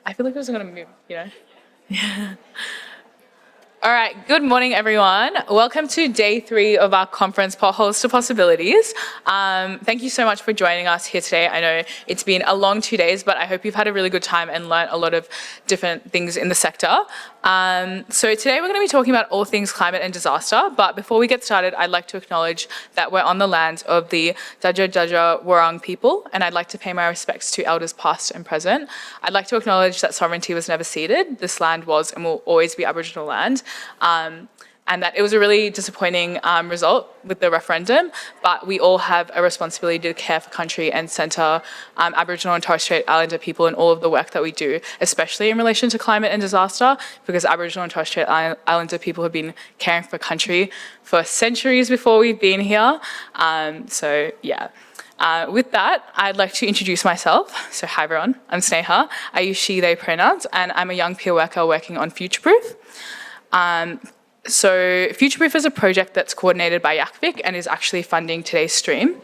I feel like it was going to move, Yeah. All right, good morning, everyone. Welcome to day 3 of our conference, Potholes to Possibilities. Thank you so much for joining us here today. I know it's been a long 2 days, but I hope you've had a really good time and learned a lot of different things in the sector. So today we're going to be talking about all things climate and disaster, but before we get started, I'd like to acknowledge that we're on the land of the Dja Wurrung people, and I'd like to pay my respects to elders past and present. I'd like to acknowledge that sovereignty was never ceded. This land was and will always be Aboriginal land. And that it was a really disappointing result with the referendum, but we all have a responsibility to care for country and centre Aboriginal and Torres Strait Islander people in all of the work that we do, especially in relation to climate and disaster, because Aboriginal and Torres Strait Islander people have been caring for country for centuries before we've been here. With that, I'd like to introduce myself. So hi everyone, I'm Sneha. I use she, they pronouns, and I'm a young peer worker working on Futureproof. So Futureproof is a project that's coordinated by YACVIC and is actually funding today's stream.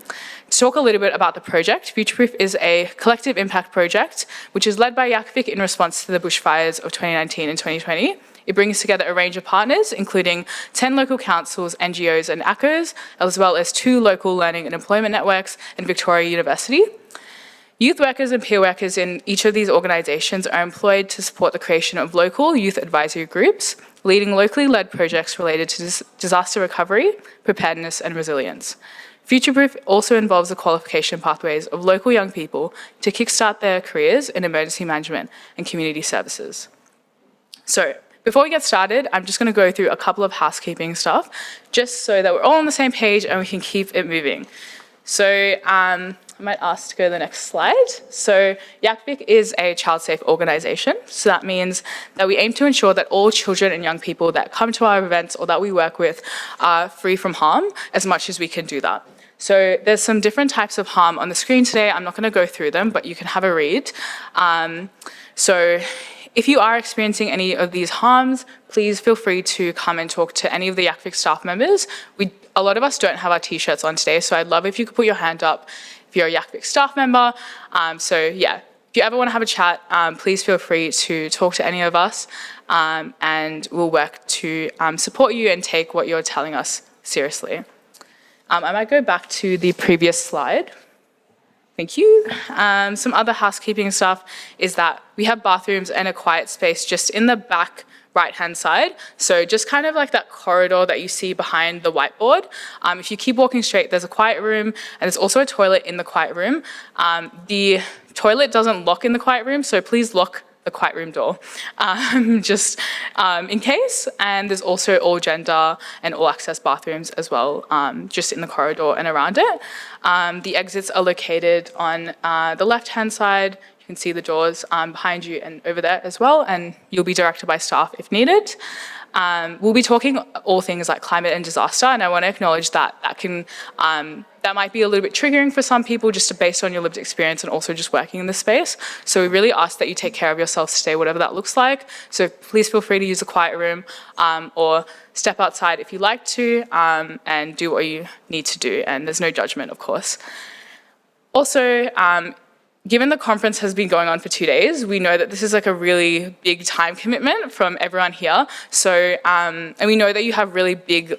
To talk a little bit about the project, Futureproof is a collective impact project which is led by YACVIC in response to the bushfires of 2019 and 2020. It brings together a range of partners, including 10 local councils, NGOs and ACCOs, as well as 2 local learning and employment networks and Victoria University. Youth workers and peer workers in each of these organisations are employed to support the creation of local youth advisory groups, leading locally led projects related to disaster recovery, preparedness and resilience. Futureproof also involves the qualification pathways of local young people to kickstart their careers in emergency management and community services. So, before we get started, I'm just going to go through a couple of housekeeping stuff, just so that we're all on the same page and we can keep it moving. So, I might ask to go to the next slide. So YACVIC is a child-safe organisation. So that means that we aim to ensure that all children and young people that come to our events or that we work with are free from harm as much as we can do that. So there's some different types of harm on the screen today. I'm not going to go through them, but you can have a read. So if you are experiencing any of these harms, please feel free to come and talk to any of the YACVIC staff members. A lot of us don't have our t-shirts on today, so I'd love if you could put your hand up if you're a YACVIC staff member. If you ever want to have a chat, please feel free to talk to any of us, and we'll work to support you and take what you're telling us seriously. I might go back to the previous slide. Thank you. Some other housekeeping stuff is that we have bathrooms and a quiet space just in the back right-hand side. So just kind of like that corridor that you see behind the whiteboard. If you keep walking straight, there's a quiet room and there's also a toilet in the quiet room. The toilet doesn't lock in the quiet room, so please lock the quiet room door, just in case. And there's also all gender and all access bathrooms as well, just in the corridor and around it. The exits are located on the left-hand side. You can see the doors behind you and over there as well, and you'll be directed by staff if needed. We'll be talking all things like climate and disaster, and I want to acknowledge that that might be a little bit triggering for some people just based on your lived experience and also just working in this space. So we really ask that you take care of yourself today, whatever that looks like. So please feel free to use a quiet room or step outside if you like to, and do what you need to do, and there's no judgment, of course. Also, given the conference has been going on for 2 days, we know that this is like a really big time commitment from everyone here. So, and we know that you have really big,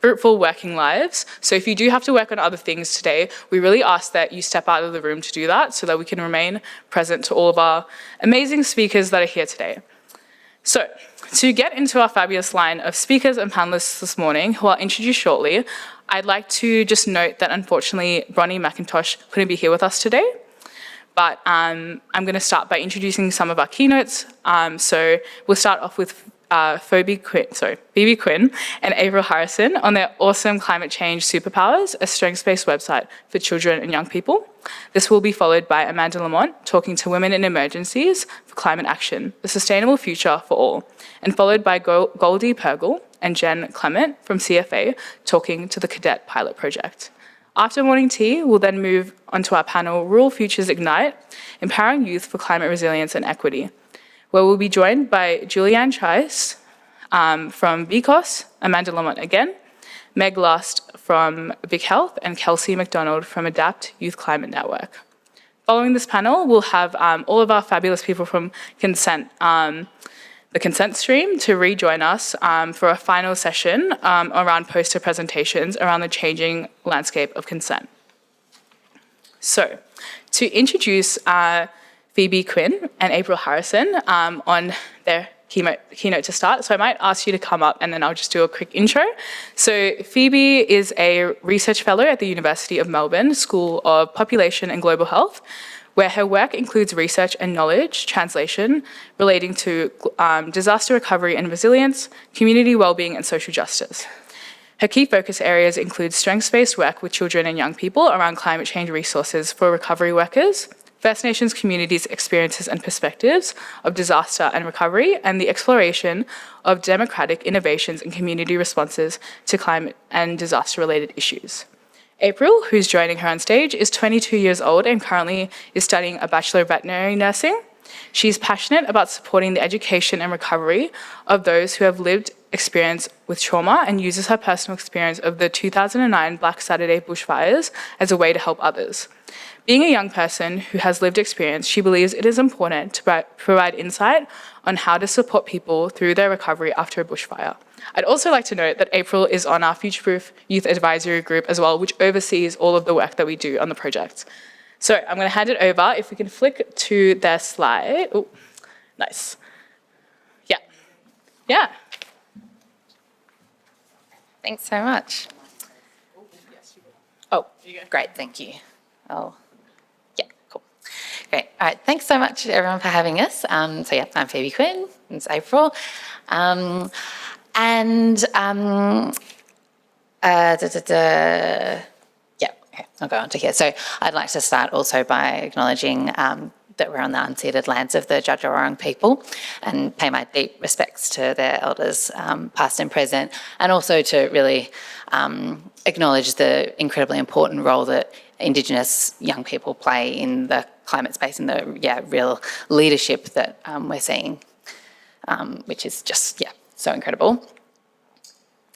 fruitful working lives. So if you do have to work on other things today, we really ask that you step out of the room to do that so that we can remain present to all of our amazing speakers that are here today. So, to get into our fabulous line of speakers and panelists this morning, who I'll introduce shortly, I'd like to just note that unfortunately, Bronnie McIntosh couldn't be here with us today. But I'm going to start by introducing some of our keynotes. So we'll start off with Phoebe Quinn and April Harrison on their awesome Climate Change Superpowers, a strengths-based website for children and young people. This will be followed by Amanda Lamont talking to women in emergencies for climate action, a sustainable future for all, and followed by Goldie Pergl and Jen Clement from CFA talking to the Cadet Pilot Project. After morning tea, we'll then move onto our panel, Rural Futures Ignite, Empowering Youth for Climate Resilience and Equity, where we'll be joined by Julianne Tice from VCOSS, Amanda Lamont again, Meg Last from VicHealth, and Kelsey Macdonald from Adapt Youth Climate Network. Following this panel, we'll have all of our fabulous people from Consent, the Consent stream, to rejoin us for a final session around poster presentations around the changing landscape of consent. So, to introduce Phoebe, Quinn and April Harrison on their keynote to start. So I might ask you to come up and then I'll just do a quick intro. So Phoebe is a research fellow at the University of Melbourne School of Population and Global Health, where her work includes research and knowledge translation relating to disaster recovery and resilience, community wellbeing and social justice. Her key focus areas include strengths-based work with children and young people around climate change resources for recovery workers, First Nations communities' experiences and perspectives of disaster and recovery, and the exploration of democratic innovations and community responses to climate and disaster-related issues. April, who's joining her on stage, is 22 years old and currently is studying a Bachelor of Veterinary Nursing. She's passionate about supporting the education and recovery of those who have lived experience with trauma and uses her personal experience of the 2009 Black Saturday bushfires as a way to help others. Being a young person who has lived experience, she believes it is important to provide insight on how to support people through their recovery after a bushfire. I'd also like to note that April is on our Future-Proof Youth Advisory Group as well, which oversees all of the work that we do on the project. So I'm going to hand it over. If we can flick to their slide. Oh, nice. Yeah. Yeah. Thanks so much. Oh, great, thank you. Oh, yeah, cool. Great, all right, thanks so much everyone for having us. So yeah, I'm Phoebe Quinn, it's April. Yeah, okay, I'll go on to here. So I'd like to start also by acknowledging that we're on the unceded lands of the Dja Dja Wurrung people and pay my deep respects to their elders, past and present, and also to really acknowledge the incredibly important role that Indigenous young people play in the climate space and the real leadership that we're seeing, which is just, so incredible.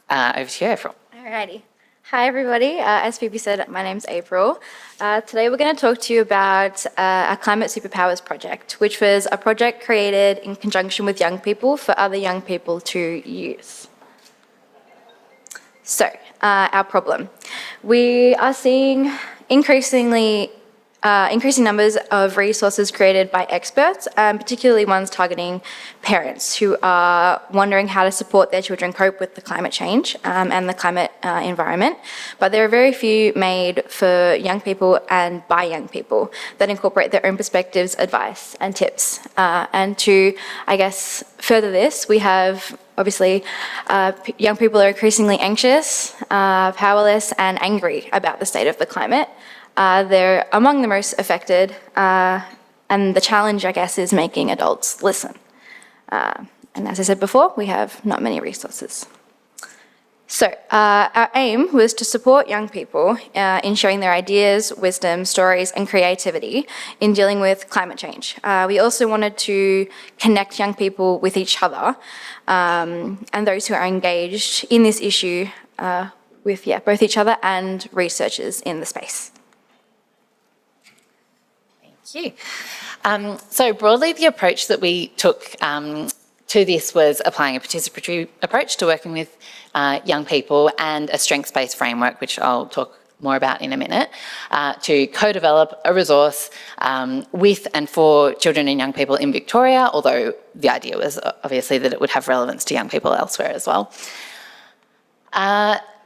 Over to you, April. Alrighty. Hi, everybody. As Phoebe said, my name's April. Today we're going to talk to you about our Climate Superpowers project, which was a project created in conjunction with young people for other young people to use. So, our problem. We are seeing increasing numbers of resources created by experts, particularly ones targeting parents who are wondering how to support their children cope with the climate change and the climate environment. But there are very few made for young people and by young people that incorporate their own perspectives, advice and tips. And to, I guess, further this, we have obviously young people are increasingly anxious, powerless and angry about the state of the climate. They're among the most affected, and the challenge, I guess, is making adults listen. And as I said before, we have not many resources. So our aim was to support young people in sharing their ideas, wisdom, stories, and creativity in dealing with climate change. We also wanted to connect young people with each other and those who are engaged in this issue with both each other and researchers in the space. Thank you. So broadly, the approach that we took to this was applying a participatory approach to working with young people and a strengths-based framework, which I'll talk more about in a minute, to co-develop a resource with and for children and young people in Victoria, although the idea was obviously that it would have relevance to young people elsewhere as well.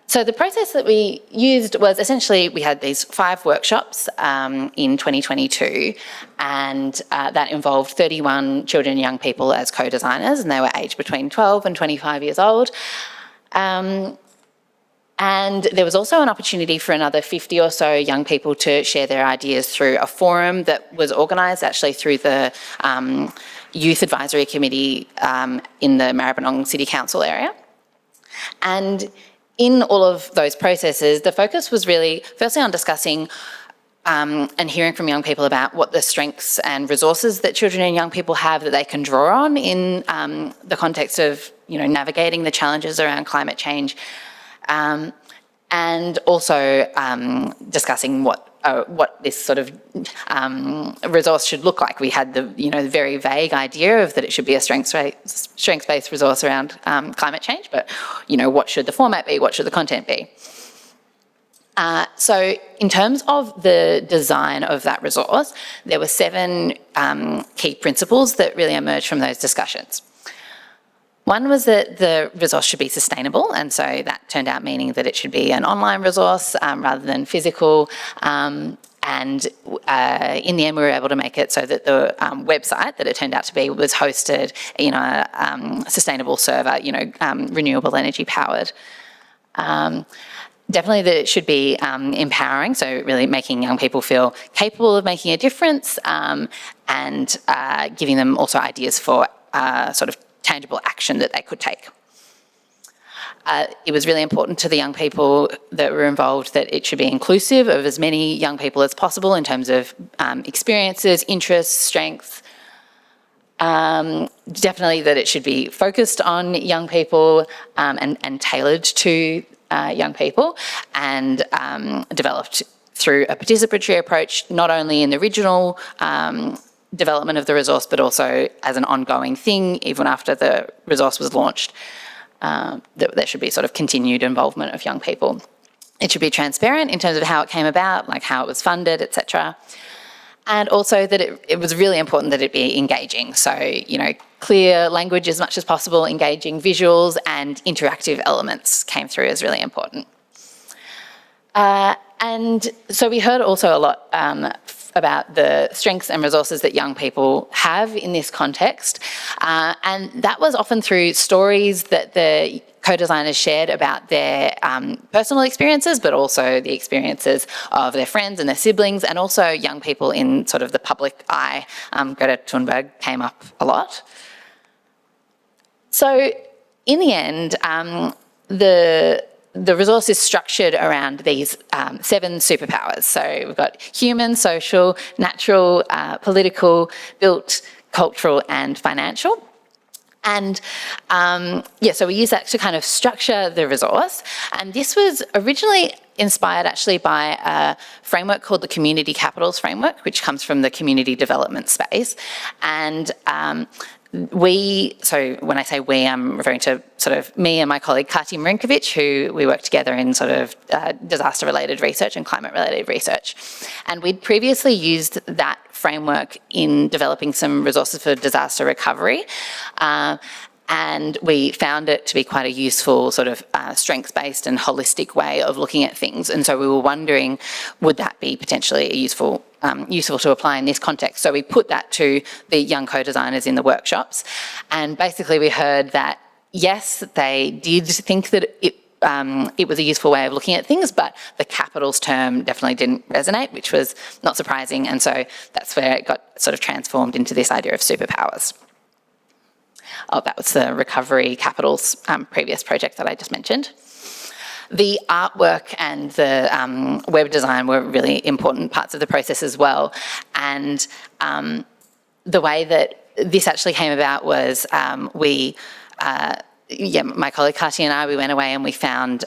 So the process that we used was essentially we had these 5 workshops in 2022, and that involved 31 children and young people as co-designers, and they were aged between 12 and 25 years old. And there was also an opportunity for another 50 or so young people to share their ideas through a forum that was organised actually through the Youth Advisory Committee in the Maribyrnong City Council area. And in all of those processes, the focus was really firstly on discussing and hearing from young people about what the strengths and resources that children and young people have that they can draw on in the context of navigating the challenges around climate change, and also discussing what what this sort of resource should look like. We had the very vague idea of that it should be a strengths-based resource around climate change, but what should the format be? What should the content be? So in terms of the design of that resource, there were 7 key principles that really emerged from those discussions. One was that the resource should be sustainable, and so that turned out meaning that it should be an online resource rather than physical. And in the end, we were able to make it so that the website that it turned out to be was hosted in a sustainable server, renewable energy powered. Definitely that it should be empowering, so really making young people feel capable of making a difference and giving them also ideas for sort of tangible action that they could take. It was really important to the young people that were involved that it should be inclusive of as many young people as possible in terms of experiences, interests, strengths. Definitely that it should be focused on young people and tailored to young people and developed through a participatory approach, not only in the original development of the resource, but also as an ongoing thing, even after the resource was launched. There should be sort of continued involvement of young people. It should be transparent in terms of how it came about, like how it was funded, etc. And also that it was really important that it be engaging. So, clear language as much as possible, engaging visuals and interactive elements came through as really important. And so we heard also a lot about the strengths and resources that young people have in this context. And that was often through stories that the co-designers shared about their personal experiences, but also the experiences of their friends and their siblings, and also young people in sort of the public eye. Greta Thunberg came up a lot. So in the end, the resource is structured around these 7 superpowers. So we've got human, social, natural, political, built, cultural, and financial. And so we use that to kind of structure the resource. And this was originally inspired actually by a framework called the Community Capitals Framework, which comes from the community development space. And so when I say we, I'm referring to sort of me and my colleague Kati Marinkovic, who we work together in sort of disaster-related research and climate-related research. And we'd previously used that framework in developing some resources for disaster recovery. And we found it to be quite a useful sort of strengths-based and holistic way of looking at things. And so we were wondering, would that be potentially a useful to apply in this context? So we put that to the young co-designers in the workshops. And basically we heard that, yes, they did think that it was a useful way of looking at things, but the capitals term definitely didn't resonate, which was not surprising. And so that's where it got sort of transformed into this idea of superpowers. Oh, that was the Recovery Capitals previous project that I just mentioned. The artwork and the web design were really important parts of the process as well. And the way that this actually came about was my colleague Kati and I, we went away and we found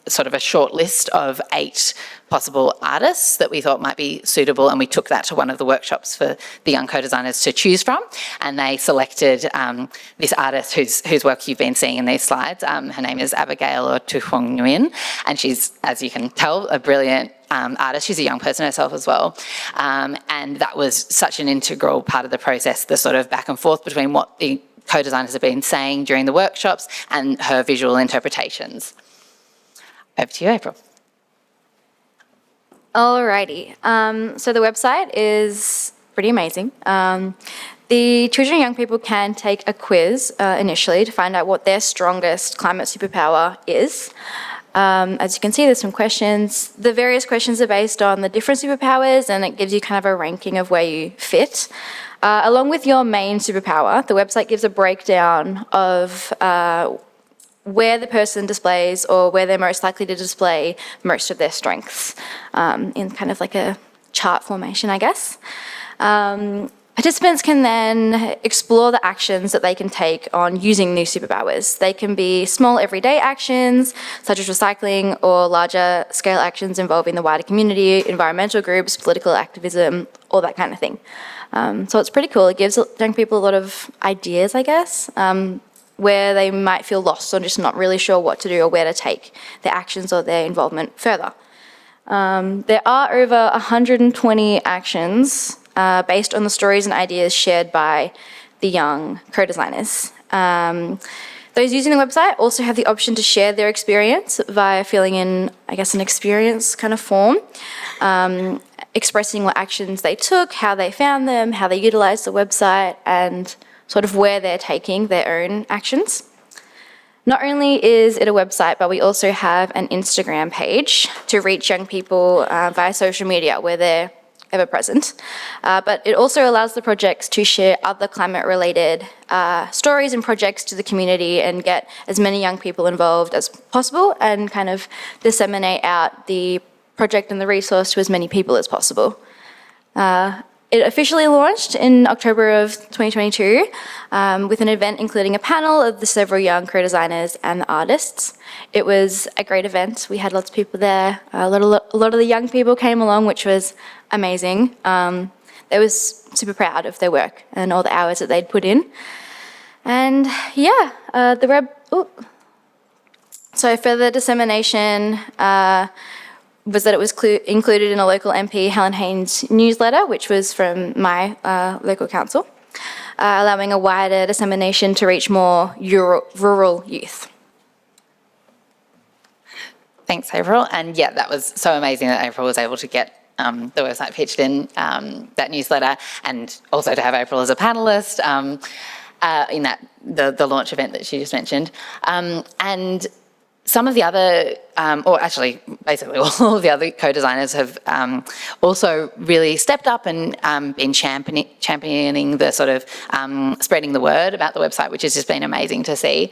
sort of a short list of 8 possible artists that we thought might be suitable, and we took that to one of the workshops for the young co-designers to choose from, and they selected this artist whose work you've been seeing in these slides. Her name is Abigail Tuhuong Nguyen, and she's, as you can tell, a brilliant artist. She's a young person herself as well. And that was such an integral part of the process, the sort of back and forth between what the co-designers have been saying during the workshops and her visual interpretations. Over to you, April. Alrighty. So the website is pretty amazing. The children and young people can take a quiz initially to find out what their strongest climate superpower is. As you can see, there's some questions. The various questions are based on the different superpowers, and it gives you kind of a ranking of where you fit. Along with your main superpower, the website gives a breakdown of where the person displays or where they're most likely to display most of their strengths in kind of like a chart formation, I guess. Participants can then explore the actions that they can take on using new superpowers. They can be small everyday actions, such as recycling, or larger scale actions involving the wider community, environmental groups, political activism, all that kind of thing. So it's pretty cool. It gives young people a lot of ideas, I guess, where they might feel lost or just not really sure what to do or where to take their actions or their involvement further. There are over 120 actions based on the stories and ideas shared by the young co-designers. Those using the website also have the option to share their experience via filling in, I guess, an experience kind of form, expressing what actions they took, how they found them, how they utilised the website, and sort of where they're taking their own actions. Not only is it a website, but we also have an Instagram page to reach young people via social media where they're ever present. But it also allows the projects to share other climate-related stories and projects to the community and get as many young people involved as possible and kind of disseminate out the project and the resource to as many people as possible. It officially launched in October of 2022 with an event including a panel of the several young co-designers and the artists. It was a great event. We had lots of people there. A lot of the young people came along, which was amazing. They were super proud of their work and all the hours that they'd put in. And yeah, so further dissemination was that it was included in a local MP, Helen Haynes' newsletter, which was from my local council, allowing a wider dissemination to reach more rural youth. Thanks, April. And yeah, that was so amazing that April was able to get the website pitched in that newsletter, and also to have April as a panellist in the launch event that she just mentioned. And some of the other, or actually basically all of the other co-designers have also really stepped up and been championing the sort of spreading the word about the website, which has just been amazing to see.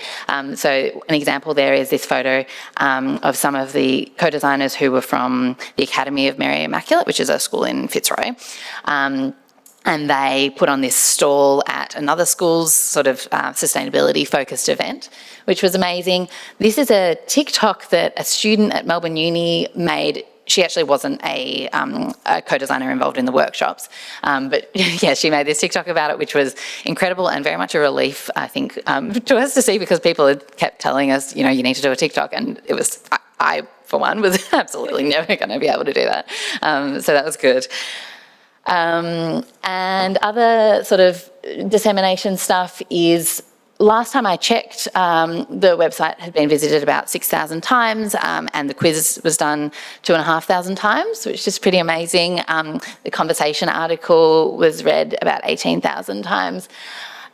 So an example there is this photo of some of the co-designers who were from the Academy of Mary Immaculate, which is a school in Fitzroy. And they put on this stall at another school's sort of sustainability-focused event, which was amazing. This is a TikTok that a student at Melbourne Uni made. She actually wasn't a co-designer involved in the workshops, but yeah, she made this TikTok about it, which was incredible and very much a relief, I think, to us to see, because people had kept telling us, you know, you need to do a TikTok, and it was, I for one, was absolutely never going to be able to do that. So that was good. And other sort of dissemination stuff is, last time I checked, the website had been visited about 6,000 times, and the quiz was done 2,500 times, which is pretty amazing. The conversation article was read about 18,000 times.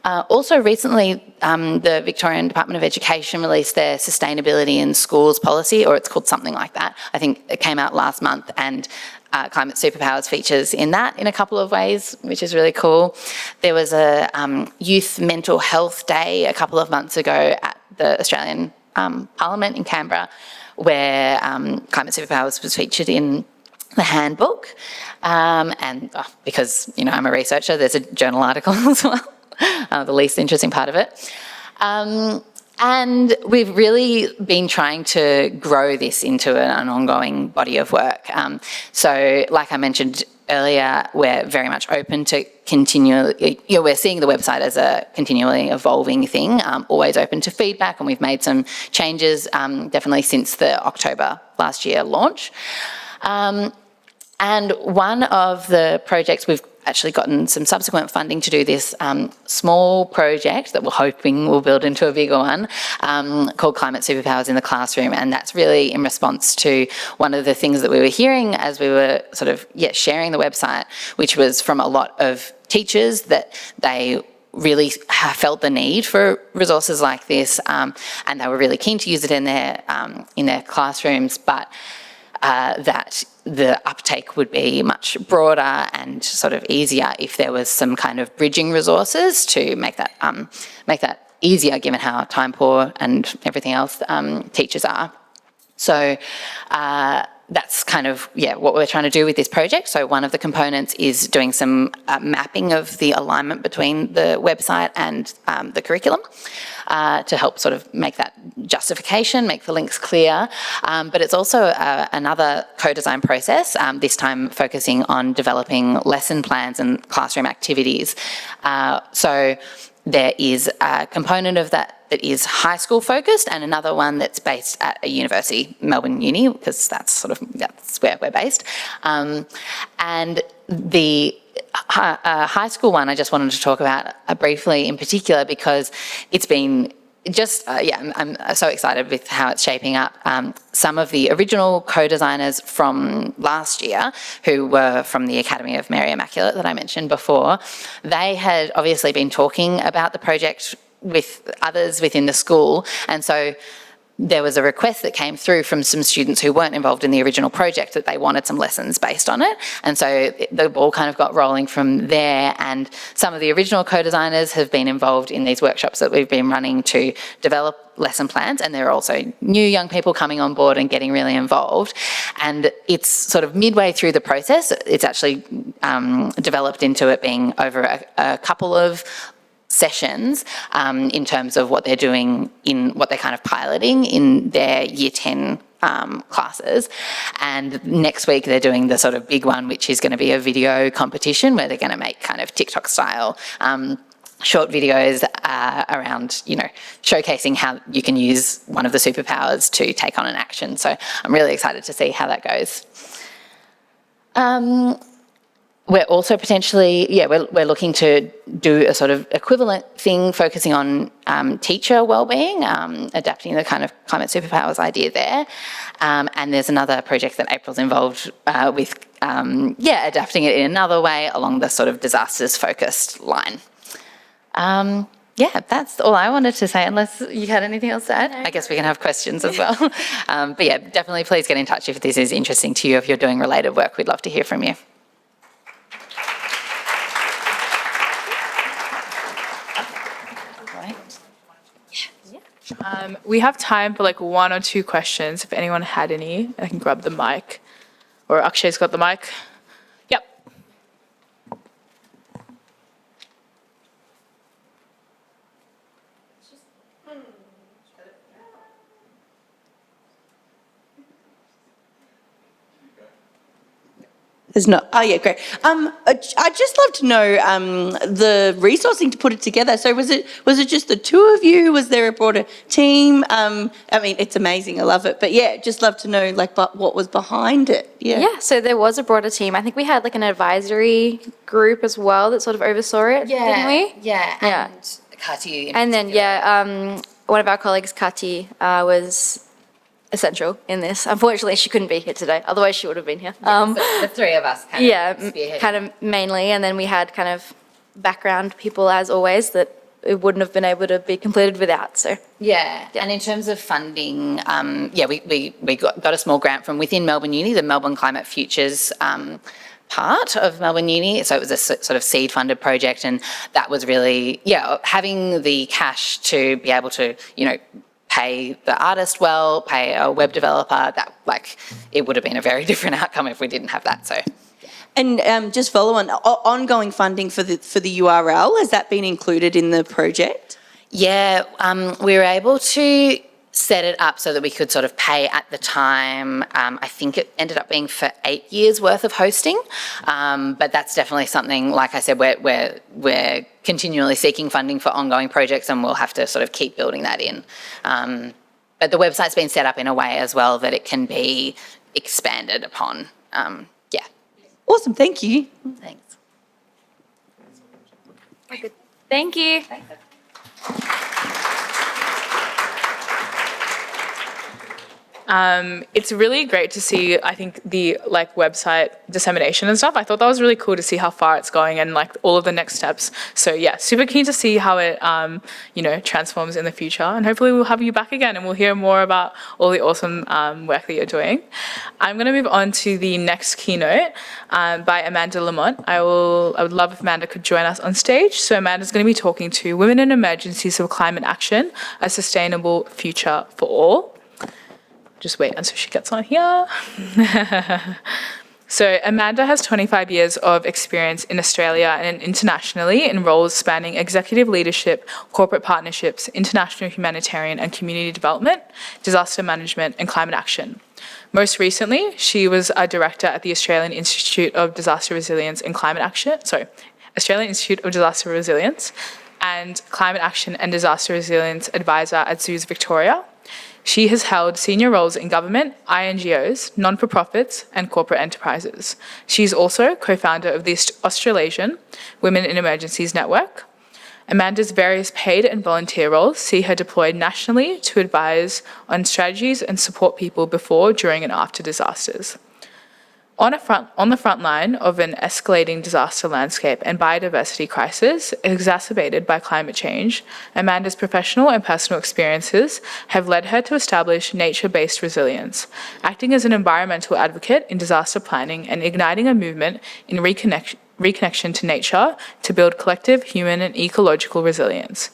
Also recently, the Victorian Department of Education released their Sustainability in Schools policy, or it's called something like that. I think it came out last month, and Climate Superpowers features in that in a couple of ways, which is really cool. There was a Youth Mental Health Day a couple of months ago at the Australian Parliament in Canberra, where Climate Superpowers was featured in the handbook. And because, you know, I'm a researcher, there's a journal article as well, the least interesting part of it. And we've really been trying to grow this into an ongoing body of work. So like I mentioned earlier, we're very much open to continually, you know, we're seeing the website as a continually evolving thing, always open to feedback, and we've made some changes definitely since the October last year launch. And one of the projects, we've actually gotten some subsequent funding to do this small project that we're hoping will build into a bigger one, called Climate Superpowers in the Classroom. And that's really in response to one of the things that we were hearing as we were sort of sharing the website, which was from a lot of teachers that they really felt the need for resources like this, and they were really keen to use it in their classrooms, but that the uptake would be much broader and sort of easier if there was some kind of bridging resources to make that easier, given how time poor and everything else teachers are. So that's kind of, what we're trying to do with this project. So one of the components is doing some mapping of the alignment between the website and the curriculum to help sort of make that justification, make the links clear. But it's also another co-design process, this time focusing on developing lesson plans and classroom activities. So there is a component of that is high school focused, and another one that's based at a university, Melbourne Uni, because that's where we're based. And the high school one I just wanted to talk about briefly in particular, because it's been just, I'm so excited with how it's shaping up. Some of the original co-designers from last year, who were from the Academy of Mary Immaculate that I mentioned before, they had obviously been talking about the project with others within the school, and so there was a request that came through from some students who weren't involved in the original project that they wanted some lessons based on it, and so the ball kind of got rolling from there. And some of the original co-designers have been involved in these workshops that we've been running to develop lesson plans, and there are also new young people coming on board and getting really involved. And it's sort of midway through the process, it's actually developed into it being over a couple of sessions in terms of what they're doing, in what they're kind of piloting in their year 10 classes. And next week they're doing the sort of big one, which is going to be a video competition where they're going to make kind of TikTok style short videos around, showcasing how you can use one of the superpowers to take on an action. So I'm really excited to see how that goes. We're also potentially, we're looking to do a sort of equivalent thing focusing on teacher wellbeing, adapting the kind of climate superpowers idea there. And there's another project that April's involved with, adapting it in another way along the sort of disasters focused line. That's all I wanted to say, unless you had anything else to add. I guess we can have questions as well. But definitely please get in touch if this is interesting to you. If you're doing related work, we'd love to hear from you. We have time for like 1 or 2 questions if anyone had any. I can grab the mic. Or Akshay's got the mic. Yep. There's not. Oh yeah, great. I'd just love to know the resourcing to put it together. So was it just the two of you? Was there a broader team? I mean, it's amazing. I love it. But just love to know what was behind it. Yeah, so there was a broader team. I think we had like an advisory group as well that sort of oversaw it, didn't we? Yeah. And Kati. And then one of our colleagues, Kati, was essential in this. Unfortunately, she couldn't be here today. Otherwise, she would have been here. The three of us kind of spearheaded. Kind of mainly. And then we had kind of background people, as always, that it wouldn't have been able to be completed without. So and in terms of funding, we got a small grant from within Melbourne Uni, the Melbourne Climate Futures part of Melbourne Uni. So it was a sort of seed funded project, and that was really having the cash to be able to pay the artist well, pay a web developer, that it would have been a very different outcome if we didn't have that. So, and just follow on ongoing funding for the URL, has that been included in the project? Yeah, we were able to set it up so that we could sort of pay at the time. I think it ended up being for 8 years worth of hosting, but that's definitely something, like I said, we're continually seeking funding for ongoing projects, and we'll have to sort of keep building that in. But the website's been set up in a way as well that it can be expanded upon. Awesome, thank you. Thanks. good. Thank you. It's really great to see, I think, the website dissemination and stuff. I thought that was really cool to see how far it's going and all of the next steps. So super keen to see how it transforms in the future, and hopefully we'll have you back again and we'll hear more about all the awesome work that you're doing. I'm going to move on to the next keynote by Amanda Lamont. I would love if Amanda could join us on stage. So Amanda's going to be talking to Women in Emergencies of Climate Action, a Sustainable Future for All. Just wait until she gets on here. So Amanda has 25 years of experience in Australia and internationally in roles spanning executive leadership, corporate partnerships, international humanitarian and community development, disaster management and climate action. Most recently, she was a director at the Australian Institute of Disaster Resilience and Climate Action, Australian Institute of Disaster Resilience and Climate Action and Disaster Resilience Advisor at Zoos Victoria. She has held senior roles in government, INGOs, non-for-profits, and corporate enterprises. She's also co-founder of the Australasian Women in Emergencies Network. Amanda's various paid and volunteer roles see her deployed nationally to advise on strategies and support people before, during, and after disasters. On the front line of an escalating disaster landscape and biodiversity crisis exacerbated by climate change, Amanda's professional and personal experiences have led her to establish nature-based resilience, acting as an environmental advocate in disaster planning and igniting a movement in reconnection to nature to build collective human and ecological resilience.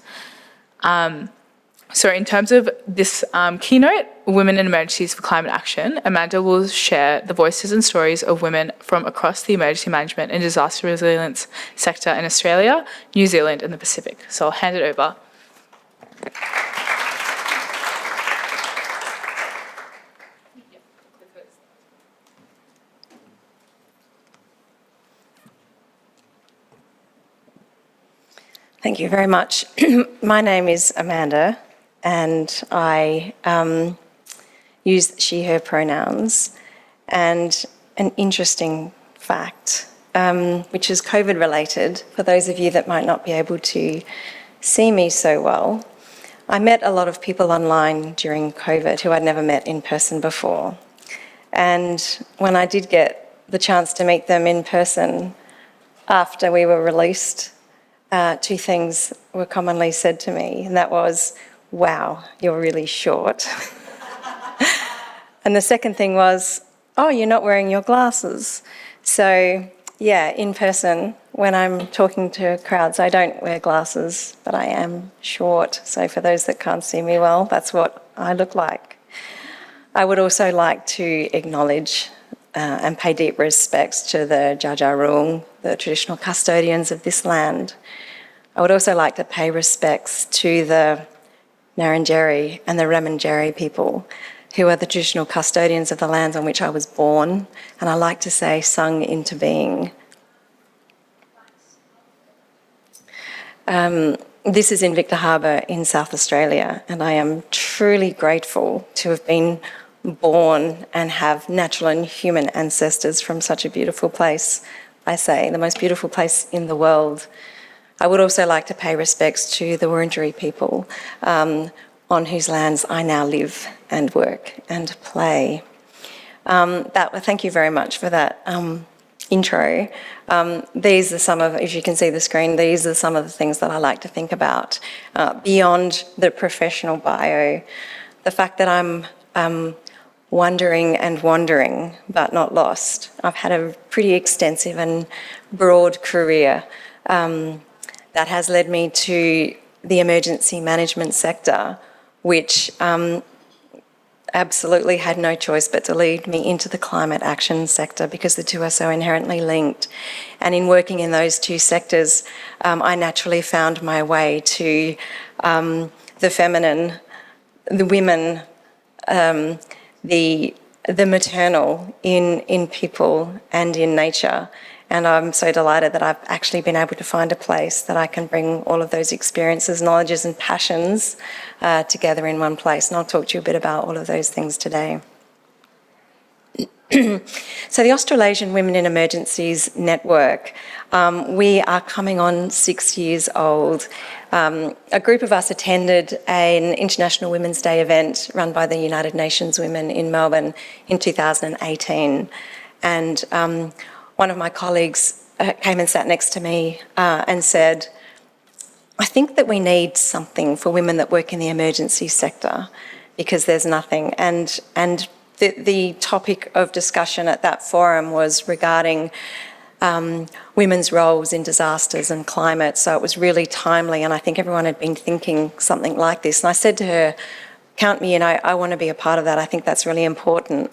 So in terms of this keynote, Women in Emergencies for Climate Action, Amanda will share the voices and stories of women from across the emergency management and disaster resilience sector in Australia, New Zealand and the Pacific. So I'll hand it over. Thank you very much. My name is Amanda, and I use she, her pronouns. And an interesting fact, which is COVID related, for those of you that might not be able to see me so well, I met a lot of people online during COVID who I'd never met in person before. And when I did get the chance to meet them in person after we were released, two things were commonly said to me, and that was, wow, you're really short. And the second thing was, oh, you're not wearing your glasses. So yeah, in person, when I'm talking to crowds, I don't wear glasses, but I am short. So for those that can't see me well, that's what I look like. I would also like to acknowledge and pay deep respects to the Dja Dja Wurrung, the traditional custodians of this land. I would also like to pay respects to the Ngarrindjeri and the Raminjeri people, who are the traditional custodians of the lands on which I was born, and I like to say sung into being. This is in Victor Harbor in South Australia, and I am truly grateful to have been born and have natural and human ancestors from such a beautiful place. I say, the most beautiful place in the world. I would also like to pay respects to the Wurundjeri people on whose lands I now live and work and play. Thank you very much for that intro. These are some of, if you can see the screen, these are some of the things that I like to think about beyond the professional bio. The fact that I'm wondering and wandering, but not lost. I've had a pretty extensive and broad career that has led me to the emergency management sector, which absolutely had no choice but to lead me into the climate action sector because the two are so inherently linked. And in working in those two sectors, I naturally found my way to the feminine, the women, the maternal in people and in nature. And I'm so delighted that I've actually been able to find a place that I can bring all of those experiences, knowledges and passions together in one place. And I'll talk to you a bit about all of those things today. So the Australasian Women in Emergencies Network, we are coming on 6 years old. A group of us attended an International Women's Day event run by the United Nations Women in Melbourne in 2018. And one of my colleagues came and sat next to me and said, I think that we need something for women that work in the emergency sector because there's nothing. And the topic of discussion at that forum was regarding women's roles in disasters and climate. So it was really timely, and I think everyone had been thinking something like this. And I said to her, count me in, I want to be a part of that. I think that's really important.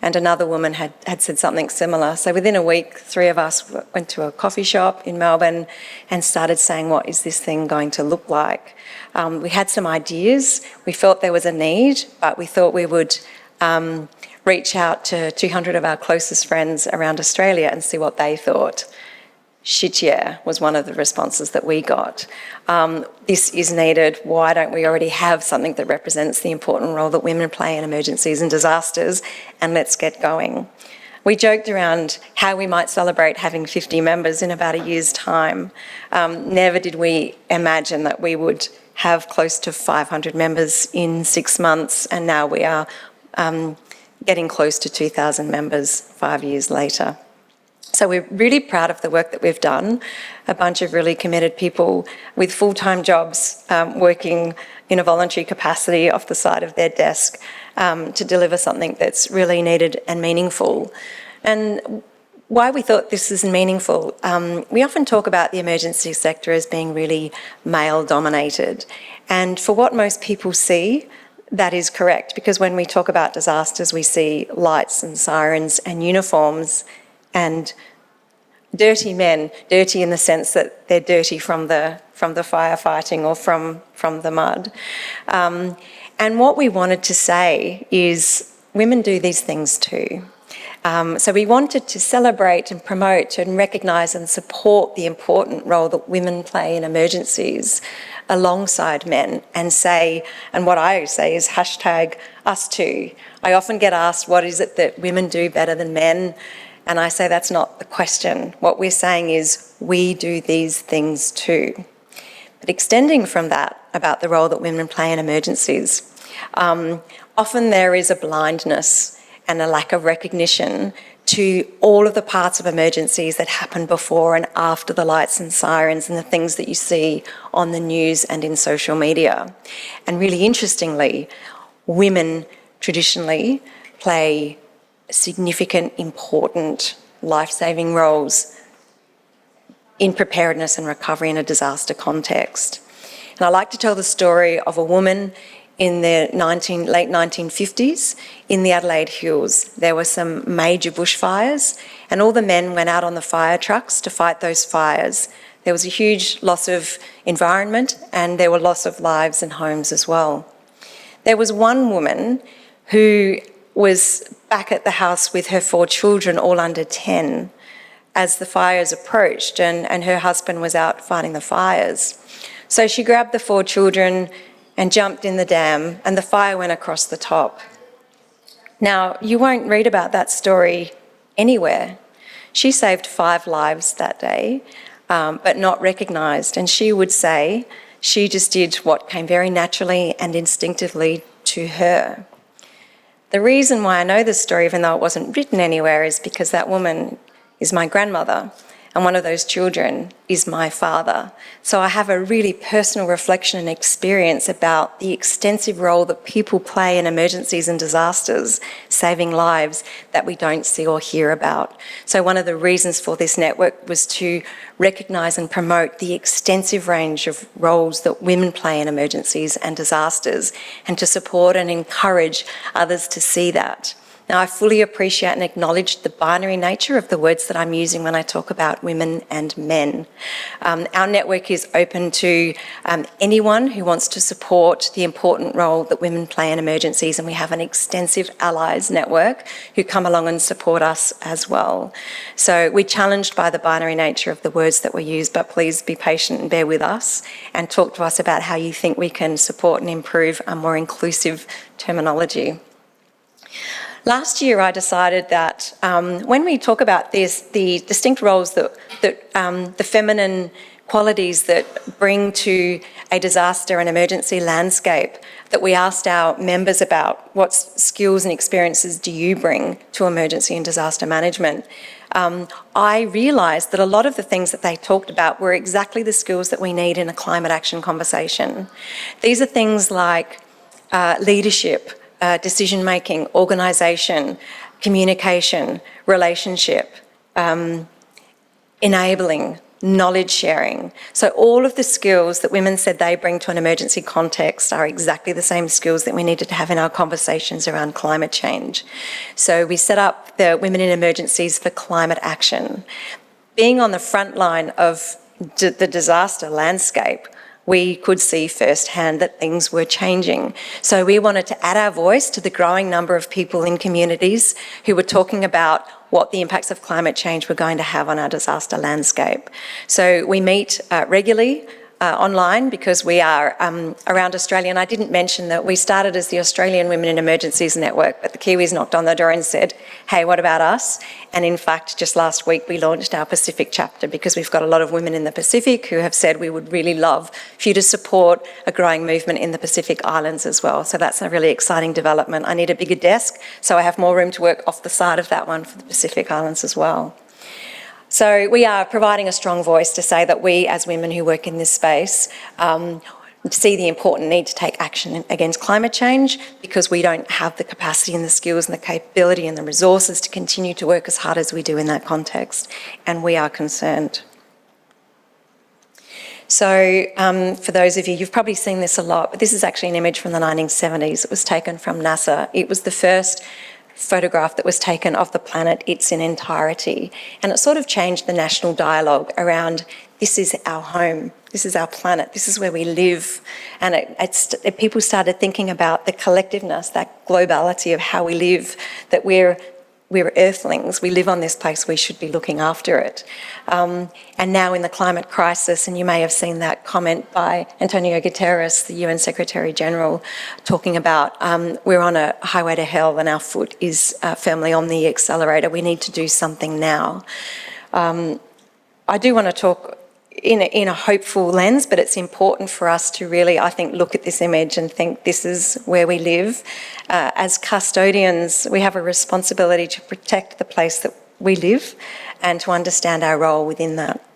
And another woman had said something similar. So within a week, 3 of us went to a coffee shop in Melbourne and started saying, what is this thing going to look like? We had some ideas. We felt there was a need, but we thought we would reach out to 200 of our closest friends around Australia and see what they thought. Shit, yeah, was one of the responses that we got. This is needed. Why don't we already have something that represents the important role that women play in emergencies and disasters? And let's get going. We joked around how we might celebrate having 50 members in about a year's time. Never did we imagine that we would have close to 500 members in 6 months, and now we are getting close to 2,000 members 5 years later. So we're really proud of the work that we've done. A bunch of really committed people with full-time jobs working in a voluntary capacity off the side of their desk to deliver something that's really needed and meaningful. And why we thought this is meaningful, we often talk about the emergency sector as being really male-dominated. And for what most people see, that is correct, because when we talk about disasters, we see lights and sirens and uniforms and dirty men, dirty in the sense that they're dirty from the firefighting or from the mud. And what we wanted to say is women do these things too. So we wanted to celebrate and promote and recognise and support the important role that women play in emergencies alongside men and say, and what I say is #us2. I often get asked, what is it that women do better than men? And I say that's not the question. What we're saying is we do these things too. But extending from that about the role that women play in emergencies, often there is a blindness and a lack of recognition to all of the parts of emergencies that happen before and after the lights and sirens and the things that you see on the news and in social media. And really interestingly, women traditionally play significant, important, life-saving roles in preparedness and recovery in a disaster context. And I like to tell the story of a woman in the late 1950s in the Adelaide Hills. There were some major bushfires and all the men went out on the fire trucks to fight those fires. There was a huge loss of environment and there were loss of lives and homes as well. There was one woman who was back at the house with her 4 children, all under 10, as the fires approached and her husband was out fighting the fires. So she grabbed the 4 children and jumped in the dam and the fire went across the top. Now, you won't read about that story anywhere. She saved 5 lives that day, but not recognised. And she would say she just did what came very naturally and instinctively to her. The reason why I know this story, even though it wasn't written anywhere, is because that woman is my grandmother and one of those children is my father. So I have a really personal reflection and experience about the extensive role that people play in emergencies and disasters, saving lives that we don't see or hear about. So one of the reasons for this network was to recognise and promote the extensive range of roles that women play in emergencies and disasters and to support and encourage others to see that. Now, I fully appreciate and acknowledge the binary nature of the words that I'm using when I talk about women and men. Our network is open to anyone who wants to support the important role that women play in emergencies, and we have an extensive allies network who come along and support us as well. So we're challenged by the binary nature of the words that we use, but please be patient and bear with us and talk to us about how you think we can support and improve a more inclusive terminology. Last year, I decided that when we talk about this, the distinct roles that the feminine qualities that bring to a disaster and emergency landscape, that we asked our members about what skills and experiences do you bring to emergency and disaster management. I realised that a lot of the things that they talked about were exactly the skills that we need in a climate action conversation. These are things like leadership, decision-making, organisation, communication, relationship, enabling, knowledge sharing. So all of the skills that women said they bring to an emergency context are exactly the same skills that we needed to have in our conversations around climate change. So we set up the Women in Emergencies for Climate Action. Being on the front line of the disaster landscape, we could see firsthand that things were changing. So we wanted to add our voice to the growing number of people in communities who were talking about what the impacts of climate change were going to have on our disaster landscape. So we meet regularly online because we are around Australia. And I didn't mention that we started as the Australian Women in Emergencies Network, but the Kiwis knocked on the door and said, hey, what about us? And in fact, just last week, we launched our Pacific chapter because we've got a lot of women in the Pacific who have said we would really love for you to support a growing movement in the Pacific Islands as well. So that's a really exciting development. I need a bigger desk, so I have more room to work off the side of that one for the Pacific Islands as well. So we are providing a strong voice to say that we, as women who work in this space, see the important need to take action against climate change because we don't have the capacity and the skills and the capability and the resources to continue to work as hard as we do in that context, and we are concerned. So for those of you, you've probably seen this a lot, but this is actually an image from the 1970s. It was taken from NASA. It was the first photograph that was taken of the planet in its and it sort of changed the national dialogue around this is our home, this is our planet, this is where we live, and people started thinking about the collectiveness, that globality of how we live, that we're earthlings, we live on this place, we should be looking after it. And now in the climate crisis, and you may have seen that comment by Antonio Guterres, the UN Secretary General, talking about we're on a highway to hell and our foot is firmly on the accelerator. We need to do something now. I do want to talk in a hopeful lens, but it's important for us to really, I think, look at this image and think this is where we live. As custodians, we have a responsibility to protect the place that we and to understand our role within that.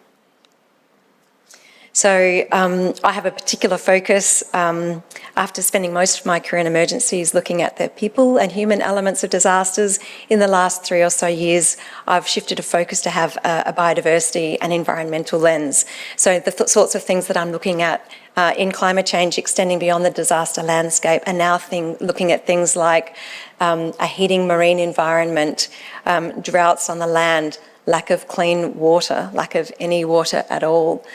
So I have a particular focus after spending most of my career in emergencies looking at the people and human elements of disasters. In the last 3 or so years, I've shifted a focus to have a biodiversity and environmental lens. So the sorts of things that I'm looking at in climate change extending beyond the disaster landscape, and now looking at things like a heating marine environment, droughts on the land, lack of clean water, lack of any water at all,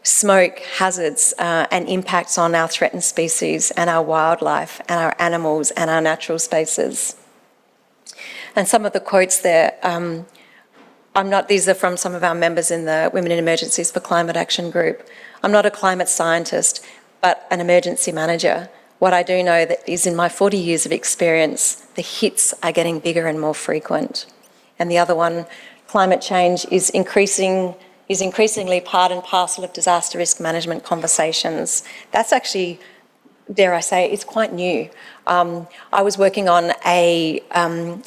smoke, hazards and impacts on our threatened species and our wildlife and our animals and our natural spaces. And some of the quotes there, these are from some of our members in the Women in Emergencies for Climate Action group. I'm not a climate scientist, but an emergency manager. What I do know that is in my 40 years of experience, the hits are getting bigger and more frequent. And the other one, climate change is increasingly part and parcel of disaster risk management conversations. That's actually, dare I say, it's quite new. I was working on a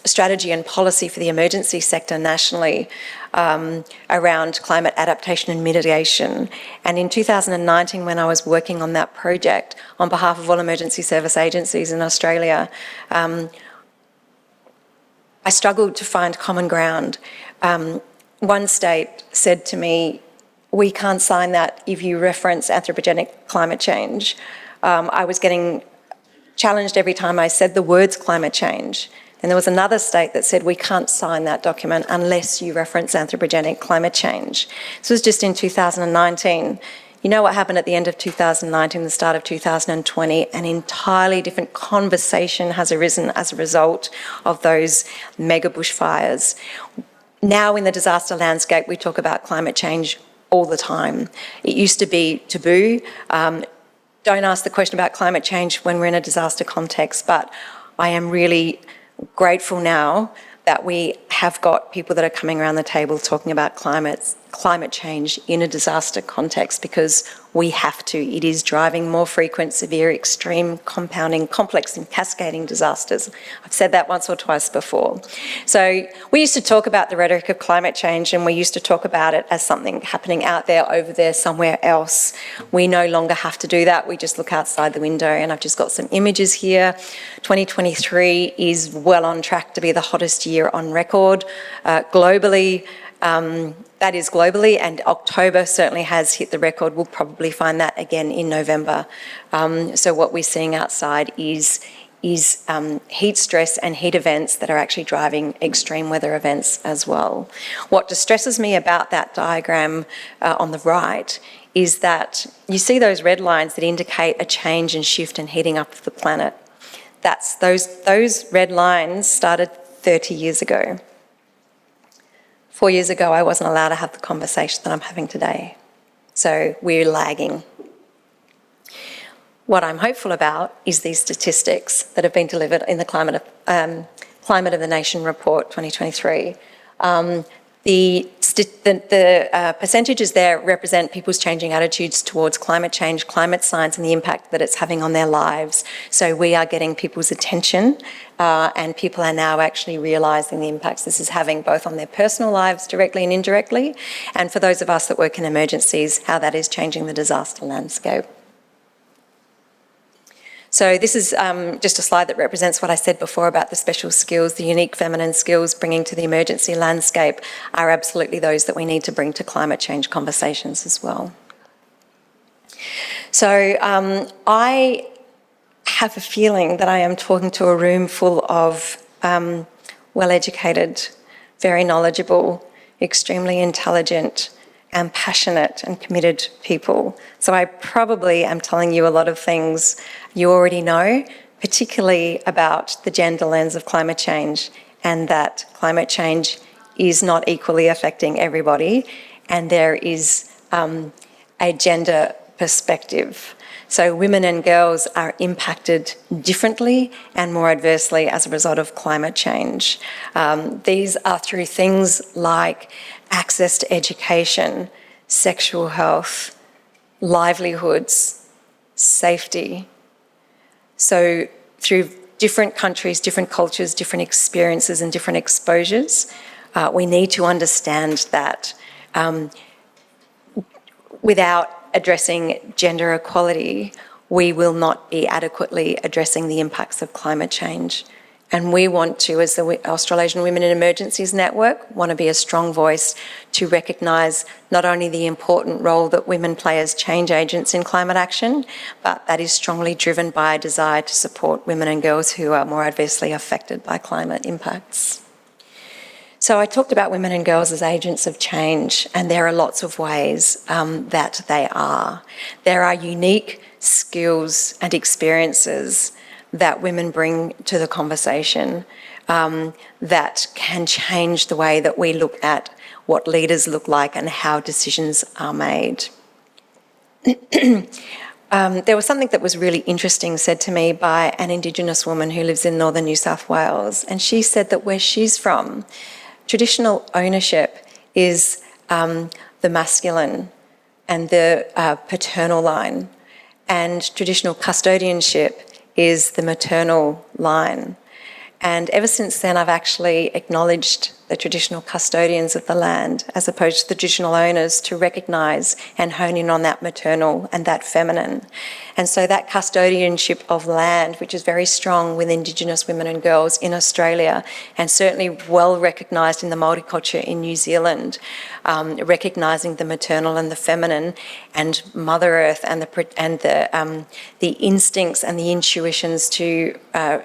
strategy and policy for the emergency sector nationally around climate adaptation and mitigation. And in 2019, when I was working on that project on behalf of all emergency service agencies in Australia, I struggled to find common ground. One state said to me, we can't sign that if you reference anthropogenic climate change. I was getting challenged every time I said the words climate change. And there was another state that said we can't sign that document unless you reference anthropogenic climate change. This was just in 2019. You know what happened at the end of 2019, the start of 2020? An entirely different conversation has arisen as a result of those mega bushfires. Now in the disaster landscape, we talk about climate change all the time. It used to be taboo. Don't ask the question about climate change when we're in a disaster context, but I am really grateful now that we have got people that are coming around the table talking about climate change in a disaster context, because we have to. It is driving more frequent, severe, extreme, compounding, complex and cascading disasters. I've said that once or twice before. So we used to talk about the rhetoric of climate change, and we used to talk about it as something happening out there, over there, somewhere else. We no longer have to do that. We just look outside the window, and I've just got some images here. 2023 is well on track to be the hottest year on record globally. That is globally, and October certainly has hit the record. We'll probably find that again in November. So what we're seeing outside is heat stress and heat events that are actually driving extreme weather events as well. What distresses me about that diagram on the right is that you see those red lines that indicate a change and shift and heating up of the planet. Those red lines started 30 years ago. 4 years ago, I wasn't allowed to have the conversation that I'm having today. So we're lagging. What I'm hopeful about is these statistics that have been delivered in the Climate of the Nation report 2023. The percentages there represent people's changing attitudes towards climate change, climate science, and the impact that it's having on their lives. So we are getting people's attention, and people are now actually realising the impacts this is having both on their personal lives directly and indirectly, and for those of us that work in emergencies, how that is changing the disaster landscape. So this is just a slide that represents what I said before about the special skills, the unique feminine skills bringing to the emergency landscape are absolutely those that we need to bring to climate change conversations as well. So I have a feeling that I am talking to a room full of well-educated, very knowledgeable, extremely intelligent, and passionate and committed people. So I probably am telling you a lot of things you already know, particularly about the gender lens of climate change, and that climate change is not equally affecting everybody, and there is a gender perspective. So women and girls are impacted differently and more adversely as a result of climate change. These are through things like access to education, sexual health, livelihoods, safety. So through different countries, different cultures, different experiences and different exposures, we need to understand that without addressing gender equality, we will not be adequately addressing the impacts of climate change. And we want to, as the Australasian Women in Emergencies Network, want to be a strong voice to recognise not only the important role that women play as change agents in climate action, but that is strongly driven by a desire to support women and girls who are more adversely affected by climate impacts. So I talked about women and girls as agents of change, and there are lots of ways that they are. There are unique skills and experiences that women bring to the conversation that can change the way that we look at what leaders look like and how decisions are made. There was something that was really interesting said to me by an Indigenous woman who lives in northern New South Wales, and she said that where she's from, traditional ownership is the masculine and the paternal line, and traditional custodianship is the maternal line. And ever since then, I've actually acknowledged the traditional custodians of the land as opposed to the traditional owners to recognise and hone in on that maternal and that feminine. And so that custodianship of land, which is very strong with Indigenous women and girls in Australia, and certainly well recognised in the multiculture in New Zealand, recognising the maternal and the feminine and Mother Earth and the instincts and the intuitions to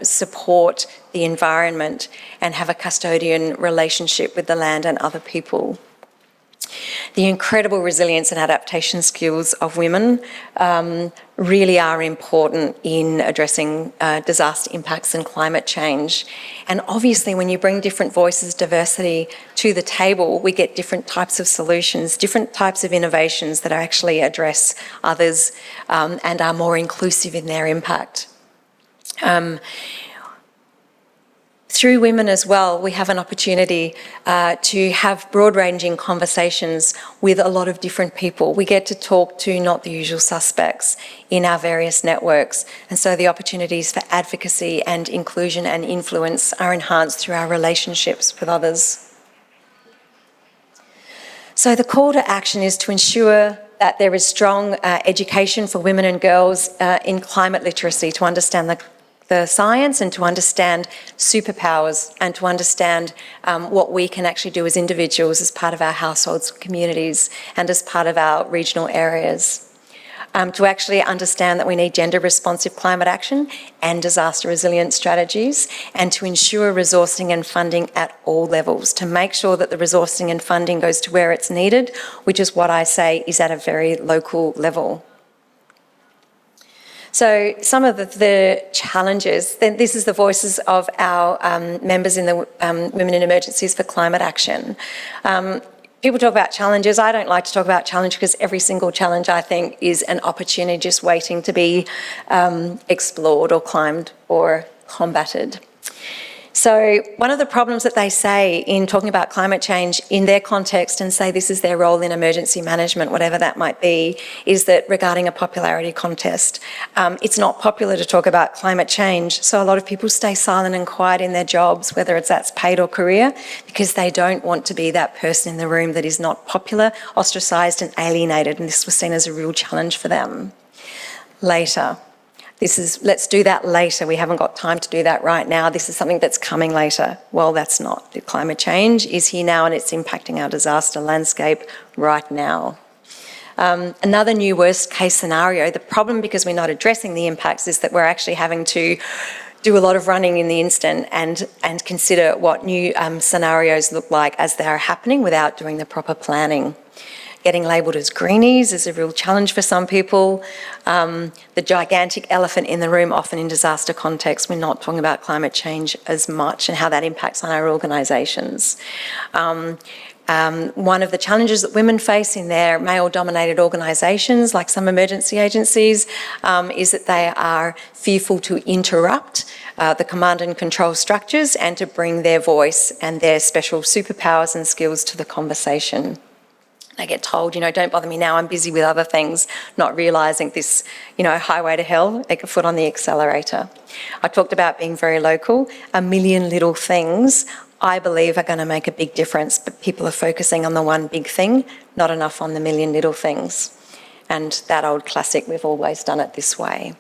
support the environment and have a custodian relationship with the land and other people. The incredible resilience and adaptation skills of women really are important in addressing disaster impacts and climate change. And obviously when you bring different voices, diversity to the table, we get different types of solutions, different types of innovations that actually address others and are more inclusive in their impact. Through women as well, we have an opportunity to have broad-ranging conversations with a lot of different people. We get to talk to not the usual suspects in our various networks, and so the opportunities for advocacy and inclusion and influence are enhanced through our relationships with others. So the call to action is to ensure that there is strong education for women and girls in climate literacy to understand the science and to understand superpowers and to understand what we can actually do as individuals, as part of our households, communities, and as part of our regional areas. To actually understand that we need gender-responsive climate action and disaster resilience strategies, and to ensure resourcing and funding at all levels, to make sure that the resourcing and funding goes to where it's needed, which is what I say is at a very local level. So some of the challenges, then this is the voices of our members in the Women in Emergencies for Climate Action. People talk about challenges. I don't like to talk about challenge because every single challenge, I think, is an opportunity just waiting to be explored or climbed or combated. So one of the problems that they say in talking about climate change in their context, and say this is their role in emergency management, whatever that might be, is that regarding a popularity contest, it's not popular to talk about climate change. So a lot of people stay silent and quiet in their jobs, whether that's paid or career, because they don't want to be that person in the room that is not popular, ostracised and alienated. And this was seen as a real challenge for them. Later. Let's do that later. We haven't got time to do that right now. This is something that's coming later. Well, that's not. The climate change is here now and it's impacting our disaster landscape right now. Another new worst case scenario, the problem because we're not addressing the impacts is that we're actually having to do a lot of running in the instant and consider what new scenarios look like as they are happening without doing the proper planning. Getting labelled as greenies is a real challenge for some people. The gigantic elephant in the room, often in disaster context, we're not talking about climate change as much and how that impacts on our organisations. One of the challenges that women face in their male-dominated organisations, like some emergency agencies, is that they are fearful to interrupt the command and control structures and to bring their voice and their special superpowers and skills to the conversation. They get told, don't bother me now, I'm busy with other things, not realising this, highway to hell, take a foot on the accelerator. I talked about being very local. A million little things, I believe, are going to make a big difference, but people are focusing on the one big thing, not enough on the million little things. And that old classic, we've always done it this way.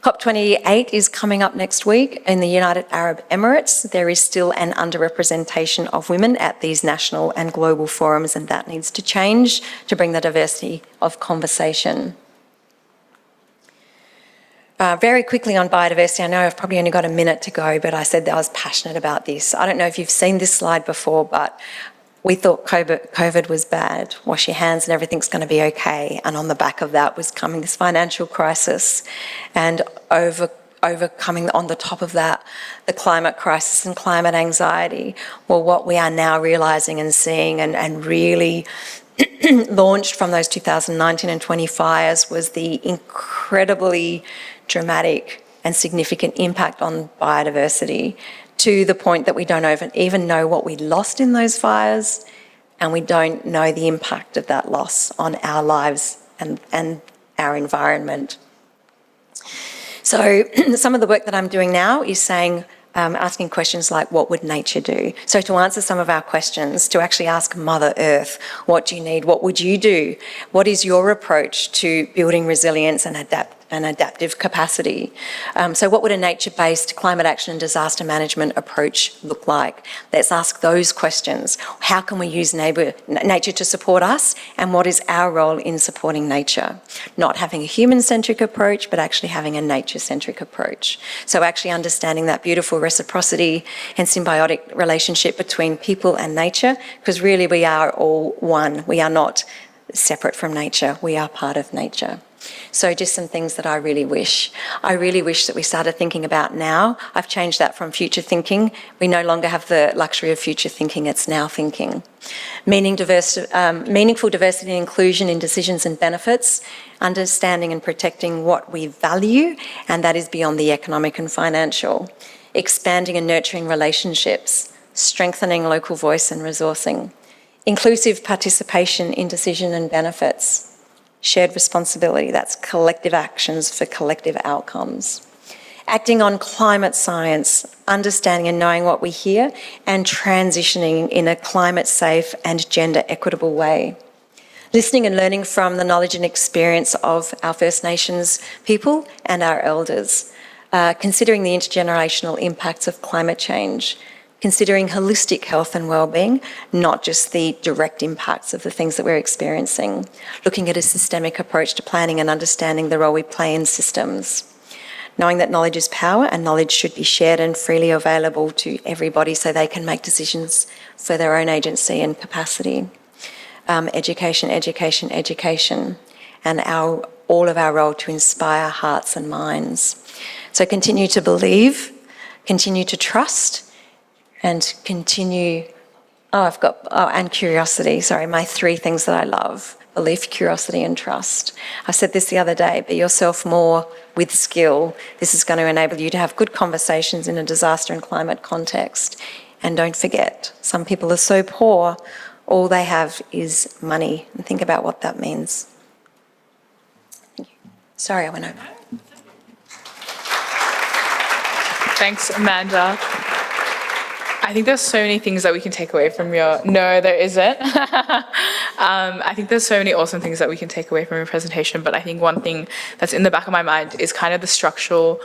COP28 is coming up next week in the United Arab Emirates. There is still an underrepresentation of women at these national and global forums, and that needs to change to bring the diversity of conversation. Very quickly on biodiversity, I know I've probably only got a minute to go, but I said that I was passionate about this. I don't know if you've seen this slide before, but we thought COVID was bad, wash your hands and everything's going to be okay. And on the back of that was coming this financial crisis and overcoming on the top of that, the climate crisis and climate anxiety. Well, what we are now realising and seeing and really launched from those 2019 and 20 fires was the incredibly dramatic and significant impact on biodiversity, to the point that we don't even know what we lost in those fires, and we don't know the impact of that loss on our lives and our environment. So some of the work that I'm doing now is asking questions like, what would nature do? So to answer some of our questions, to actually ask Mother Earth, what do you need? What would you do? What is your approach to building resilience and adaptive capacity? So what would a nature-based climate action and disaster management approach look like? Let's ask those questions. How can we use nature to support us? And what is our role in supporting nature? Not having a human-centric approach, but actually having a nature-centric approach. So actually understanding that beautiful reciprocity and symbiotic relationship between people and nature, because really we are all one. We are not separate from nature. We are part of nature. So just some things that I really wish. I really wish that we started thinking about now. I've changed that from future thinking. We no longer have the luxury of future thinking, it's now thinking. Meaningful diversity and inclusion in decisions and benefits, understanding and protecting what we value, and that is beyond the economic and financial. Expanding and nurturing relationships, strengthening local voice and resourcing. Inclusive participation in decision and benefits. Shared responsibility, that's collective actions for collective outcomes. Acting on climate science, understanding and knowing what we hear, and transitioning in a climate-safe and gender-equitable way. Listening and learning from the knowledge and experience of our First Nations people and our elders. considering the intergenerational impacts of climate change, considering holistic health and well-being, not just the direct impacts of the things that we're experiencing, looking at a systemic approach to planning and understanding the role we play in systems, knowing that knowledge is power and knowledge should be shared and freely available to everybody so they can make decisions for their own agency and capacity. Education, education, education, and all of our role to inspire hearts and minds. So continue to believe, continue to trust, and continue, and curiosity, sorry, my 3 things that I love: belief, curiosity, and trust. I said this the other day, be yourself more with skill. This is going to enable you to have good conversations in a disaster and climate context. And don't forget, some people are so poor, all they have is money. And think about what that means. Thank you. Sorry, I went over. Thanks, Amanda. I think there's so many things that we can take away from your... No, there isn't. I think there's so many awesome things that we can take away from your presentation, but I think one thing that's in the back of my mind is kind of the structural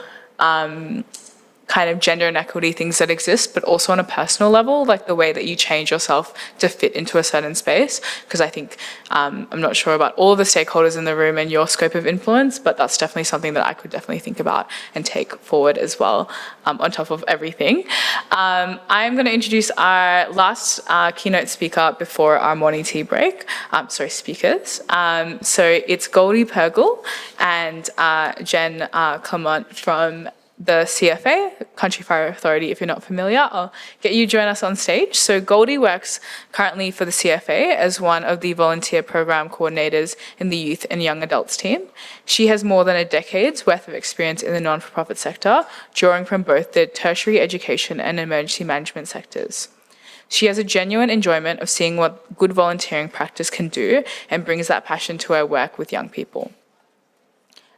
kind of gender inequity things that exist, but also on a personal level, like the way that you change yourself to fit into a certain space. Because I think, I'm not sure about all of the stakeholders in the room and your scope of influence, but that's definitely something that I could definitely think about and take forward as well, on top of everything. I'm going to introduce our last keynote speaker before our morning tea break. Speakers. So it's Goldie Pergl and Jen Clement from the CFA, Country Fire Authority. If you're not familiar, I'll get you to join us on stage. So Goldie works currently for the CFA as one of the volunteer program coordinators in the youth and young adults team. She has more than a decade's worth of experience in the non-for-profit sector, drawing from both the tertiary education and emergency management sectors. She has a genuine enjoyment of seeing what good volunteering practice can do and brings that passion to her work with young people.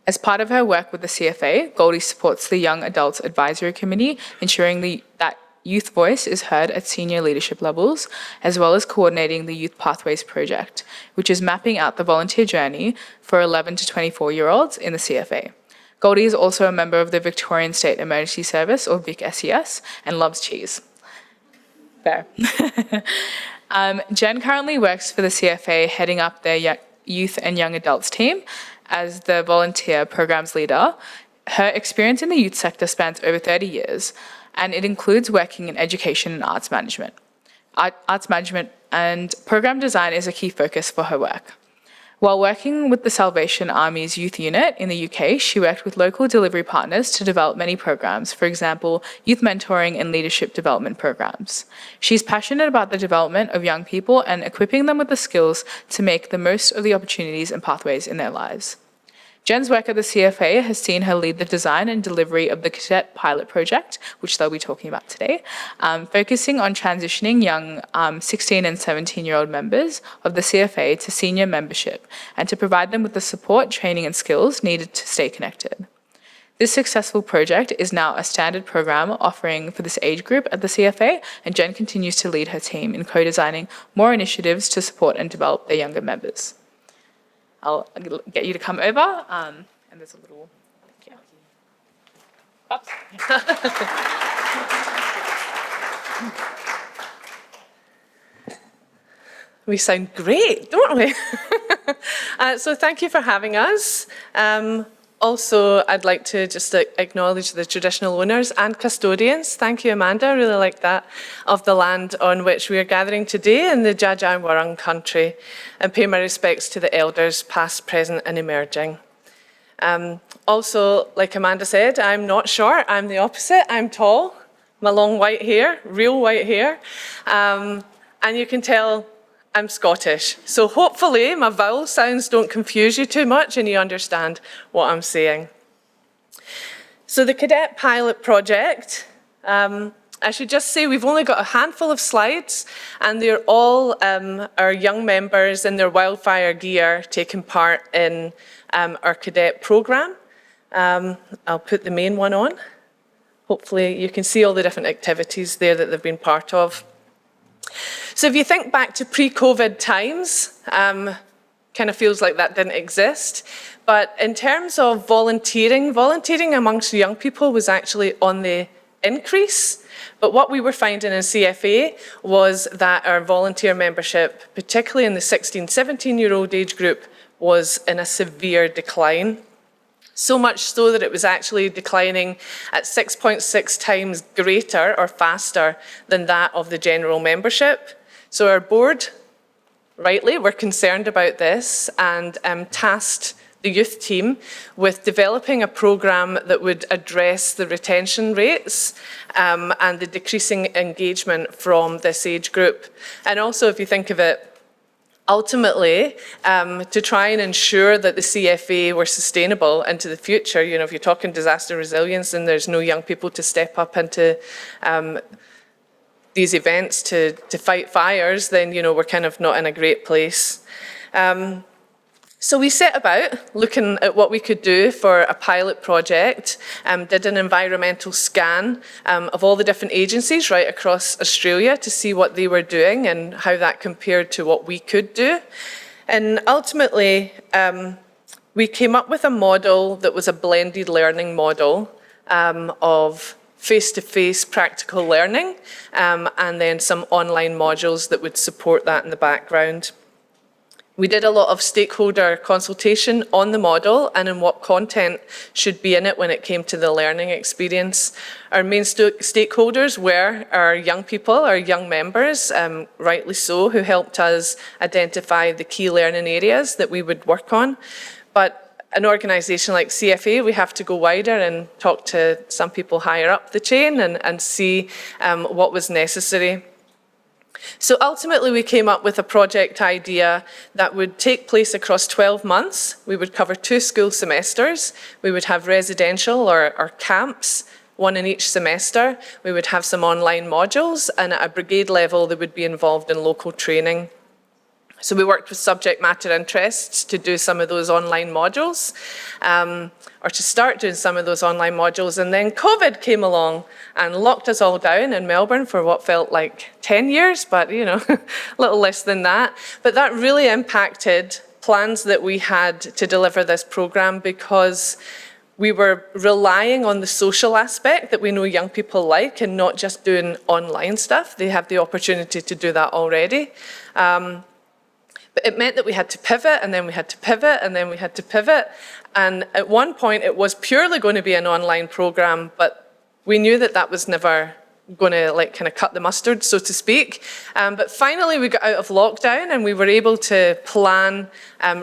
As part of her work with the CFA, Goldie supports the Young Adults Advisory Committee, ensuring that youth voice is heard at senior leadership levels, as well as coordinating the Youth Pathways project, which is mapping out the volunteer journey for 11 to 24-year-olds in the CFA. Goldie is also a member of the Victorian State Emergency Service, or VicSES, and loves cheese. Fair. Jen currently works for the CFA, heading up their youth and young adults team as the volunteer programs leader. Her experience in the youth sector spans over 30 years, and it includes working in education and arts management. Arts management and program design is a key focus for her work. While working with the Salvation Army's youth unit in the UK, she worked with local delivery partners to develop many programs, for example, youth mentoring and leadership development programs. She's passionate about the development of young people and equipping them with the skills to make the most of the opportunities and pathways in their lives. Jen's work at the CFA has seen her lead the design and delivery of the Cadet Pilot Project, which they'll be talking about today, focusing on transitioning young 16 and 17-year-old members of the CFA to senior membership and to provide them with the support, training and skills needed to stay connected. This successful project is now a standard program offering for this age group at the CFA, and Jen continues to lead her team in co-designing more initiatives to support and develop their younger members. I'll get you to come over, and there's a little, yeah. We sound great, don't we? So thank you for having us. Also, I'd like to just acknowledge the traditional owners and custodians. Thank you, Amanda, I really like that, of the land on which we are gathering today in the Dja Dja Wurrung country, and pay my respects to the elders, past, present and emerging. Also, like Amanda said, I'm not short, I'm the opposite, I'm tall. My long white hair, real white hair. And you can tell I'm Scottish, so hopefully my vowel sounds don't confuse you too much and you understand what I'm saying. So the Cadet Pilot Project, I should just say we've only got a handful of slides and they're all our young members in their wildfire gear taking part in our cadet programme. I'll put the main one on. Hopefully you can see all the different activities there that they've been part of. So if you think back to pre-COVID times, kind of feels like that didn't exist. But in terms of volunteering amongst young people was actually on the increase. But what we were finding in CFA was that our volunteer membership, particularly in the 16, 17-year-old age group, was in a severe decline. So much so that it was actually declining at 6.6 times greater or faster than that of the general membership. So our board, rightly, were concerned about this and tasked the youth team with developing a programme that would address the retention rates and the decreasing engagement from this age group. And also, if you think of it, ultimately, to try and ensure that the CFA were sustainable into the future, you know, if you're talking disaster resilience and there's no young people to step up into these events to fight fires, then, you know, we're kind of not in a great place. So we set about looking at what we could do for a pilot project, did an environmental scan of all the different agencies right across Australia to see what they were doing and how that compared to what we could do. And ultimately, we came up with a model that was a blended learning model of face-to-face practical learning and then some online modules that would support that in the background. We did a lot of stakeholder consultation on the model and in what content should be in it when it came to the learning experience. Our main stakeholders were our young people, our young members, rightly so, who helped us identify the key learning areas that we would work on. But an organisation like CFA, we have to go wider and talk to some people higher up the chain and see what was necessary. So ultimately, we came up with a project idea that would take place across 12 months. We would cover 2 school semesters. We would have residential or camps, 1 in each semester. We would have some online modules, and at a brigade level, they would be involved in local training. So we worked with subject matter interests to do some of those online modules, or to start doing some of those online modules. And then COVID came along and locked us all down in Melbourne for what felt like 10 years, but you know, a little less than that. But that really impacted plans that we had to deliver this programme because we were relying on the social aspect that we know young people like and not just doing online stuff. They have the opportunity to do that already. But it meant that we had to pivot, and then we had to pivot, and then we had to pivot. And at one point, it was purely going to be an online programme, but we knew that that was never going to like kind of cut the mustard, so to speak. But finally, we got out of lockdown, and we were able to plan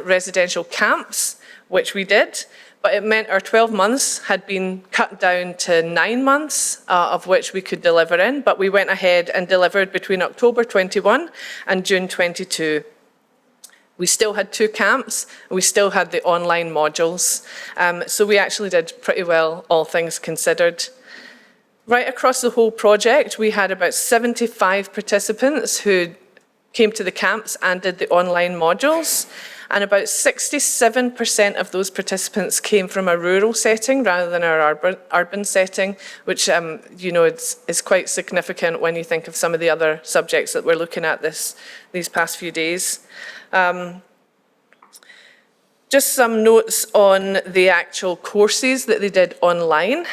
residential camps, which we did. But it meant our 12 months had been cut down to 9 months, of which we could deliver in. But we went ahead and delivered between October 21 and June 22. We still had 2 camps, and we still had the online modules. So we actually did pretty well, all things considered. Right across the whole project, we had about 75 participants who came to the camps and did the online modules. And about 67% of those participants came from a rural setting rather than our urban setting, which you know is quite significant when you think of some of the other subjects that we're looking at these past few days. Just some notes on the actual courses that they did online.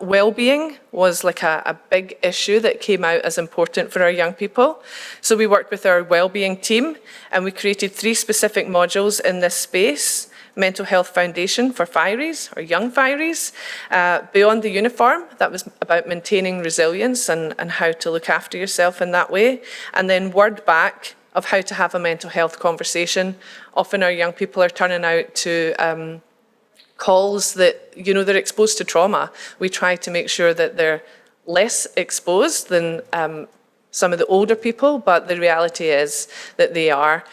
Wellbeing was like a big issue that came out as important for our young people. So we worked with our wellbeing team and we created 3 specific modules in this space. Mental Health Foundation for fireys or young fireys. Beyond the Uniform, that was about maintaining resilience and how to look after yourself in that way. And then Word Back, of how to have a mental health conversation. Often our young people are turning out to calls that, you know, they're exposed to trauma. We try to make sure that they're less exposed than some of the older people, but the reality is that they are.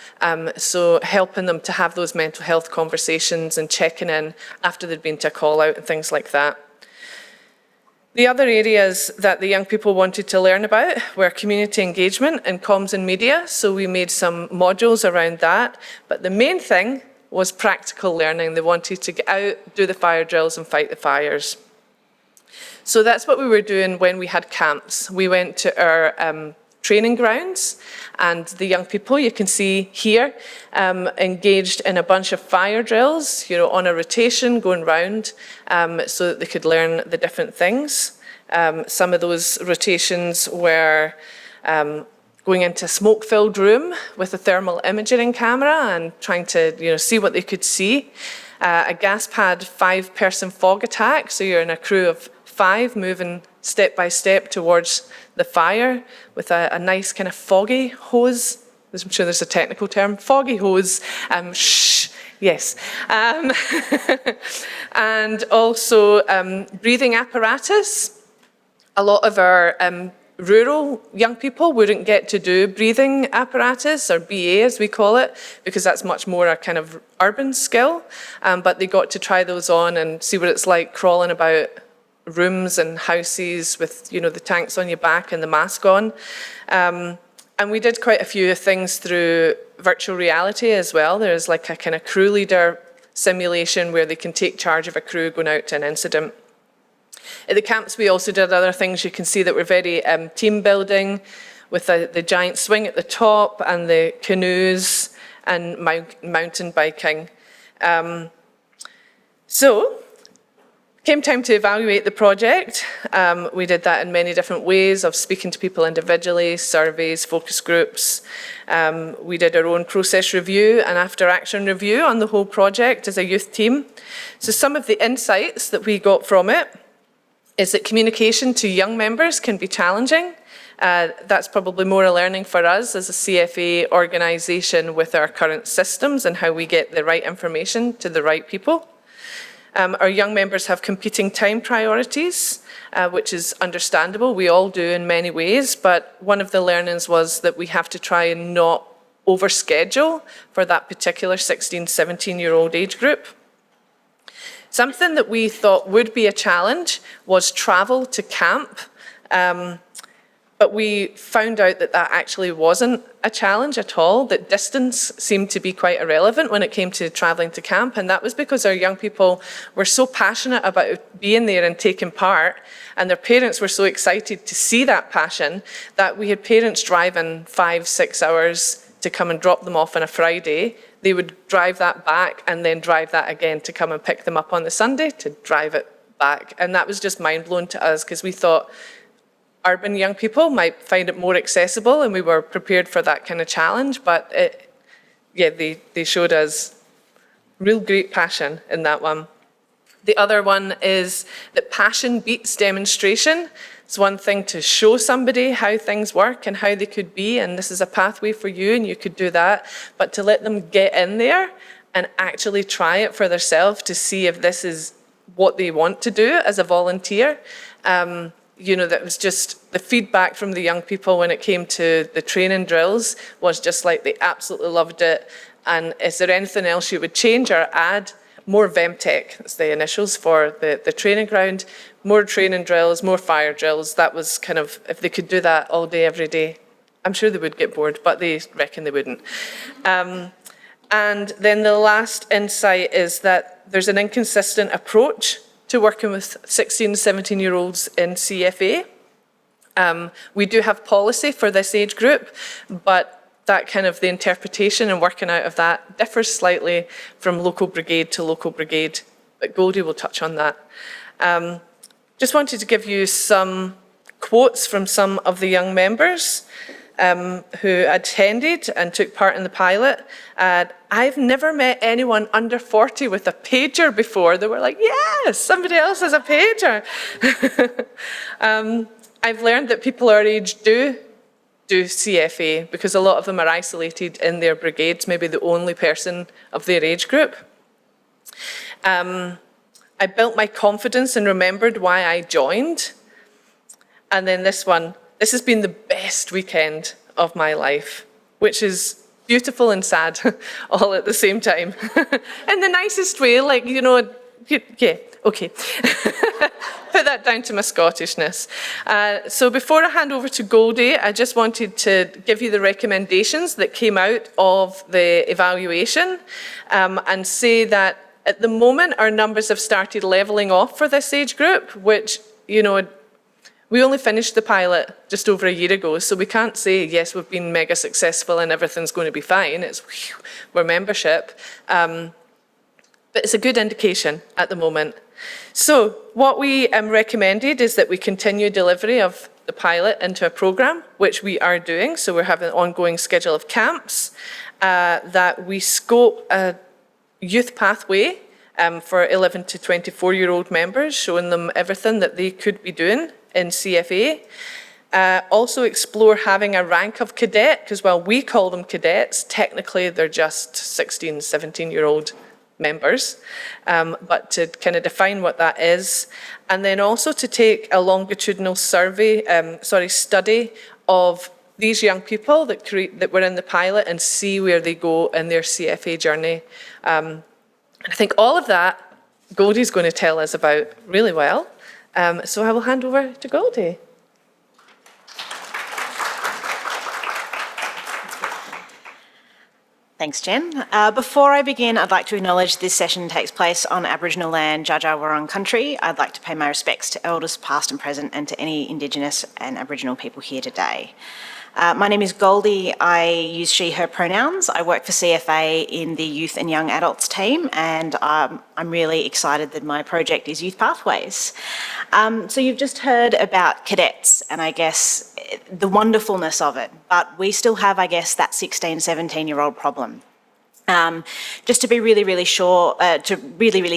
So helping them to have those mental health conversations and checking in after they've been to a call out and things like that. The other areas that the young people wanted to learn about were community engagement and comms and media, so we made some modules around that. But the main thing was practical learning. They wanted to get out, do the fire drills and fight the fires. So that's what we were doing when we had camps. We went to our training grounds. And the young people, you can see here, engaged in a bunch of fire drills, on a rotation, going round, so that they could learn the different things. Some of those rotations were going into a smoke-filled room with a thermal imaging camera and trying to, see what they could see. A gas pad 5-person fog attack, so you're in a crew of 5 moving step by step towards the fire with a nice kind of foggy hose. I'm sure there's a technical term, foggy hose. Yes. And also breathing apparatus. A lot of our rural young people wouldn't get to do breathing apparatus, or BA as we call it, because that's much more a kind of urban skill. But they got to try those on and see what it's like crawling about rooms and houses with, the tanks on your back and the mask on. And we did quite a few things through virtual reality as well. There's like a kind of crew leader simulation where they can take charge of a crew going out to an incident. At the camps, we also did other things. You can see that we're very team building, with the giant swing at the top and the canoes and mountain biking. So, came time to evaluate the project. We did that in many different ways, of speaking to people individually, surveys, focus groups. We did our own process review and after action review on the whole project as a youth team. So some of the insights that we got from it is that communication to young members can be challenging. That's probably more a learning for us as a CFA organisation with our current systems and how we get the right information to the right people. Our young members have competing time priorities, which is understandable. We all do in many ways, but one of the learnings was that we have to try and not overschedule for that particular 16, 17-year-old age group. Something that we thought would be a challenge was travel to camp. But we found out that that actually wasn't a challenge at all, that distance seemed to be quite irrelevant when it came to travelling to camp, and that was because our young people were so passionate about being there and taking part, and their parents were so excited to see that passion, that we had parents driving 5-6 hours to come and drop them off on a Friday. They would drive that back and then drive that again to come and pick them up on the Sunday to drive it back, and that was just mind-blowing to us, because we thought urban young people might find it more accessible, and we were prepared for that kind of challenge, but they showed us real great passion in that one. The other one is that passion beats demonstration. It's one thing to show somebody how things work and how they could be, and this is a pathway for you and you could do that, but to let them get in there and actually try it for themselves to see if this is what they want to do as a volunteer. That was just the feedback from the young people when it came to the training drills was just like they absolutely loved it. And is there anything else you would change or add? More VEMTech, that's the initials for the training ground, more training drills, more fire drills. That was kind of, if they could do that all day, every day, I'm sure they would get bored, but they reckon they wouldn't. And then the last insight is that there's an inconsistent approach to working with 16, 17-year-olds in CFA. We do have policy for this age group, but that kind of the interpretation and working out of that differs slightly from local brigade to local brigade, but Goldie will touch on that. Just wanted to give you some quotes from some of the young members who attended and took part in the pilot. I've never met anyone under 40 with a pager before. They were like, yes, somebody else has a pager. I've learned that people our age do CFA because a lot of them are isolated in their brigades, maybe the only person of their age group. I built my confidence and remembered why I joined. And then this one, this has been the best weekend of my life, which is beautiful and sad all at the same time. In the nicest way, like, yeah, okay. Put that down to my Scottishness. So before I hand over to Goldie, I just wanted to give you the recommendations that came out of the evaluation and say that at the moment our numbers have started levelling off for this age group, which, We only finished the pilot just over a year ago, so we can't say, yes, we've been mega successful and everything's going to be fine. It's, whew, we're membership. But it's a good indication at the moment. So what we recommended is that we continue delivery of the pilot into a programme, which we are doing. So we're having an ongoing schedule of camps, that we scope a youth pathway for 11 to 24-year-old members, showing them everything that they could be doing in CFA. Also explore having a rank of cadet, because while we call them cadets, technically they're just 16, 17-year-old members, but to kind of define what that is. And then also to take a longitudinal study of these young people that were in the pilot and see where they go in their CFA journey. And I think all of that Goldie's going to tell us about really well. So I will hand over to Goldie. Thanks, Jen. Before I begin, I'd like to acknowledge this session takes place on Aboriginal land, Dja Dja Wurrung country. I'd like to pay my respects to elders past and present and to any Indigenous and Aboriginal people here today. My name is Goldie. I use she, her pronouns. I work for CFA in the youth and young adults team, and I'm really excited that my project is Youth Pathways. So you've just heard about cadets and I guess the wonderfulness of it, but we still have, I guess, that 16, 17-year-old problem. Just to be really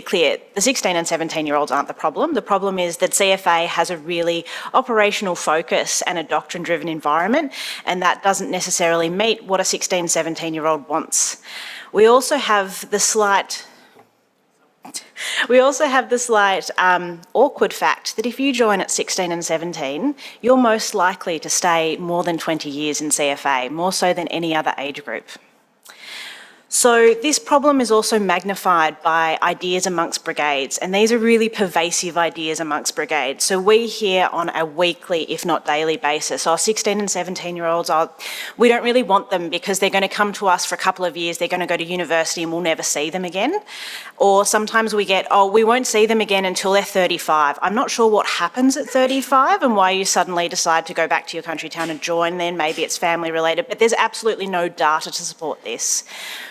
clear, the 16 and 17-year-olds aren't the problem. The problem is that CFA has a really operational focus and a doctrine-driven environment, and that doesn't necessarily meet what a 16, 17-year-old wants. We also have the slight awkward fact that if you join at 16 and 17, you're most likely to stay more than 20 years in CFA, more so than any other age group. So this problem is also magnified by ideas amongst brigades, and these are really pervasive ideas amongst brigades. So we hear on a weekly, if not daily basis, our 16 and 17-year-olds, we don't really want them because they're going to come to us for a couple of years, they're going to go to university and we'll never see them again. Or sometimes we get, oh, we won't see them again until they're 35. I'm not sure what happens at 35 and why you suddenly decide to go back to your country town and join then. Maybe it's family related, but there's absolutely no data to support this.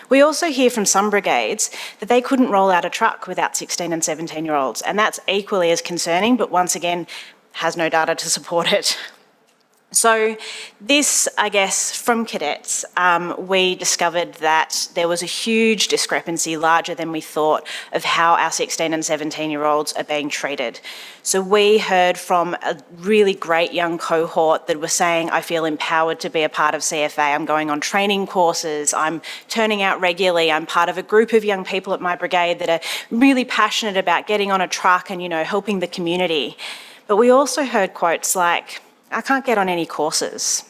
We also hear from some brigades that they couldn't roll out a truck without 16 and 17-year-olds, and that's equally as concerning, but once again, has no data to support it. So this, I guess, from cadets, we discovered that there was a huge discrepancy, larger than we thought, of how our 16 and 17-year-olds are being treated. So we heard from a really great young cohort that were saying, I feel empowered to be a part of CFA, I'm going on training courses, I'm turning out regularly, I'm part of a group of young people at my brigade that are really passionate about getting on a truck and, helping the community. But we also heard quotes like, I can't get on any courses,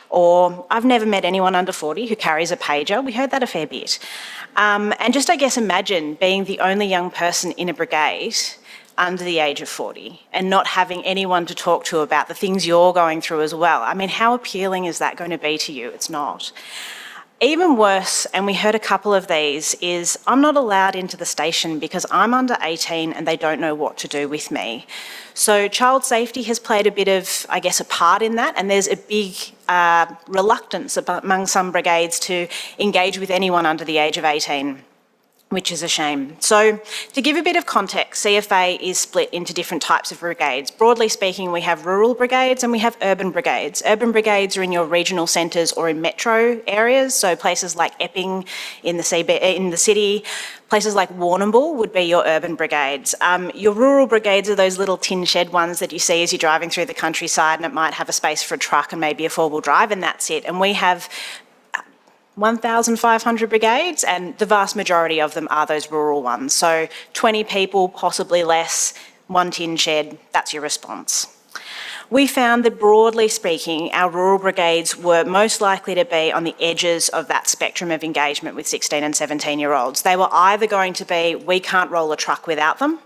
or I've never met anyone under 40 who carries a pager. We heard that a fair bit. And just, I guess, imagine being the only young person in a brigade under the age of 40 and not having anyone to talk to about the things you're going through as well. I mean, how appealing is that going to be to you? It's not. Even worse, and we heard a couple of these, is I'm not allowed into the station because I'm under 18 and they don't know what to do with me. So child safety has played a bit of, I guess, a part in that, and there's a big reluctance among some brigades to engage with anyone under the age of 18. Which is a shame. So to give a bit of context, CFA is split into different types of brigades. Broadly speaking, we have rural brigades and we have urban brigades. Urban brigades are in your regional centres or in metro areas, so places like Epping in the city, places like Warrnambool would be your urban brigades. Your rural brigades are those little tin shed ones that you see as you're driving through the countryside, and it might have a space for a truck and maybe a four-wheel drive, and that's it. And we have 1,500 brigades, and the vast majority of them are those rural ones. So 20 people, possibly less, one tin shed, that's your response. We found that, broadly speaking, our rural brigades were most likely to be on the edges of that spectrum of engagement with 16 and 17-year-olds. They were either going to be, we can't roll a truck without them,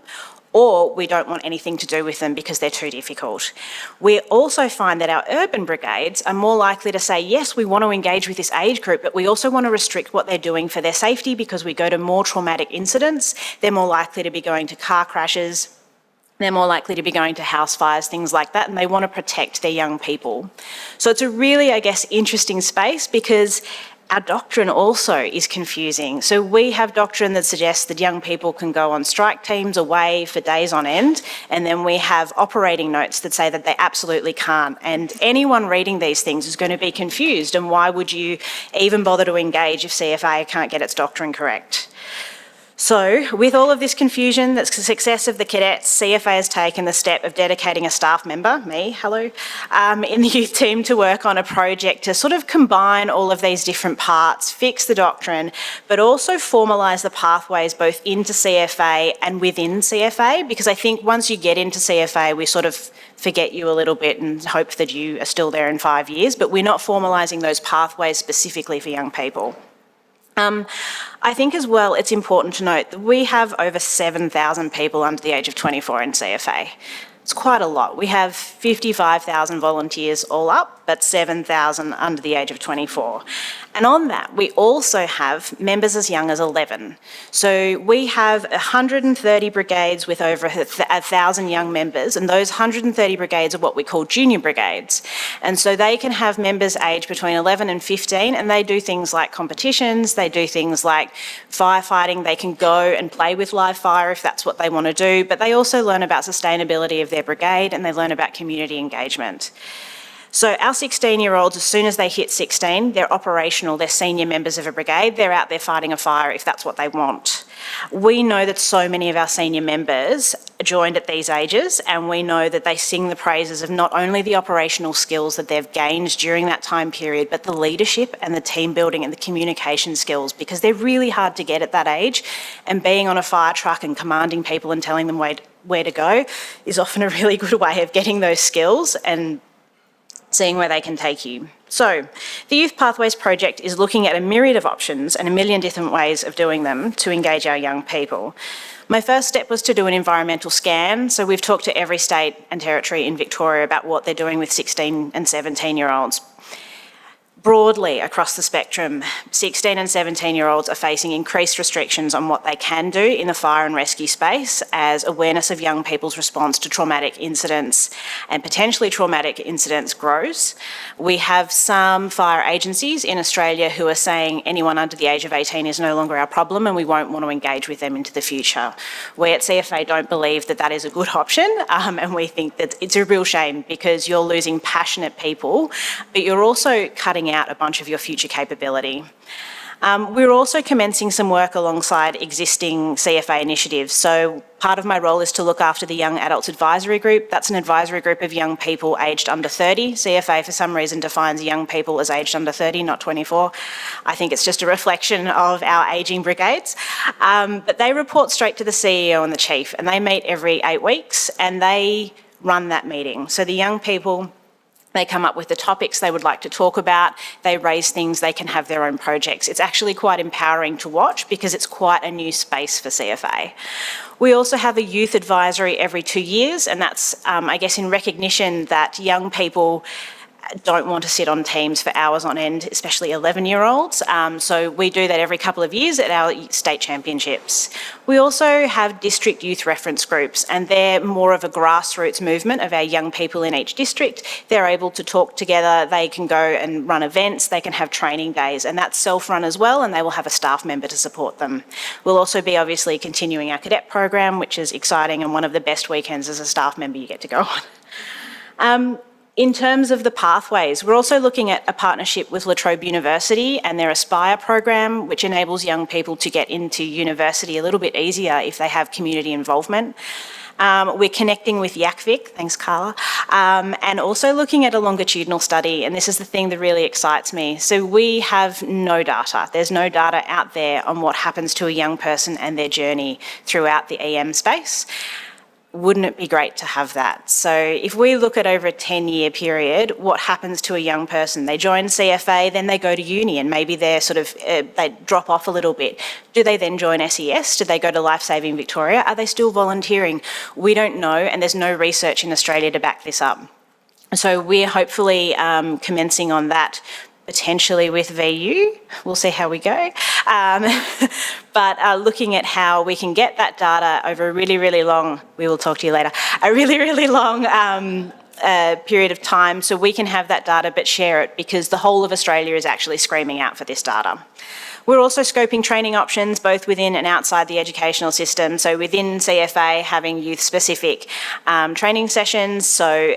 or we don't want anything to do with them because they're too difficult. We also find that our urban brigades are more likely to say, yes, we want to engage with this age group, but we also want to restrict what they're doing for their safety because we go to more traumatic incidents. They're more likely to be going to car crashes, They're more likely to be going to house fires, things like that, and they want to protect their young people. So it's a really, I guess, interesting space because our doctrine also is confusing. So we have doctrine that suggests that young people can go on strike teams away for days on end, and then we have operating notes that say that they absolutely can't. And anyone reading these things is going to be confused, and why would you even bother to engage if CFA can't get its doctrine correct? So, with all of this confusion, the success of the cadets, CFA has taken the step of dedicating a staff member, me, hello, in the youth team to work on a project to sort of combine all of these different parts, fix the doctrine, but also formalise the pathways both into CFA and within CFA, because I think once you get into CFA, we sort of forget you a little bit and hope that you are still there in 5 years, but we're not formalising those pathways specifically for young people. I think as well it's important to note that we have over 7,000 people under the age of 24 in CFA. It's quite a lot. We have 55,000 volunteers all up, but 7,000 under the age of 24. And on that, we also have members as young as 11. So we have 130 brigades with over 1,000 young members, and those 130 brigades are what we call junior brigades. And so they can have members aged between 11 and 15, and they do things like competitions, they do things like firefighting, they can go and play with live fire if that's what they want to do, but they also learn about sustainability of their brigade and they learn about community engagement. So our 16-year-olds, as soon as they hit 16, they're operational, they're senior members of a brigade, they're out there fighting a fire if that's what they want. We know that so many of our senior members joined at these ages, and we know that they sing the praises of not only the operational skills that they've gained during that time period, but the leadership and the team building and the communication skills, because they're really hard to get at that age, and being on a fire truck and commanding people and telling them where to go is often a really good way of getting those skills and seeing where they can take you. So, the Youth Pathways Project is looking at a myriad of options and a million different ways of doing them to engage our young people. My first step was to do an environmental scan. So we've talked to every state and territory in Victoria about what they're doing with 16 and 17-year-olds. Broadly across the spectrum, 16 and 17-year-olds are facing increased restrictions on what they can do in the fire and rescue space as awareness of young people's response to traumatic incidents and potentially traumatic incidents grows. We have some fire agencies in Australia who are saying anyone under the age of 18 is no longer our problem and we won't want to engage with them into the future. We at CFA don't believe that that is a good option, and we think that it's a real shame because you're losing passionate people, but you're also cutting out a bunch of your future capability. We're also commencing some work alongside existing CFA initiatives. So part of my role is to look after the Young Adults Advisory Group. That's an advisory group of young people aged under 30. CFA for some reason defines young people as aged under 30, not 24. I think it's just a reflection of our ageing brigades. But they report straight to the CEO and the chief, and they meet every 8 weeks and they run that meeting. So the young people, they come up with the topics they would like to talk about, they raise things, they can have their own projects. It's actually quite empowering to watch because it's quite a new space for CFA. We also have a youth advisory every 2 years, and that's, I guess, in recognition that young people don't want to sit on teams for hours on end, especially 11-year-olds. So we do that every couple of years at our state championships. We also have district youth reference groups, and they're more of a grassroots movement of our young people in each district. They're able to talk together, they can go and run events, they can have training days, and that's self-run as well, and they will have a staff member to support them. We'll also be obviously continuing our cadet program, which is exciting and one of the best weekends as a staff member you get to go on. In terms of the pathways, we're also looking at a partnership with La Trobe University and their Aspire program, which enables young people to get into university a little bit easier if they have community involvement. We're connecting with YACVIC, thanks Carla, and also looking at a longitudinal study, and this is the thing that really excites me. So we have no data. There's no data out there on what happens to a young person and their journey throughout the EM space. Wouldn't it be great to have that? So if we look at over a 10-year period, what happens to a young person? They join CFA, then they go to uni, and maybe they're they drop off a little bit. Do they then join SES? Do they go to Life Saving Victoria? Are they still volunteering? We don't know, and there's no research in Australia to back this up. So we're hopefully commencing on that potentially with VU. We'll see how we go. But looking at how we can get that data over a really, really long, we will talk to you later, a really, really long period of time, so we can have that data but share it, because the whole of Australia is actually screaming out for this data. We're also scoping training options both within and outside the educational system. So within CFA, having youth-specific training sessions. So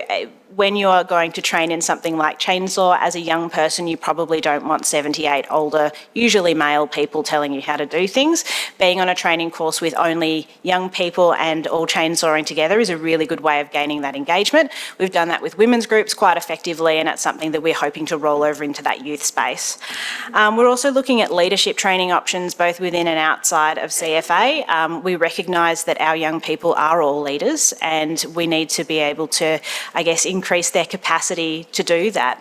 when you are going to train in something like chainsaw, as a young person, you probably don't want 78 older, usually male people telling you how to do things. Being on a training course with only young people and all chainsawing together is a really good way of gaining that engagement. We've done that with women's groups quite effectively, and it's something that we're hoping to roll over into that youth space. We're also looking at leadership training options both within and outside of CFA. We recognise that our young people are all leaders, and we need to be able to, I guess, increase their capacity to do that.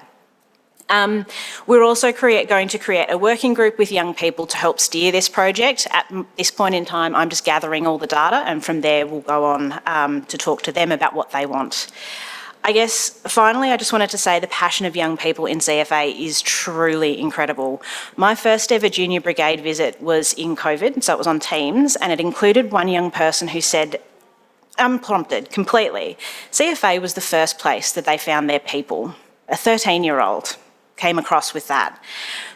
We're also going to create a working group with young people to help steer this project. At this point in time, I'm just gathering all the data, and from there we'll go on to talk to them about what they want. I guess, finally, I just wanted to say the passion of young people in CFA is truly incredible. My first ever junior brigade visit was in COVID, so it was on Teams, and it included one young person who said, unprompted, completely, CFA was the first place that they found their people. A 13-year-old came across with that.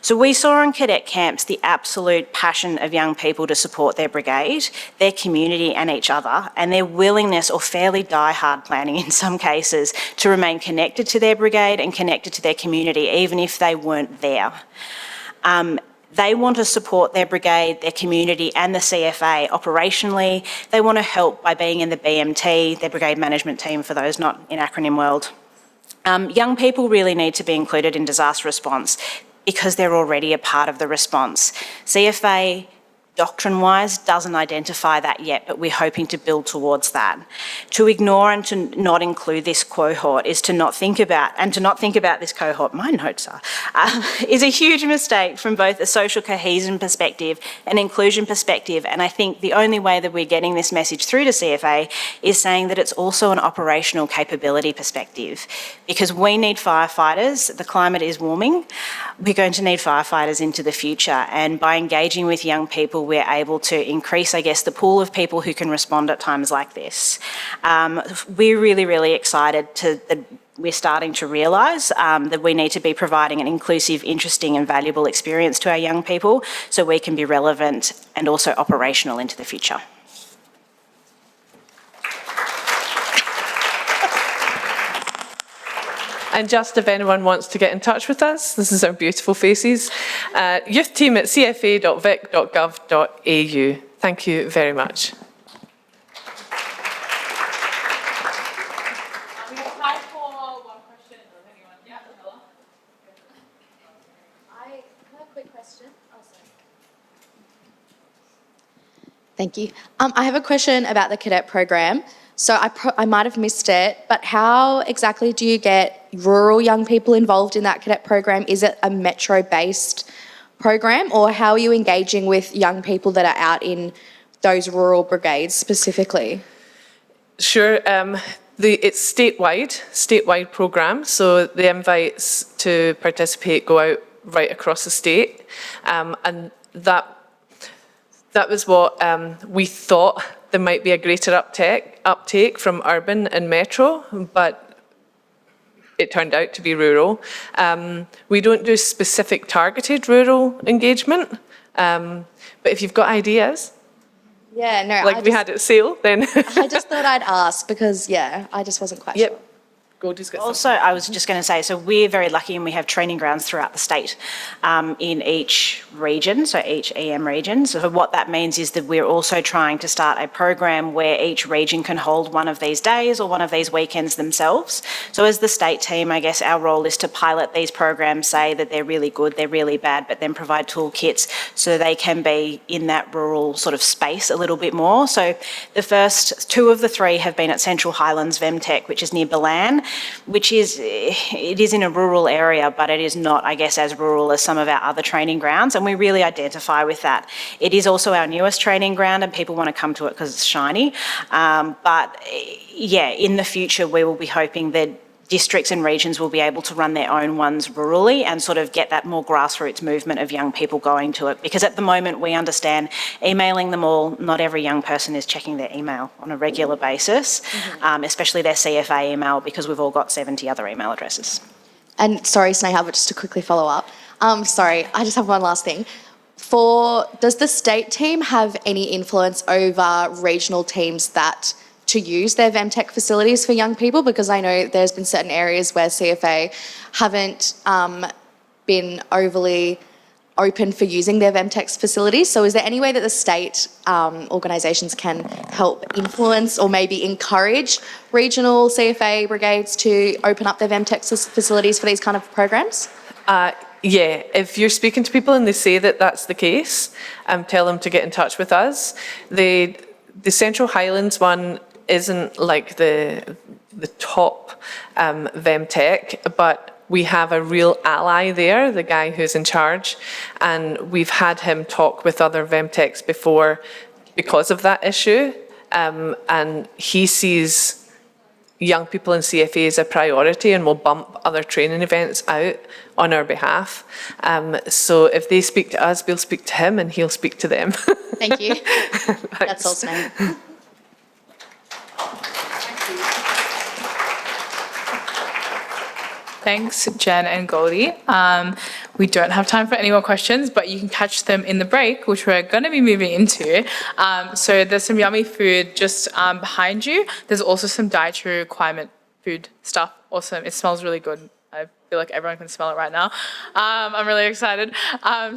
So we saw in cadet camps the absolute passion of young people to support their brigade, their community and each other, and their willingness, or fairly die-hard planning in some cases, to remain connected to their brigade and connected to their community, even if they weren't there. They want to support their brigade, their community and the CFA operationally. They want to help by being in the BMT, their brigade management team, for those not in acronym world. Young people really need to be included in disaster response because they're already a part of the response. CFA, doctrine-wise, doesn't identify that yet, but we're hoping to build towards that. To ignore and to not include this cohort is to not think about, this cohort, my notes are, is a huge mistake from both a social cohesion perspective and inclusion perspective. And I think the only way that we're getting this message through to CFA is saying that it's also an operational capability perspective, because we need firefighters. The climate is warming. We're going to need firefighters into the future. And by engaging with young people, we're able to increase, I guess, the pool of people who can respond at times like this. We're really, really excited that we're starting to realise that we need to be providing an inclusive, interesting and valuable experience to our young people so we can be relevant and also operational into the future. And just if anyone wants to get in touch with us, this is our beautiful faces, youth team at cfa.vic.gov.au. Thank you very much. We have time for one question. Yeah, Hello. I have a quick question. Oh, sorry. Thank you. I have a question about the cadet program. So I might have missed it, but how exactly do you get rural young people involved in that cadet program? Is it a metro-based program, or how are you engaging with young people that are out in those rural brigades specifically? Sure. It's statewide programme, so the invites to participate go out right across the state, and that was what we thought. There might be a greater uptake from urban and metro, but it turned out to be rural. We don't do specific targeted rural engagement, but if you've got ideas, Yeah, no, we had at SAIL, then... I just thought I'd ask because, yeah, I just wasn't quite sure. Goldie's got Also, I was just going to say, so we're very lucky and we have training grounds throughout the state in each region, so each EM region. So what that means is that we're also trying to start a program where each region can hold one of these days or one of these weekends themselves. So as the state team, I guess our role is to pilot these programs, say that they're really good, they're really bad, but then provide toolkits so they can be in that rural sort of space a little bit more. So the first 2 of the 3 have been at Central Highlands VEMTech, which is near Balan, which is in a rural area, but it is not, I guess, as rural as some of our other training grounds, and we really identify with that. It is also our newest training ground, and people want to come to it because it's shiny. But yeah, in the future, we will be hoping that districts and regions will be able to run their own ones rurally and sort of get that more grassroots movement of young people going to it. Because at the moment, we understand emailing them all, not every young person is checking their email on a regular basis, especially their CFA email, because we've all got 70 other email addresses. And sorry, Sneha, but just to quickly follow up. Sorry, I just have one last thing. Does the state team have any influence over regional teams to use their VEMTech facilities for young people? Because I know there's been certain areas where CFA haven't been overly open for using their VEMTech facilities. So is there any way that the state organisations can help influence or maybe encourage regional CFA brigades to open up their VEMTech facilities for these kind of programs? Yeah, if you're speaking to people and they say that that's the case, tell them to get in touch with us. The Central Highlands one isn't like the top VEMTech, but we have a real ally there, the guy who's in charge, and we've had him talk with other VEMTechs before because of that issue, and he sees young people in CFA as a priority and will bump other training events out on our behalf. So if they speak to us, we'll speak to him and he'll speak to them. Thank you. That's all, Sneha. Thanks, Jen and Goldie. We don't have time for any more questions, but you can catch them in the break, which we're going to be moving into. So there's some yummy food just behind you. There's also some dietary requirement food stuff. Awesome. It smells really good. I feel like everyone can smell it right now. I'm really excited.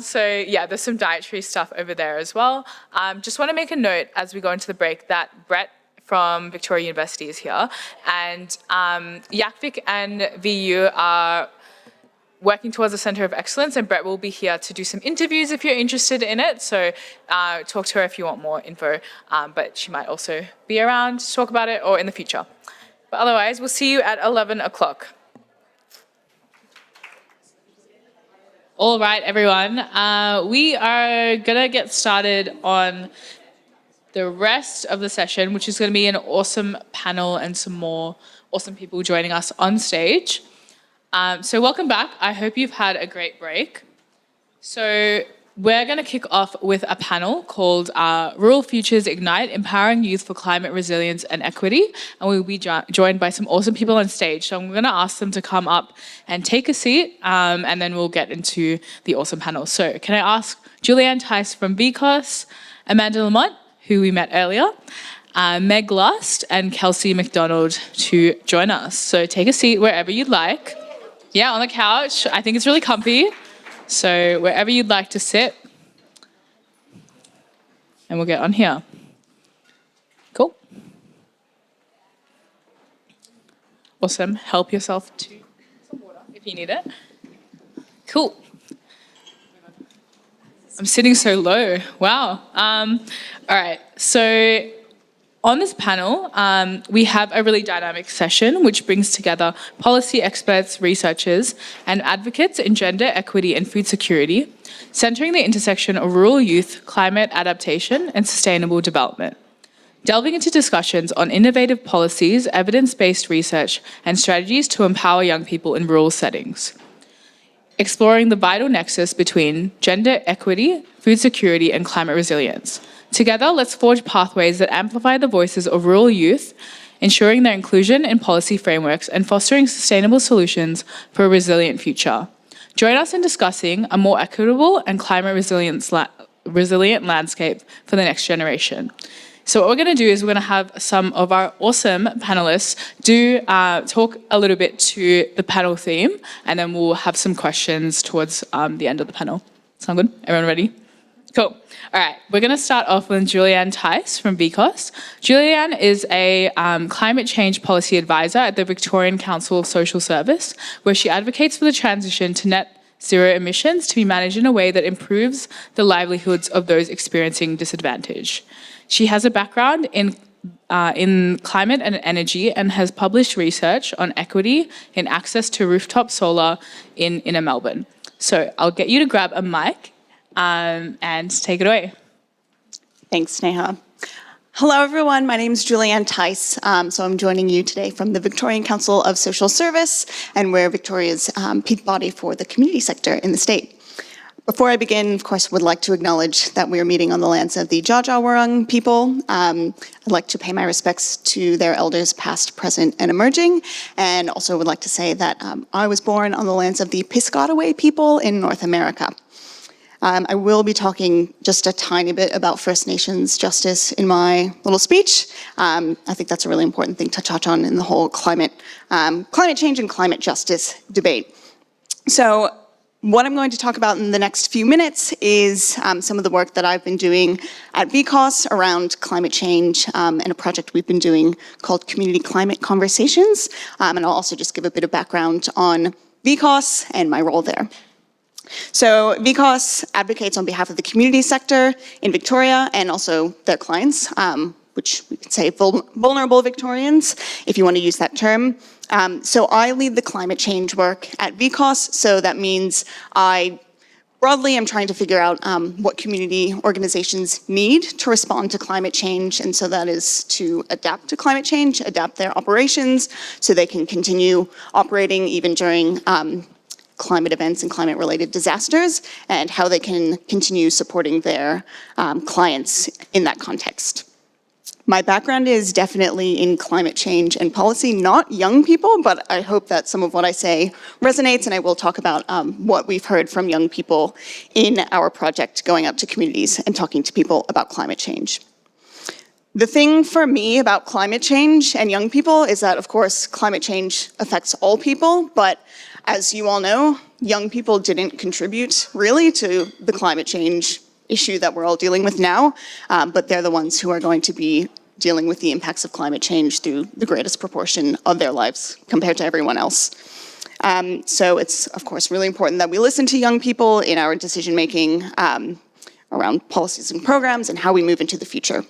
So yeah, there's some dietary stuff over there as well. Just want to make a note as we go into the break that Brett from Victoria University is here, and YACVIC and VU are working towards a Centre of Excellence, and Brett will be here to do some interviews if you're interested in it, so talk to her if you want more info, but she might also be around to talk about it or in the future. But otherwise, we'll see you at 11 o'clock. All right, everyone, we are gonna get started on the rest of the session, which is going to be an awesome panel and some more awesome people joining us on stage. So welcome back. I hope you've had a great break. So we're going to kick off with a panel called Rural Futures Ignite, Empowering Youth for Climate Resilience and Equity. And we'll be joined by some awesome people on stage. So I'm going to ask them to come up and take a seat, and then we'll get into the awesome panel. So can I ask Julianne Tice from VCOSS, Amanda Lamont, who we met earlier, Meg Lust and Kelsey Macdonald to join us. So take a seat wherever you'd like. Yeah, on the couch. I think it's really comfy. So wherever you'd like to sit. And we'll get on here. Cool. Awesome. Help yourself to some water if you need it. Cool. I'm sitting so low. Wow. All right. So on this panel, we have a really dynamic session which brings together policy experts, researchers, and advocates in gender equity and food security, centering the intersection of rural youth, climate adaptation, and sustainable development. Delving into discussions on innovative policies, evidence-based research, and strategies to empower young people in rural settings. Exploring the vital nexus between gender equity, food security, and climate resilience. Together, let's forge pathways that amplify the voices of rural youth, ensuring their inclusion in policy frameworks and fostering sustainable solutions for a resilient future. Join us in discussing a more equitable and climate resilient landscape for the next generation. So what we're going to do is we're going to have some of our awesome panelists talk a little bit to the panel theme, and then we'll have some questions towards the end of the panel. Sound good? Everyone ready? Cool. All right, we're going to start off with Julianne Tice from VCOSS. Julianne is a climate change policy advisor at the Victorian Council of Social Service, where she advocates for the transition to net zero emissions to be managed in a way that improves the livelihoods of those experiencing disadvantage. She has a background in climate and energy and has published research on equity in access to rooftop solar in inner Melbourne. So I'll get you to grab a mic and take it away. Thanks, Sneha. Hello everyone, my name is Julianne Tice. So I'm joining you today from the Victorian Council of Social Service, and we're Victoria's peak body for the community sector in the state. Before I begin, of course, would like to acknowledge that we are meeting on the lands of the Dja Dja Wurrung people. I'd like to pay my respects to their elders past, present, and emerging, and also would like to say that I was born on the lands of the Piscataway people in North America. I will be talking just a tiny bit about First Nations justice in my little speech. I think that's a really important thing to touch on in the whole climate change and climate justice debate. So what I'm going to talk about in the next few minutes is some of the work that I've been doing at VCOSS around climate change and a project we've been doing called Community Climate Conversations. And I'll also just give a bit of background on VCOSS and my role there. So VCOSS advocates on behalf of the community sector in Victoria and also their clients, which we could say vulnerable Victorians, if you want to use that term. So I lead the climate change work at VCOSS, so that means I broadly am trying to figure out what community organizations need to respond to climate change, and so that is to adapt to climate change, adapt their operations so they can continue operating even during climate events and climate-related disasters, and how they can continue supporting their clients in that context. My background is definitely in climate change and policy, not young people, but I hope that some of what I say resonates, and I will talk about what we've heard from young people in our project going out to communities and talking to people about climate change. The thing for me about climate change and young people is that, of course, climate change affects all people, but as you all know, young people didn't contribute really to the climate change issue that we're all dealing with now, but they're the ones who are going to be dealing with the impacts of climate change through the greatest proportion of their lives compared to everyone else. So it's, of course, really important that we listen to young people in our decision-making around policies and programs and how we move into the future.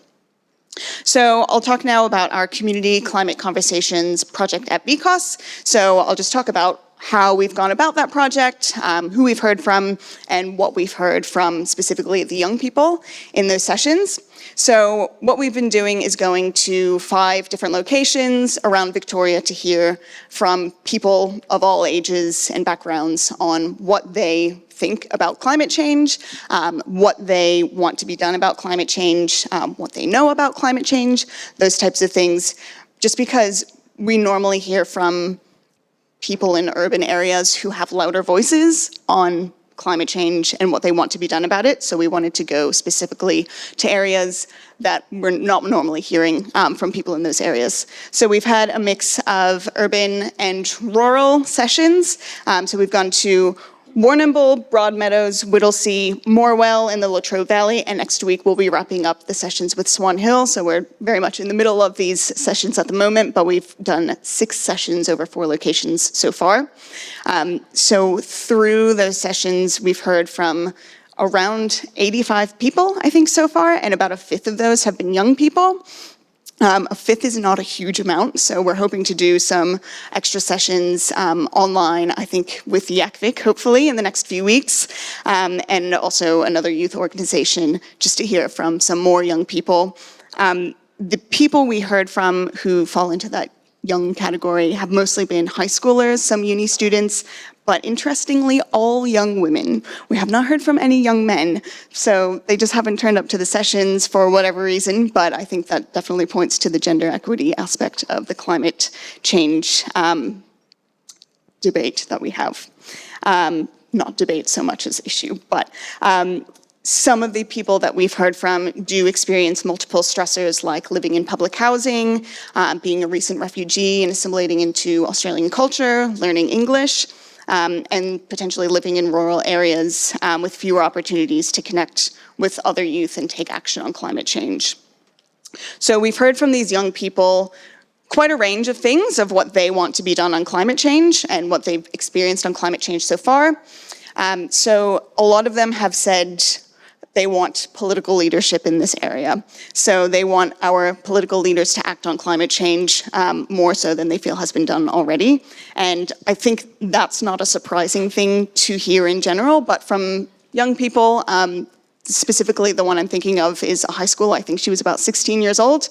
So I'll talk now about our Community Climate Conversations project at VCOSS. So I'll just talk about how we've gone about that project, who we've heard from, and what we've heard from specifically the young people in those sessions. So what we've been doing is going to 5 different locations around Victoria to hear from people of all ages and backgrounds on what they think about climate change, what they want to be done about climate change, what they know about climate change, those types of things. Just because we normally hear from people in urban areas who have louder voices on climate change and what they want to be done about it. So we wanted to go specifically to areas that we're not normally hearing from people in those areas. So we've had a mix of urban and rural sessions. So we've gone to Warrnambool, Broadmeadows, Whittlesea, Morwell in the Latrobe Valley, and next week we'll be wrapping up the sessions with Swan Hill. So we're very much in the middle of these sessions at the moment, but we've done 6 sessions over 4 locations so far. So through those sessions, we've heard from around 85 people, I think, so far, and about 1/5 of those have been young people. 1/5 is not a huge amount, so we're hoping to do some extra sessions online, I think, with YACVIC, hopefully, in the next few weeks, and also another youth organization, just to hear from some more young people. The people we heard from who fall into that young category have mostly been high schoolers, some uni students, but interestingly, all young women. We have not heard from any young men, so they just haven't turned up to the sessions for whatever reason, but I think that definitely points to the gender equity aspect of the climate change debate that we have. Not debate so much as issue, but some of the people that we've heard from do experience multiple stressors like living in public housing, being a recent refugee and assimilating into Australian culture, learning English, and potentially living in rural areas with fewer opportunities to connect with other youth and take action on climate change. So we've heard from these young people quite a range of things of what they want to be done on climate change and what they've experienced on climate change so far. So a lot of them have said they want political leadership in this area. So they want our political leaders to act on climate change more so than they feel has been done already. And I think that's not a surprising thing to hear in general, but from young people, Specifically, the one I'm thinking of is a high school. I think she was about 16 years old.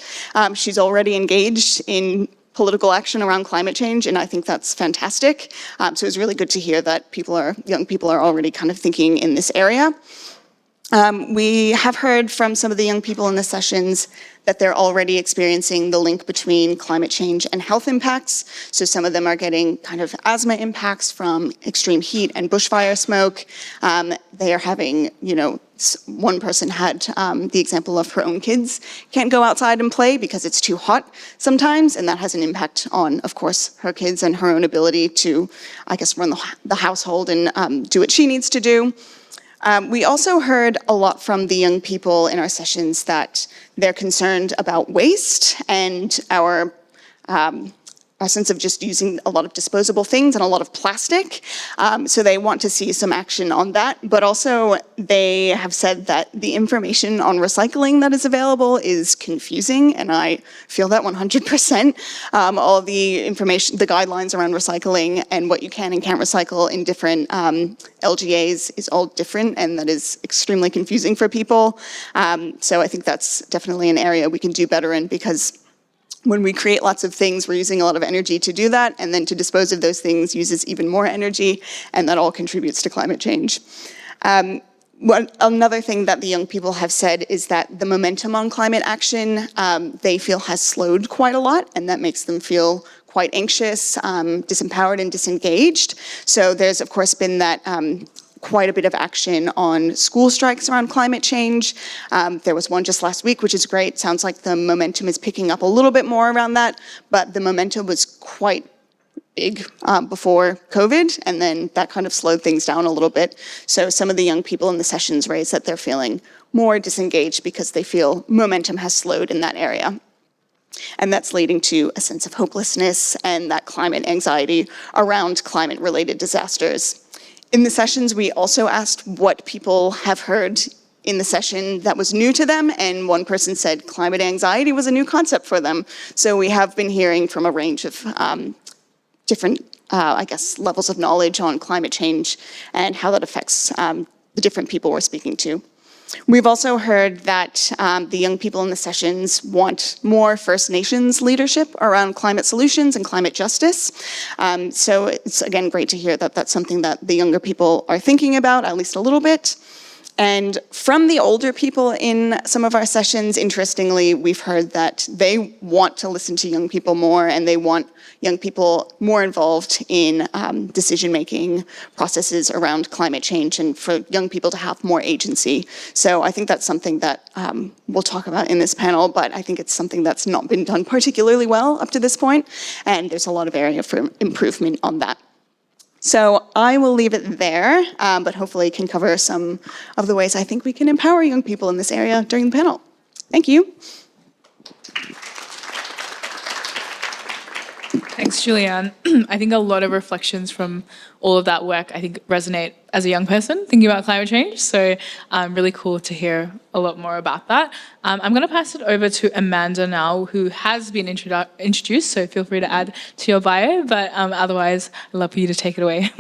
She's already engaged in political action around climate change, and I think that's fantastic. So it's really good to hear that young people are already kind of thinking in this area. We have heard from some of the young people in the sessions that they're already experiencing the link between climate change and health impacts. So some of them are getting kind of asthma impacts from extreme heat and bushfire smoke. They are having, one person had the example of her own kids can't go outside and play because it's too hot sometimes, and that has an impact on, of course, her kids and her own ability to, I guess, run the household and do what she needs to do. We also heard a lot from the young people in our sessions that they're concerned about waste and our sense of just using a lot of disposable things and a lot of plastic. So they want to see some action on that, but also they have said that the information on recycling that is available is confusing, and I feel that 100%. All the information, the guidelines around recycling and what you can and can't recycle in different LGAs is all different, and that is extremely confusing for people. So I think that's definitely an area we can do better in, because when we create lots of things, we're using a lot of energy to do that, and then to dispose of those things uses even more energy, and that all contributes to climate change. Another thing that the young people have said is that the momentum on climate action, they feel has slowed quite a lot, and that makes them feel quite anxious, disempowered, and disengaged. So there's, of course, been that quite a bit of action on school strikes around climate change. There was one just last week, which is great. Sounds like the momentum is picking up a little bit more around that, but the momentum was quite big before COVID, and then that kind of slowed things down a little bit. So some of the young people in the sessions raised that they're feeling more disengaged because they feel momentum has slowed in that area. And that's leading to a sense of hopelessness and that climate anxiety around climate-related disasters. In the sessions, we also asked what people have heard in the session that was new to them, and one person said climate anxiety was a new concept for them. So we have been hearing from a range of different, levels of knowledge on climate change and how that affects the different people we're speaking to. We've also heard that the young people in the sessions want more First Nations leadership around climate solutions and climate justice. So it's, again, great to hear that that's something that the younger people are thinking about, at least a little bit. And from the older people in some of our sessions, interestingly, we've heard that they want to listen to young people more, and they want young people more involved in decision-making processes around climate change, and for young people to have more agency. So I think that's something that we'll talk about in this panel, but I think it's something that's not been done particularly well up to this point, and there's a lot of area for improvement on that. So I will leave it there, but hopefully can cover some of the ways I think we can empower young people in this area during the panel. Thank you. Thanks, Julianne. I think a lot of reflections from all of that work, I think, resonate as a young person thinking about climate change. So really cool to hear a lot more about that. I'm going to pass it over to Amanda now, who has been introduced, so feel free to add to your bio, but otherwise I'd love for you to take it away.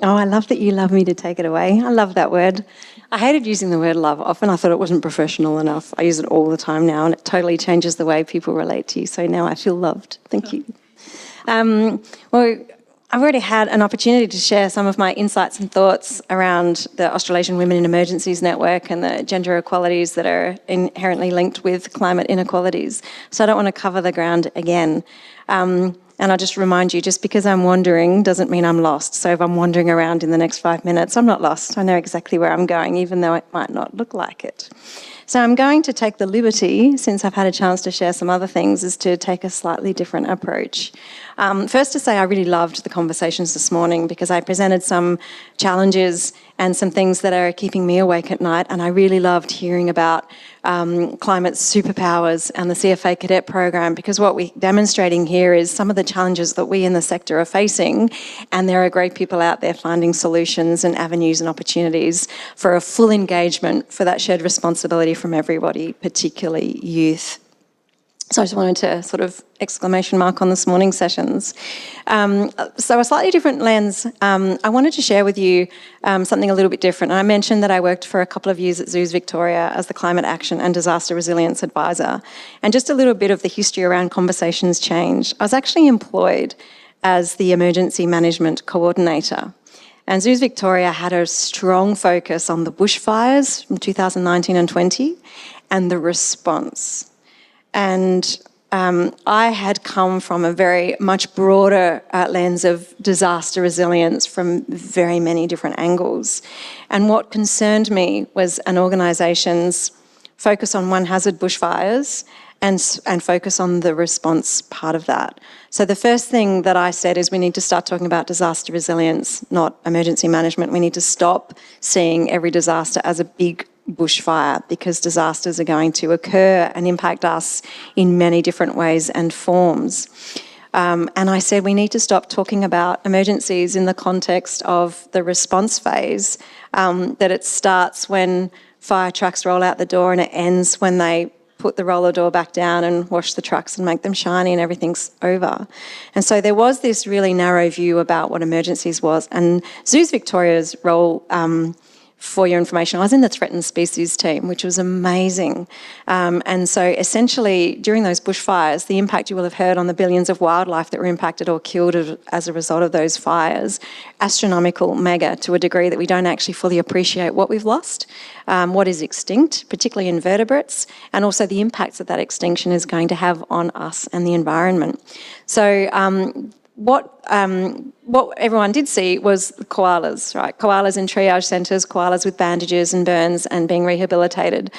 Oh, I love that you love me to take it away. I love that word. I hated using the word love. Often I thought it wasn't professional enough. I use it all the time now, and it totally changes the way people relate to you. So now I feel loved. Thank you. Well, I've already had an opportunity to share some of my insights and thoughts around the Australasian Women in Emergencies network and the gender equalities that are inherently linked with climate inequalities. So I don't want to cover the ground again. And I'll just remind you, just because I'm wandering doesn't mean I'm lost. So if I'm wandering around in the next 5 minutes, I'm not lost. I know exactly where I'm going, even though it might not look like it. So I'm going to take the liberty, since I've had a chance to share some other things, is to take a slightly different approach. First to say I really loved the conversations this morning, because I presented some challenges and some things that are keeping me awake at night, and I really loved hearing about climate superpowers and the CFA cadet program, because what we're demonstrating here is some of the challenges that we in the sector are facing, and there are great people out there finding solutions and avenues and opportunities for a full engagement for that shared responsibility from everybody, particularly youth. So I just wanted to sort of exclamation mark on this morning's sessions. So a slightly different lens, I wanted to share with you something a little bit different. I mentioned that I worked for a couple of years at Zoos Victoria as the Climate Action and Disaster Resilience Advisor. And just a little bit of the history around Conversations Change. I was actually employed as the Emergency Management Coordinator. And Zoos Victoria had a strong focus on the bushfires from 2019 and 20 and the response. And I had come from a very much broader lens of disaster resilience from very many different angles. And what concerned me was an organisation's focus on one hazard bushfires and focus on the response part of that. So the first thing that I said is we need to start talking about disaster resilience, not emergency management. We need to stop seeing every disaster as a big bushfire, because disasters are going to occur and impact us in many different ways and forms. And I said we need to stop talking about emergencies in the context of the response phase, that it starts when fire trucks roll out the door and it ends when they put the roller door back down and wash the trucks and make them shiny and everything's over. And so there was this really narrow view about what emergencies was. And Zoos Victoria's role, for your information, I was in the threatened species team, which was amazing. And so essentially during those bushfires, the impact you will have heard on the billions of wildlife that were impacted or killed as a result of those fires, astronomical, mega, to a degree that we don't actually fully appreciate what we've lost, what is extinct, particularly invertebrates, and also the impacts that extinction is going to have on us and the environment. So what everyone did see was the koalas, right? Koalas in triage centres, koalas with bandages and burns and being rehabilitated,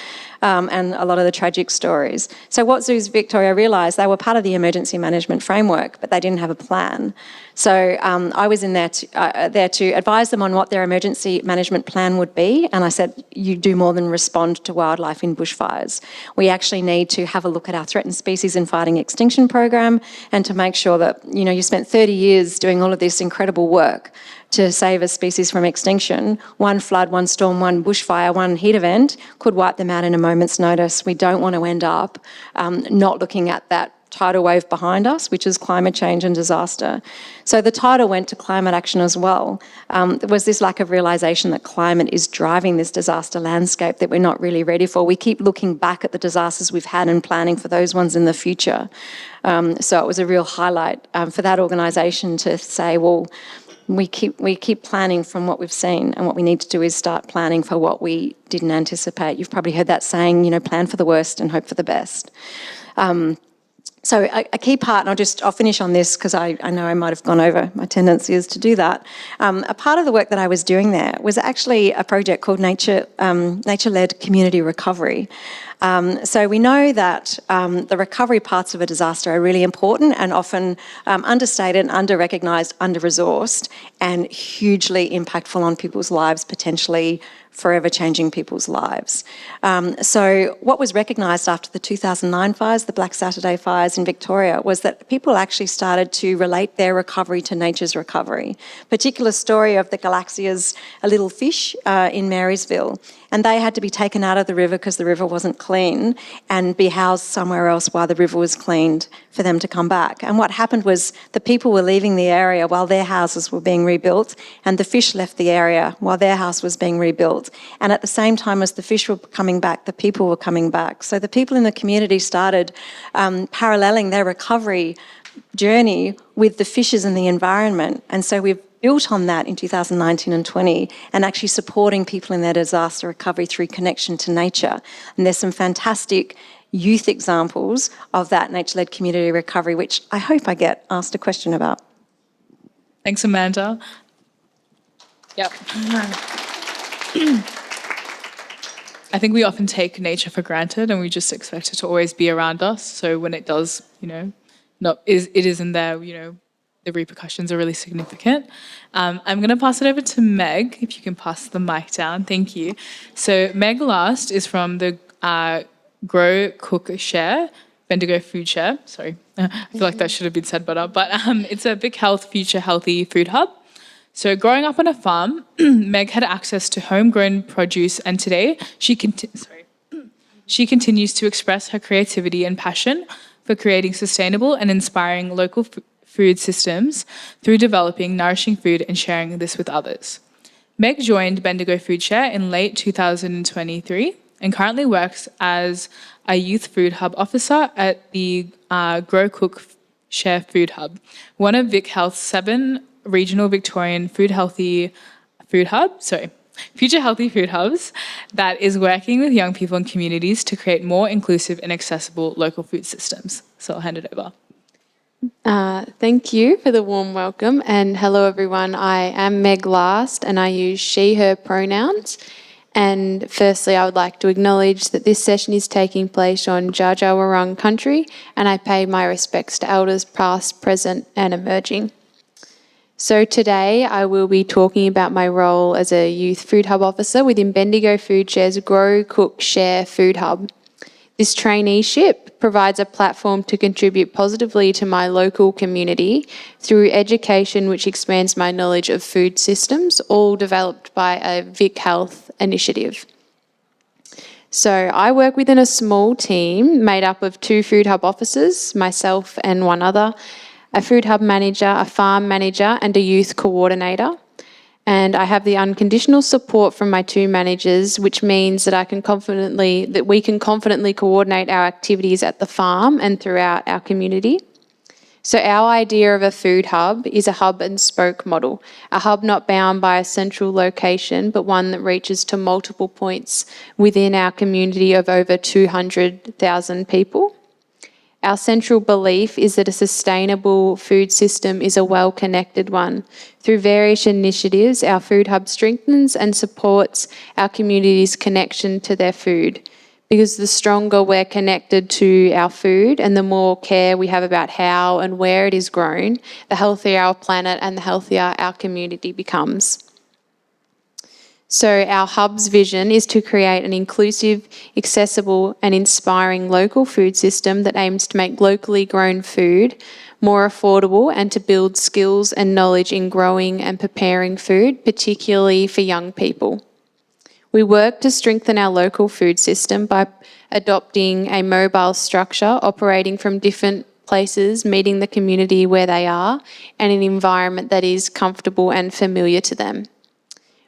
and a lot of the tragic stories. So what Zoos Victoria realised, they were part of the emergency management framework, but they didn't have a plan. So I was in there to advise them on what their emergency management plan would be, and I said, you do more than respond to wildlife in bushfires. We actually need to have a look at our threatened species and fighting extinction program, and to make sure that, you know, you spent 30 years doing all of this incredible work to save a species from extinction. One flood, one storm, one bushfire, one heat event could wipe them out in a moment's notice. We don't want to end up not looking at that tidal wave behind us, which is climate change and disaster. So the title went to climate action as well. There was this lack of realisation that climate is driving this disaster landscape that we're not really ready for. We keep looking back at the disasters we've had and planning for those ones in the future. So it was a real highlight for that organisation to say, well, we keep planning from what we've seen, and what we need to do is start planning for what we didn't anticipate. You've probably heard that saying, you know, plan for the worst and hope for the best. So a key part, and I'll finish on this because I know I might have gone over, my tendency is to do that. A part of the work that I was doing there was actually a project called Nature-Led Community Recovery. So we know that the recovery parts of a disaster are really important and often understated, under-recognised, under-resourced, and hugely impactful on people's lives, potentially forever changing people's lives. So what was recognised after the 2009 fires, the Black Saturday fires in Victoria, was that people actually started to relate their recovery to nature's recovery. Particular story of the Galaxia's a little fish in Marysville, and they had to be taken out of the river because the river wasn't clean and be housed somewhere else while the river was cleaned for them to come back. And what happened was the people were leaving the area while their houses were being rebuilt, and the fish left the area while their house was being rebuilt. And at the same time as the fish were coming back, the people were coming back. So the people in the community started paralleling their recovery journey with the fishes and the environment. And so we've built on that in 2019 and 20, and actually supporting people in their disaster recovery through connection to nature. And there's some fantastic youth examples of that nature-led community recovery, which I hope I get asked a question about. Thanks, Amanda. Yep. I think we often take nature for granted and we just expect it to always be around us. So when it does, you know, it isn't there, you know, the repercussions are really significant. I'm going to pass it over to Meg, if you can pass the mic down. Thank you. So Meg last is from the Grow, Cook, Share, Bendigo Food Share. Sorry, I feel like that should have been said better. But it's a VicHealth Future Healthy Food Hub. So growing up on a farm, Meg had access to homegrown produce, and today she continues to express her creativity and passion for creating sustainable and inspiring local food systems through developing nourishing food and sharing this with others. Meg joined Bendigo Food Share in late 2023 and currently works as a youth food hub officer at the Grow Cook Share Food Hub, one of VicHealth's 7 regional Victorian future healthy food hubs that is working with young people and communities to create more inclusive and accessible local food systems. So I'll hand it over. Thank you for the warm welcome, and hello everyone. I am Meg Last and I use she, her pronouns. And firstly, I would like to acknowledge that this session is taking place on Dja Dja Wurrung country, and I pay my respects to elders past, present and emerging. So today I will be talking about my role as a youth food hub officer within Bendigo Food Share's Grow, Cook, Share Food Hub. This traineeship provides a platform to contribute positively to my local community through education which expands my knowledge of food systems, all developed by a VicHealth initiative. So I work within a small team made up of 2 food hub officers, myself and one other, a food hub manager, a farm manager and a youth coordinator. And I have the unconditional support from my 2 managers, which means that we can confidently coordinate our activities at the farm and throughout our community. So our idea of a food hub is a hub and spoke model, a hub not bound by a central location, but one that reaches to multiple points within our community of over 200,000 people. Our central belief is that a sustainable food system is a well-connected one. Through various initiatives, our food hub strengthens and supports our community's connection to their food. Because the stronger we're connected to our food and the more care we have about how and where it is grown, the healthier our planet and the healthier our community becomes. So our hub's vision is to create an inclusive, accessible and inspiring local food system that aims to make locally grown food more affordable and to build skills and knowledge in growing and preparing food, particularly for young people. We work to strengthen our local food system by adopting a mobile structure, operating from different places, meeting the community where they are, and an environment that is comfortable and familiar to them.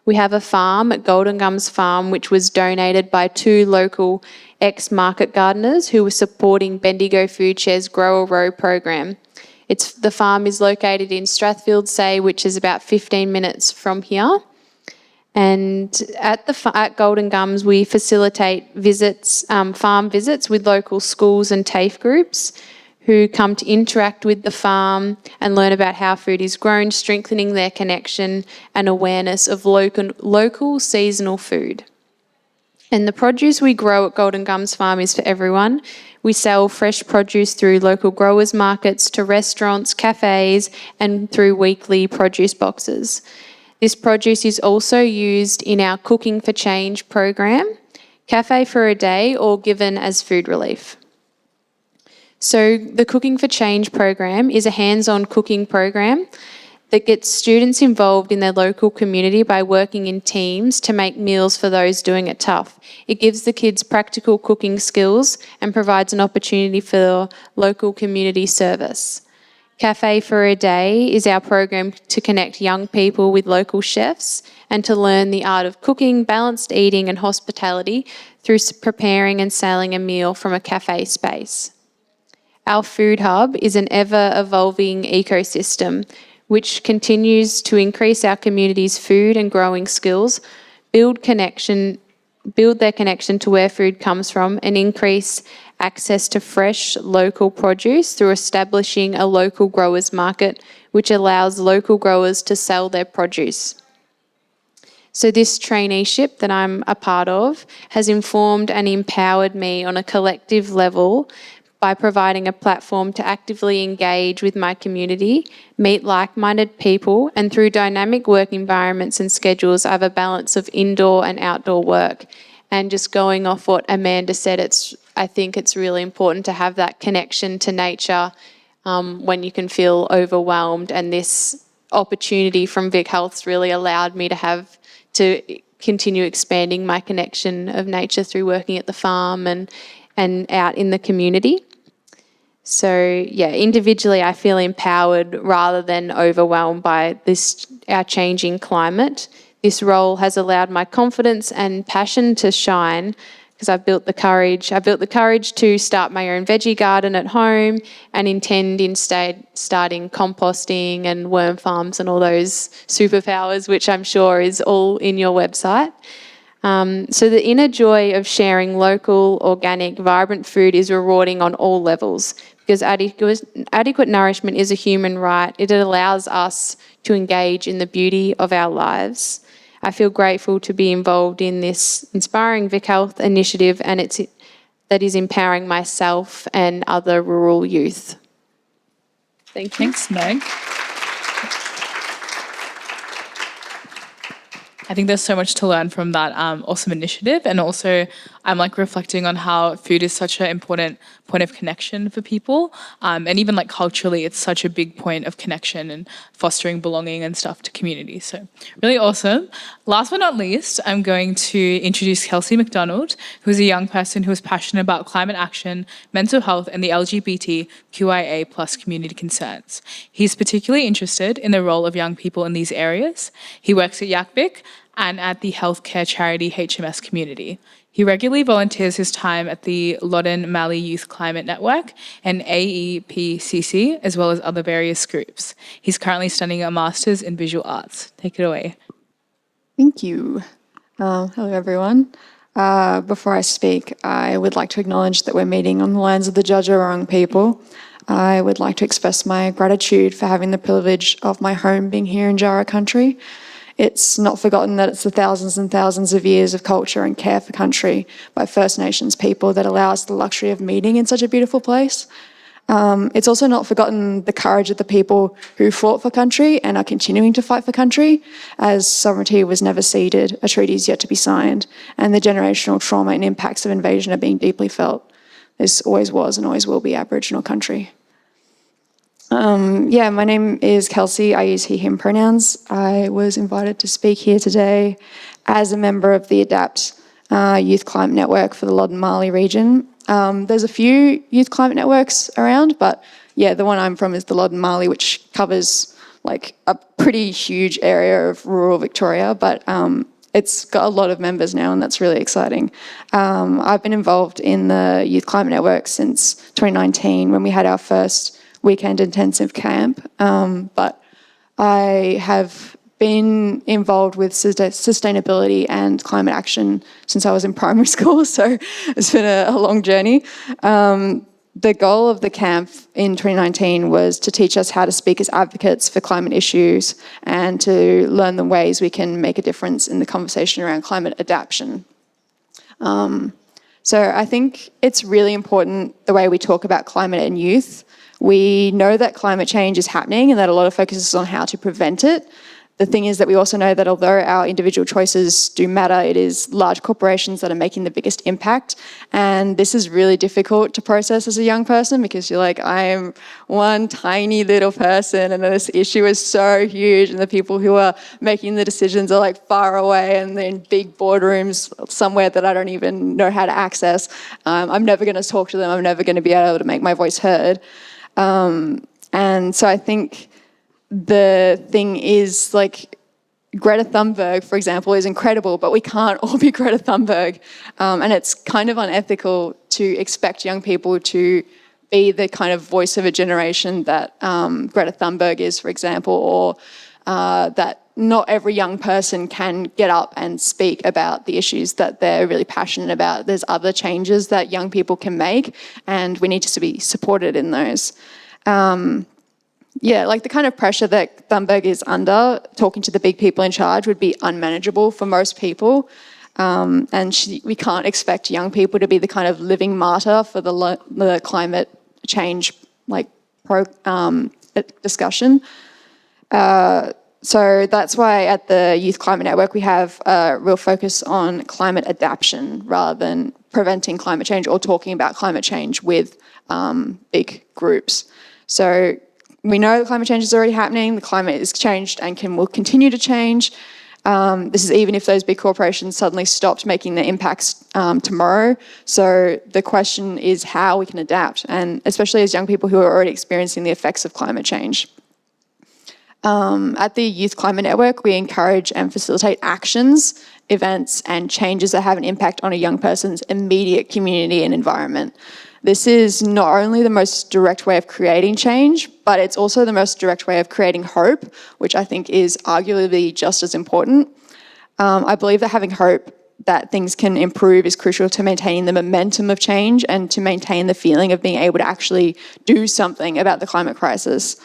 We have a farm at Golden Gums Farm, which was donated by 2 local ex-market gardeners who were supporting Bendigo Food Share's Grow a Row program. The farm is located in Strathfield Say, which is about 15 minutes from here. And at Golden Gums, we facilitate farm visits with local schools and TAFE groups who come to interact with the farm and learn about how food is grown, strengthening their connection and awareness of local seasonal food. And the produce we grow at Golden Gums Farm is for everyone. We sell fresh produce through local growers markets to restaurants, cafes, and through weekly produce boxes. This produce is also used in our Cooking for Change program, Cafe for a Day, or given as food relief. So the Cooking for Change program is a hands-on cooking program that gets students involved in their local community by working in teams to make meals for those doing it tough. It gives the kids practical cooking skills and provides an opportunity for local community service. Cafe for a Day is our program to connect young people with local chefs and to learn the art of cooking, balanced eating and hospitality through preparing and selling a meal from a cafe space. Our food hub is an ever-evolving ecosystem which continues to increase our community's food and growing skills, build their connection to where food comes from, and increase access to fresh local produce through establishing a local growers market which allows local growers to sell their produce. So this traineeship that I'm a part of has informed and empowered me on a collective level by providing a platform to actively engage with my community, meet like-minded people, and through dynamic work environments and schedules, I have a balance of indoor and outdoor work. And just going off what Amanda said, I think it's really important to have that connection to nature when you can feel overwhelmed. And this opportunity from VicHealth's really allowed me to continue expanding my connection of nature through working at the farm and out in the community. So yeah, individually I feel empowered rather than overwhelmed by our changing climate. This role has allowed my confidence and passion to shine because I've built the courage to start my own veggie garden at home and intend instead starting composting and worm farms and all those superpowers, which I'm sure is all in your website. So the inner joy of sharing local, organic, vibrant food is rewarding on all levels because adequate nourishment is a human right. It allows us to engage in the beauty of our lives. I feel grateful to be involved in this inspiring VicHealth initiative and that is empowering myself and other rural youth. Thank you. Thanks, Meg. I think there's so much to learn from that awesome initiative, and also I'm reflecting on how food is such an important point of connection for people, and even culturally it's such a big point of connection and fostering belonging and stuff to communities. So really awesome. Last but not least, I'm going to introduce Kelsey Macdonald, who is a young person who is passionate about climate action, mental health, and the LGBTQIA+ community concerns. He's particularly interested in the role of young people in these areas. He works at YACVIC and at the healthcare charity HMS Community. He regularly volunteers his time at the Loddon Mallee Youth Climate Network and AEPCC, as well as other various groups. He's currently studying a Master's in Visual Arts. Take it away. Thank you. Hello, everyone. Before I speak, I would like to acknowledge that we're meeting on the lands of the Dja Dja Wurrung people. I would like to express my gratitude for having the privilege of my home being here in Dja country. It's not forgotten that it's the thousands and thousands of years of culture and care for country by First Nations people that allow us the luxury of meeting in such a beautiful place. It's also not forgotten the courage of the people who fought for country and are continuing to fight for country, as sovereignty was never ceded, a treaty is yet to be signed, and the generational trauma and impacts of invasion are being deeply felt. This always was and always will be Aboriginal country. My name is Kelsey. I use he, him pronouns. I was invited to speak here today as a member of the ADAPT Youth Climate Network for the Loddon Mallee region. There's a few youth climate networks around, but the one I'm from is the Loddon Mallee, which covers a pretty huge area of rural Victoria, but it's got a lot of members now, and that's really exciting. I've been involved in the Youth Climate Network since 2019 when we had our first weekend intensive camp, but I have been involved with sustainability and climate action since I was in primary school, so it's been a long journey. The goal of the camp in 2019 was to teach us how to speak as advocates for climate issues and to learn the ways we can make a difference in the conversation around climate adaptation. So I think it's really important the way we talk about climate and youth. We know that climate change is happening and that a lot of focus is on how to prevent it. The thing is that we also know that although our individual choices do matter, it is large corporations that are making the biggest impact. And this is really difficult to process as a young person because you're like, I am one tiny little person and this issue is so huge and the people who are making the decisions are far away and they're in big boardrooms somewhere that I don't even know how to access. I'm never going to talk to them. I'm never going to be able to make my voice heard. And so I think the thing is Greta Thunberg, for example, is incredible, but we can't all be Greta Thunberg. And it's kind of unethical to expect young people to be the kind of voice of a generation that Greta Thunberg is, for example, or that not every young person can get up and speak about the issues that they're really passionate about. There's other changes that young people can make, and we need to be supported in those. The kind of pressure that Thunberg is under, talking to the big people in charge, would be unmanageable for most people. We can't expect young people to be the kind of living martyr for the climate change discussion. So that's why at the Youth Climate Network we have a real focus on climate adaptation rather than preventing climate change or talking about climate change with big groups. So we know that climate change is already happening, the climate is changed and will continue to change. This is even if those big corporations suddenly stopped making their impacts tomorrow. So the question is how we can adapt, and especially as young people who are already experiencing the effects of climate change. At the Youth Climate Network, we encourage and facilitate actions, events, and changes that have an impact on a young person's immediate community and environment. This is not only the most direct way of creating change, but it's also the most direct way of creating hope, which I think is arguably just as important. I believe that having hope that things can improve is crucial to maintaining the momentum of change and to maintain the feeling of being able to actually do something about the climate crisis.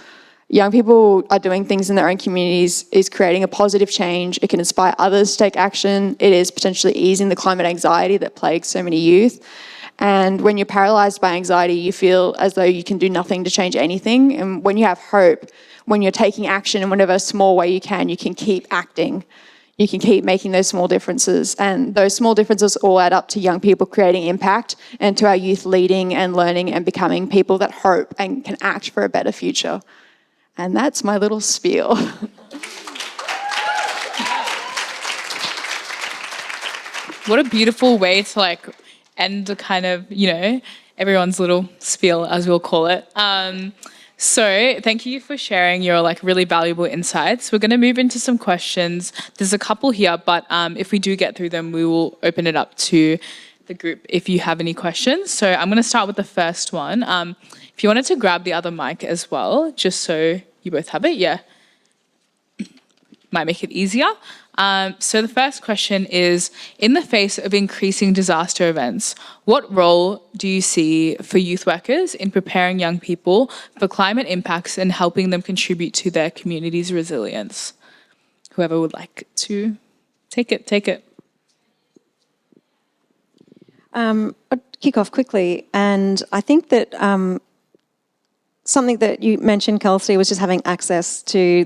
Young people are doing things in their own communities, is creating a positive change. It can inspire others to take action. It is potentially easing the climate anxiety that plagues so many youth. And when you're paralysed by anxiety, you feel as though you can do nothing to change anything. And when you have hope, when you're taking action in whatever small way you can keep acting. You can keep making those small differences. And those small differences all add up to young people creating impact and to our youth leading and learning and becoming people that hope and can act for a better future. And that's my little spiel. What a beautiful way to end the kind of, everyone's little spiel, as we'll call it. So thank you for sharing your really valuable insights. We're going to move into some questions. There's a couple here, but if we do get through them, we will open it up to the group if you have any questions. So I'm going to start with the first one. If you wanted to grab the other mic as well, just so you both have it, yeah. Might make it easier. So the first question is, in the face of increasing disaster events, what role do you see for youth workers in preparing young people for climate impacts and helping them contribute to their community's resilience? Whoever would like to take it. I'll kick off quickly, and I think that something that you mentioned, Kelsey, was just having access to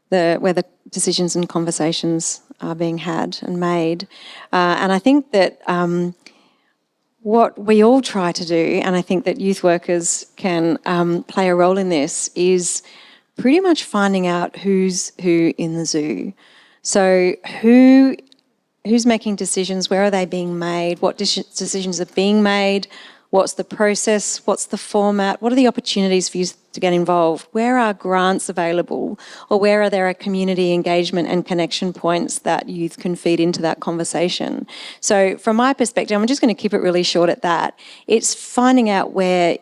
where the decisions and conversations are being had and made. And I think that what we all try to do, and I think that youth workers can play a role in this, is pretty much finding out who's who in the zoo. So who's making decisions, where are they being made, what decisions are being made, what's the process, what's the format, what are the opportunities for you to get involved, where are grants available, or where are there community engagement and connection points that youth can feed into that conversation. So from my perspective, I'm just going to keep it really short at that. It's finding out where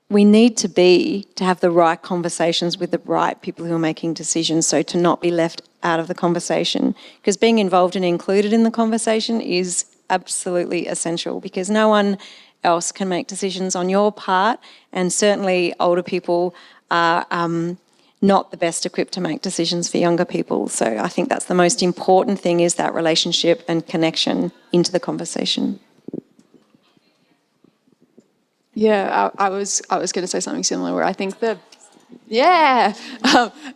we need to be to have the right conversations with the right people who are making decisions, so to not be left out of the conversation. Because being involved and included in the conversation is absolutely essential, because no one else can make decisions on your part, and certainly older people are not the best equipped to make decisions for younger people. So I think that's the most important thing, is that relationship and connection into the conversation. Yeah, I was going to say something similar, where I think the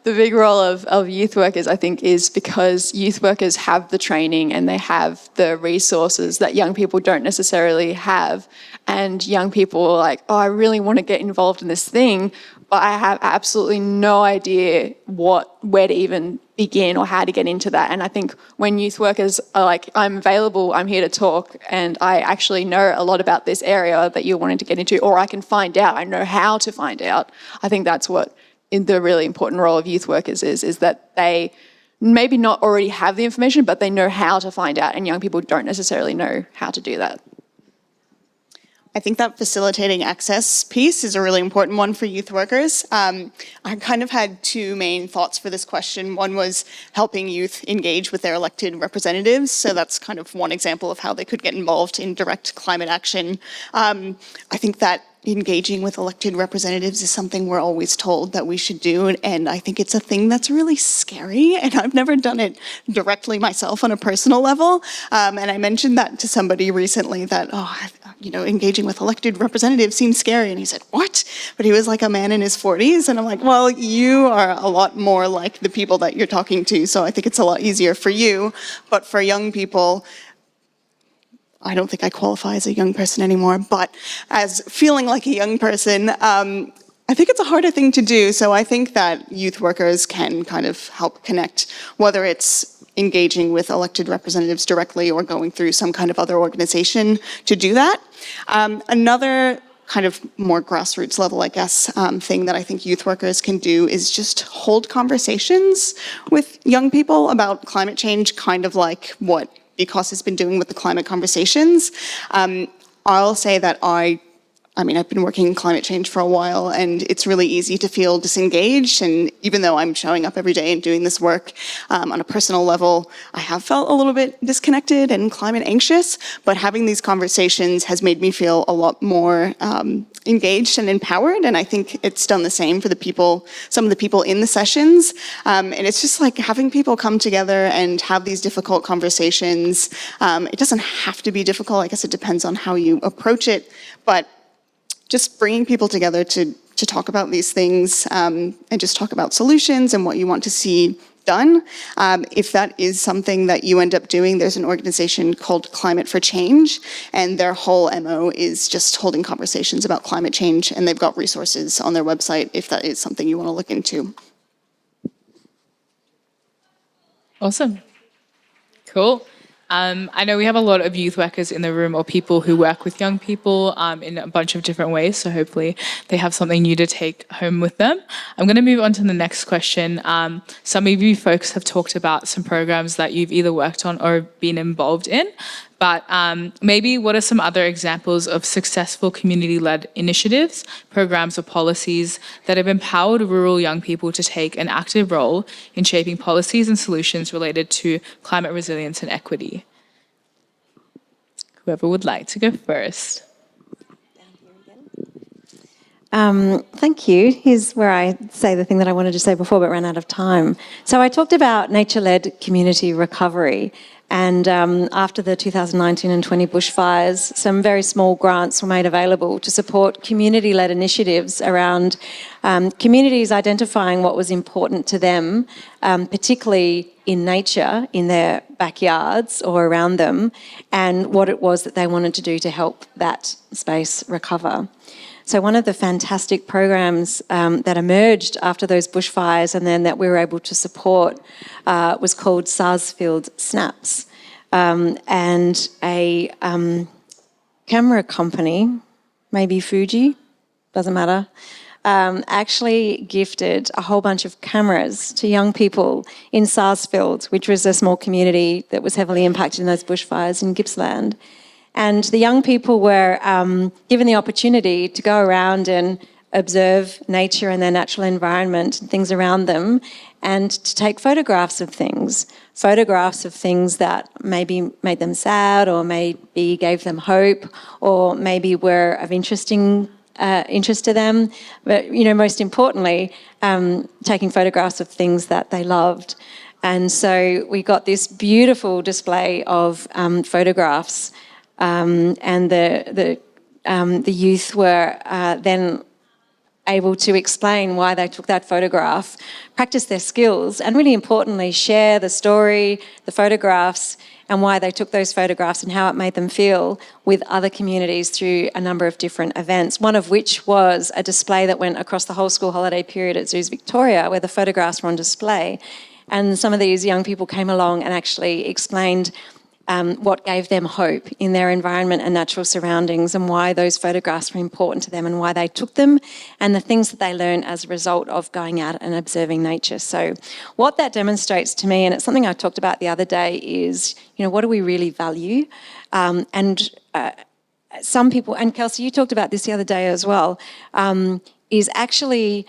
big role of youth workers, I think, is because youth workers have the training and they have the resources that young people don't necessarily have. And young people are like, oh, I really want to get involved in this thing, but I have absolutely no idea where to even begin or how to get into that. And I think when youth workers are like, I'm available, I'm here to talk, and I actually know a lot about this area that you're wanting to get into, or I can find out, I know how to find out. I think that's what the really important role of youth workers is that they maybe not already have the information, but they know how to find out, and young people don't necessarily know how to do that. I think that facilitating access piece is a really important one for youth workers. I kind of had two main thoughts for this question. One was helping youth engage with their elected representatives. So that's kind of one example of how they could get involved in direct climate action. I think that engaging with elected representatives is something we're always told that we should do, and I think it's a thing that's really scary, and I've never done it directly myself on a personal level. And I mentioned that to somebody recently, that, engaging with elected representatives seems scary, and he said, what? But he was like a man in his 40s, and I'm like, well, you are a lot more like the people that you're talking to, so I think it's a lot easier for you. But for young people, I don't think I qualify as a young person anymore, but as feeling like a young person, I think it's a harder thing to do. So I think that youth workers can kind of help connect, whether it's engaging with elected representatives directly or going through some kind of other organization to do that. Another kind of more grassroots level, I guess, thing that I think youth workers can do is just hold conversations with young people about climate change, kind of like what VCOSS has been doing with the climate conversations. I'll say that I've been working in climate change for a while, and it's really easy to feel disengaged. And even though I'm showing up every day and doing this work on a personal level, I have felt a little bit disconnected and climate anxious. But having these conversations has made me feel a lot more engaged and empowered. And I think it's done the same for some of the people in the sessions. And it's just like having people come together and have these difficult conversations. It doesn't have to be difficult. I guess it depends on how you approach it. But just bringing people together to talk about these things and just talk about solutions and what you want to see done. If that is something that you end up doing, there's an organization called Climate for Change, and their whole MO is just holding conversations about climate change, and they've got resources on their website if that is something you want to look into. Awesome. Cool. I know we have a lot of youth workers in the room, or people who work with young people in a bunch of different ways, so hopefully they have something new to take home with them. I'm going to move on to the next question. Some of you folks have talked about some programs that you've either worked on or been involved in, but maybe what are some other examples of successful community-led initiatives, programs or policies that have empowered rural young people to take an active role in shaping policies and solutions related to climate resilience and equity? Whoever would like to go first. Thank you. Here's where I say the thing that I wanted to say before but ran out of time. So I talked about nature-led community recovery, and after the 2019 and 20 bushfires, some very small grants were made available to support community-led initiatives around communities identifying what was important to them, particularly in nature, in their backyards or around them, and what it was that they wanted to do to help that space recover. So one of the fantastic programs that emerged after those bushfires and then that we were able to support was called Sarsfield Snaps. And a camera company, maybe Fuji, doesn't matter, actually gifted a whole bunch of cameras to young people in Sarsfield, which was a small community that was heavily impacted in those bushfires in Gippsland. And the young people were given the opportunity to go around and observe nature and their natural environment and things around them, and to take photographs of things that maybe made them sad, or maybe gave them hope, or maybe were of interest to them. But, most importantly, taking photographs of things that they loved. And so we got this beautiful display of photographs. And the youth were then able to explain why they took that photograph, practice their skills, and really importantly, share the story, the photographs, and why they took those photographs and how it made them feel with other communities through a number of different events, one of which was a display that went across the whole school holiday period at Zoos Victoria, where the photographs were on display. And some of these young people came along and actually explained what gave them hope in their environment and natural surroundings, and why those photographs were important to them and why they took them, and the things that they learned as a result of going out and observing nature. So what that demonstrates to me, and it's something I talked about the other day, is, what do we really value? Some people, and Kelsey, you talked about this the other day as well, is actually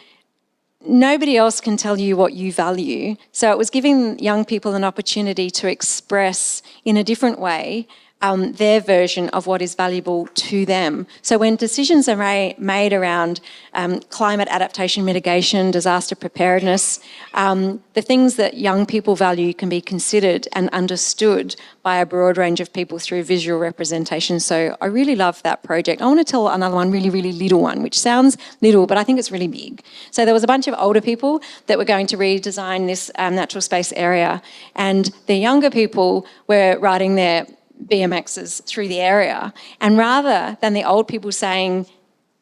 nobody else can tell you what you value. So it was giving young people an opportunity to express in a different way their version of what is valuable to them. So when decisions are made around climate adaptation mitigation, disaster preparedness, the things that young people value can be considered and understood by a broad range of people through visual representation. So I really love that project. I want to tell another one, really, really little one, which sounds little, but I think it's really big. So there was a bunch of older people that were going to redesign this natural space area, and the younger people were riding their BMXs through the area. And rather than the old people saying,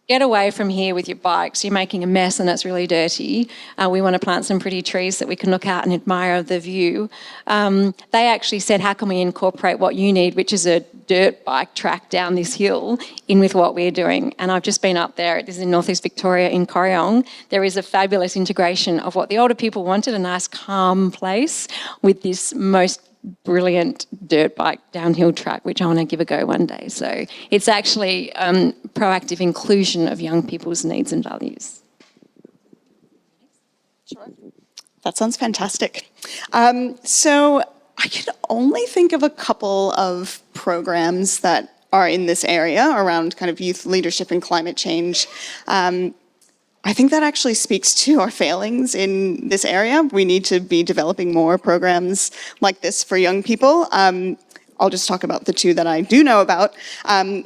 get away from here with your bikes. You're making a mess and it's really dirty. We want to plant some pretty trees that we can look out and admire the view. They actually said, how can we incorporate what you need, which is a dirt bike track down this hill, in with what we're doing? And I've just been up there. This is in Northeast Victoria in Corryong. There is a fabulous integration of what the older people wanted, a nice calm place, with this most brilliant dirt bike downhill track, which I want to give a go one day. So it's actually proactive inclusion of young people's needs and values. Sure. That sounds fantastic. So I can only think of a couple of programs that are in this area around kind of youth leadership and climate change. I think that actually speaks to our failings in this area. We need to be developing more programs like this for young people. I'll just talk about the two that I do know about.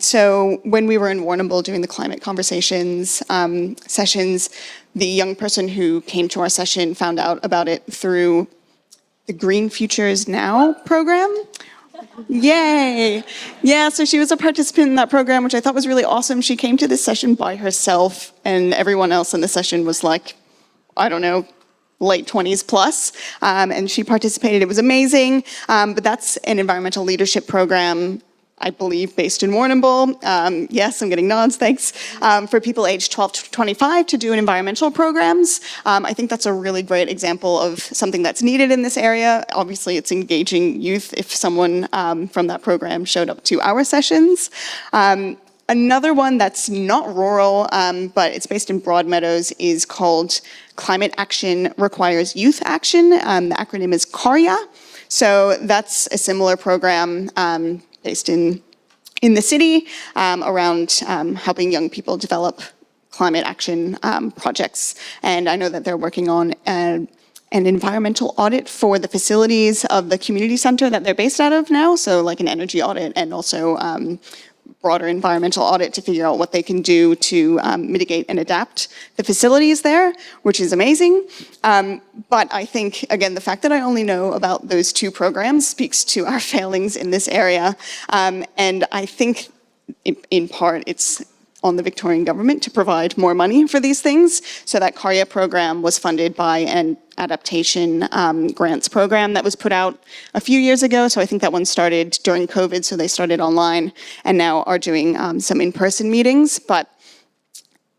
So when we were in Warrnambool doing the climate conversations sessions, the young person who came to our session found out about it through the Green Futures Now program. Yay! Yeah, so she was a participant in that program, which I thought was really awesome. She came to this session by herself, and everyone else in the session was like, I don't know, late 20s plus, and she participated. It was amazing, but that's an environmental leadership program, I believe, based in Warrnambool. Yes, I'm getting nods, thanks. For people aged 12 to 25 to do environmental programs. I think that's a really great example of something that's needed in this area. Obviously, it's engaging youth if someone from that program showed up to our sessions. Another one that's not rural, but it's based in Broadmeadows, is called Climate Action Requires Youth Action. The acronym is CARYA. So that's a similar program based in the city around helping young people develop climate action projects. And I know that they're working on an environmental audit for the facilities of the community centre that they're based out of now, so like an energy audit and also broader environmental audit to figure out what they can do to mitigate and adapt the facilities there, which is amazing. But I think, again, the fact that I only know about those two programs speaks to our failings in this area. And I think, in part, it's on the Victorian government to provide more money for these things. So that CARYA program was funded by an adaptation grants program that was put out a few years ago. So I think that one started during COVID, so they started online and now are doing some in-person meetings. But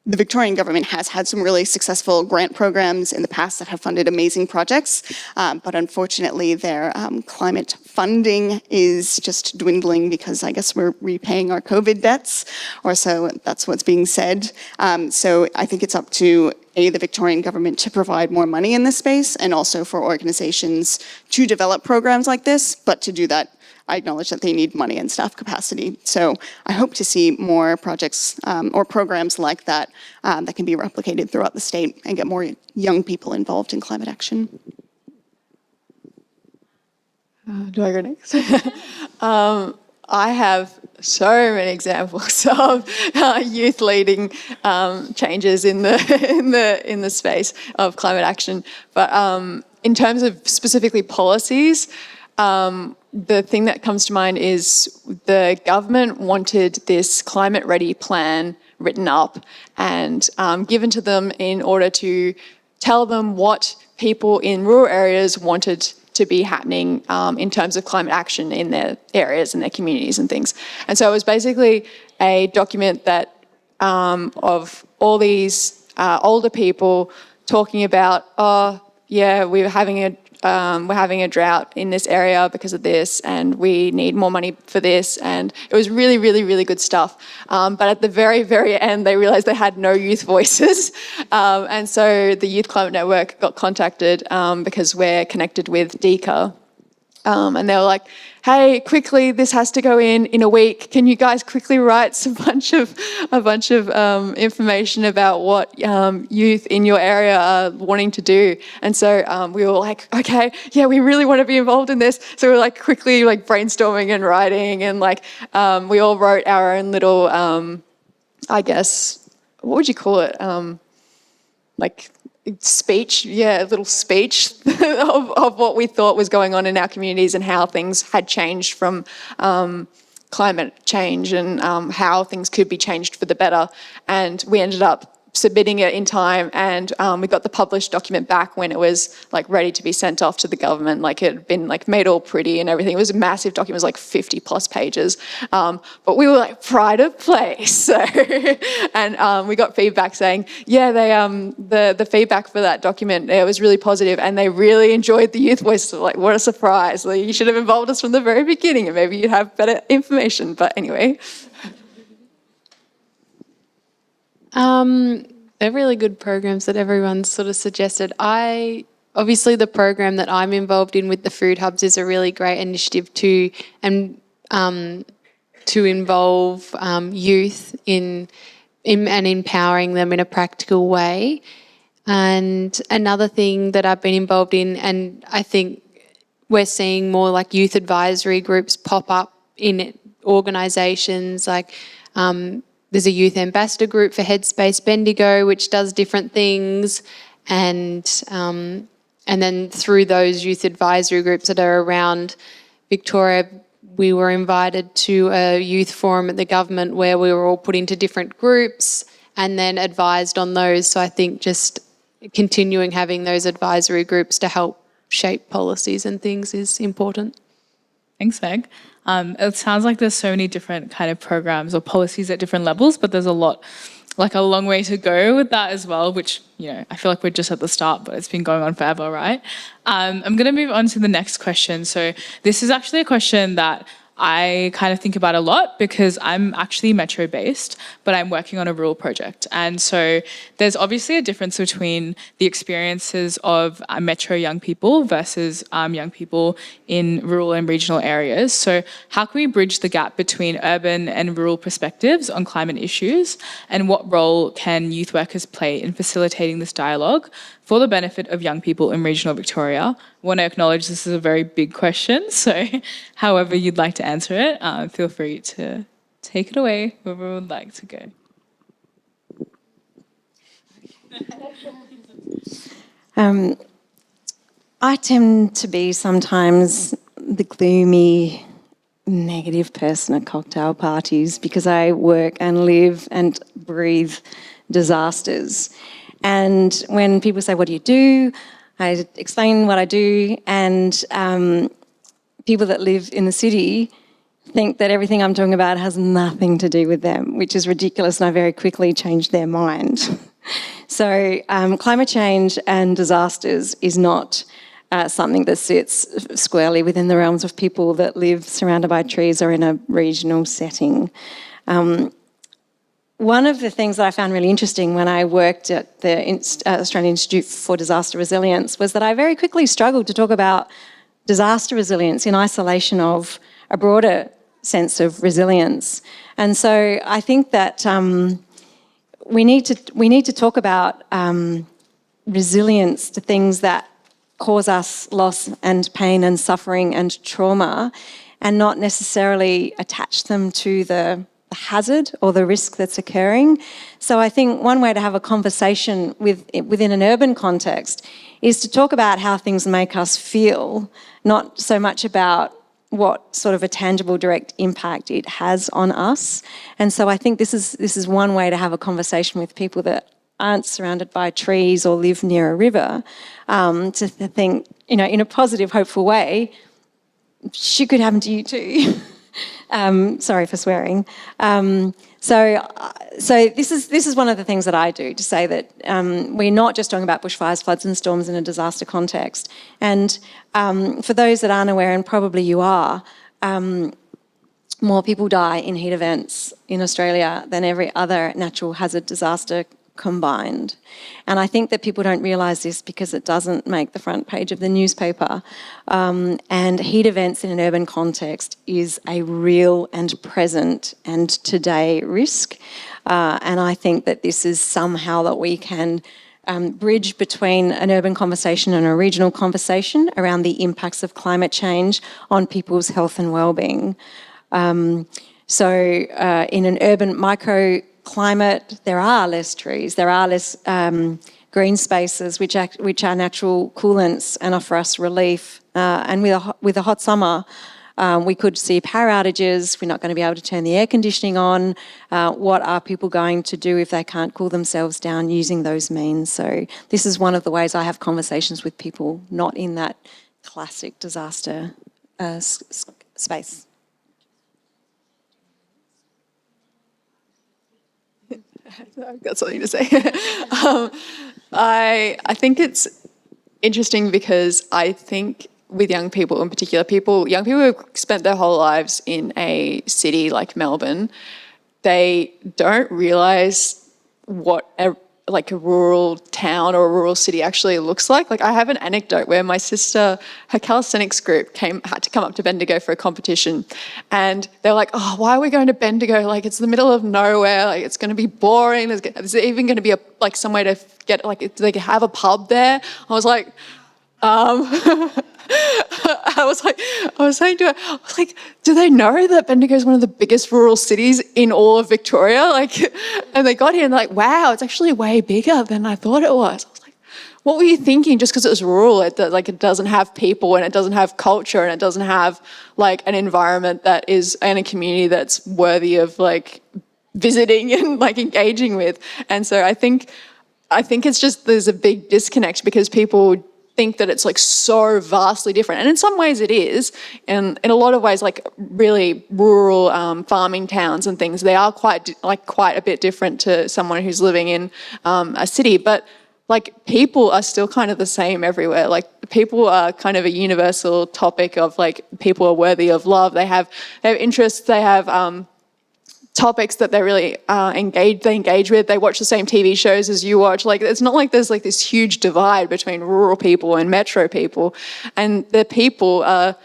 the Victorian government has had some really successful grant programs in the past that have funded amazing projects, but unfortunately their climate funding is just dwindling because I guess we're repaying our COVID debts, or so that's what's being said. So I think it's up to the Victorian government to provide more money in this space, and also for organizations to develop programs like this, but to do that, I acknowledge that they need money and staff capacity. So I hope to see more projects or programs like that that can be replicated throughout the state and get more young people involved in climate action. Do I go next? I have so many examples of youth leading changes in the space of climate action. But in terms of specifically policies, the thing that comes to mind is the government wanted this climate ready plan written up and given to them in order to tell them what people in rural areas wanted to be happening in terms of climate action in their areas and their communities and things. And so it was basically a document that of all these older people talking about, oh yeah, we're having a drought in this area because of this, and we need more money for this. And it was really, really, really good stuff. But at the very, very end, they realised they had no youth voices. And so the Youth Climate Network got contacted because we're connected with DECA. And they were like, hey, quickly, this has to go in a week. Can you guys quickly write a bunch of information about what youth in your area are wanting to do? And so we were like, okay, yeah, we really want to be involved in this. So we were like quickly like brainstorming and writing, and like we all wrote our own little, I guess, what would you call it? Like speech, a little speech of what we thought was going on in our communities and how things had changed from climate change and how things could be changed for the better. And we ended up submitting it in time, and we got the published document back when it was like ready to be sent off to the government. Like it had been like made all pretty and everything. It was a massive document, it was like 50 plus pages. But we were like pride of place. So, and we got feedback saying, yeah, they the feedback for that document, it was really positive, and they really enjoyed the youth voice. So like, what a surprise! Like, you should have involved us from the very beginning, and maybe you'd have better information. But anyway. They're really good programs that everyone's sort of suggested. Obviously the program that I'm involved in with the food hubs is a really great initiative to involve youth in and empowering them in a practical way. And another thing that I've been involved in, and I think we're seeing more like youth advisory groups pop up in organisations like there's a youth ambassador group for Headspace Bendigo, which does different things, and then through those youth advisory groups that are around Victoria, we were invited to a youth forum at the government where we were all put into different groups and then advised on those. So I think just continuing having those advisory groups to help shape policies and things is important. Thanks, Meg. It sounds like there's so many different kind of programs or policies at different levels, but there's a long way to go with that as well, which, I feel like we're just at the start, but it's been going on forever, right? I'm going to move on to the next question. So this is actually a question that I kind of think about a lot because I'm actually metro-based, but I'm working on a rural project. And so there's obviously a difference between the experiences of metro young people versus young people in rural and regional areas. So how can we bridge the gap between urban and rural perspectives on climate issues? And what role can youth workers play in facilitating this dialogue for the benefit of young people in regional Victoria? I want to acknowledge this is a very big question, so however you'd like to answer it, feel free to take it away, whoever would like to go. I tend to be sometimes the gloomy, negative person at cocktail parties because I work and live and breathe disasters. And when people say, what do you do? I explain what I do, and people that live in the city think that everything I'm talking about has nothing to do with them, which is ridiculous, and I very quickly changed their mind. So climate change and disasters is not something that sits squarely within the realms of people that live surrounded by trees or in a regional setting. One of the things that I found really interesting when I worked at the Australian Institute for Disaster Resilience was that I very quickly struggled to talk about disaster resilience in isolation of a broader sense of resilience. And so I think that we need to talk about resilience to things that cause us loss and pain and suffering and trauma, and not necessarily attach them to the hazard or the risk that's occurring. So I think one way to have a conversation within an urban context is to talk about how things make us feel, not so much about what sort of a tangible direct impact it has on us. And so I think this is one way to have a conversation with people that aren't surrounded by trees or live near a river, to think, in a positive, hopeful way, shit could happen to you too. Sorry for swearing. So this is one of the things that I do, to say that we're not just talking about bushfires, floods and storms in a disaster context. And for those that aren't aware, and probably you are, more people die in heat events in Australia than every other natural hazard disaster combined. And I think that people don't realise this because it doesn't make the front page of the newspaper. And heat events in an urban context is a real and present and today risk. And I think that this is somehow that we can bridge between an urban conversation and a regional conversation around the impacts of climate change on people's health and well-being. So in an urban microclimate, there are less trees, there are less green spaces, which are natural coolants and offer us relief. And with a hot summer, We could see power outages. We're not going to be able to turn the air conditioning on. What are people going to do if they can't cool themselves down using those means? So this is one of the ways I have conversations with people not in that classic disaster space. I've got something to say. I think it's interesting because I think with young people in particular, young people who've spent their whole lives in a city like Melbourne, they don't realise what a rural town or a rural city actually looks like. Like, I have an anecdote where my sister, her calisthenics group had to come up to Bendigo for a competition, and they're like, "Oh, why are we going to Bendigo? Like, it's the middle of nowhere. Like, it's going to be boring. There's even going to be somewhere to get, like, they can have a pub there." I was like, I was saying to her, do they know that Bendigo is one of the biggest rural cities in all of Victoria? Like, and they got here and they're like, wow, it's actually way bigger than I thought it was. I was like, what were you thinking? Just because it was rural, it doesn't have people and it doesn't have culture and it doesn't have like an environment that is, and a community that's worthy of like visiting and like engaging with. And so I think it's just, there's a big disconnect because people think that it's like so vastly different, and in some ways it is, and in a lot of ways, like really rural farming towns and things, they are quite a bit different to someone who's living in a city. But like, people are still kind of the same everywhere. Like, people are kind of a universal topic of like, people are worthy of love. They have interests. They have topics that they really engage with. They watch the same TV shows as you watch. Like, it's not like there's like this huge divide between rural people and metro people. And the people are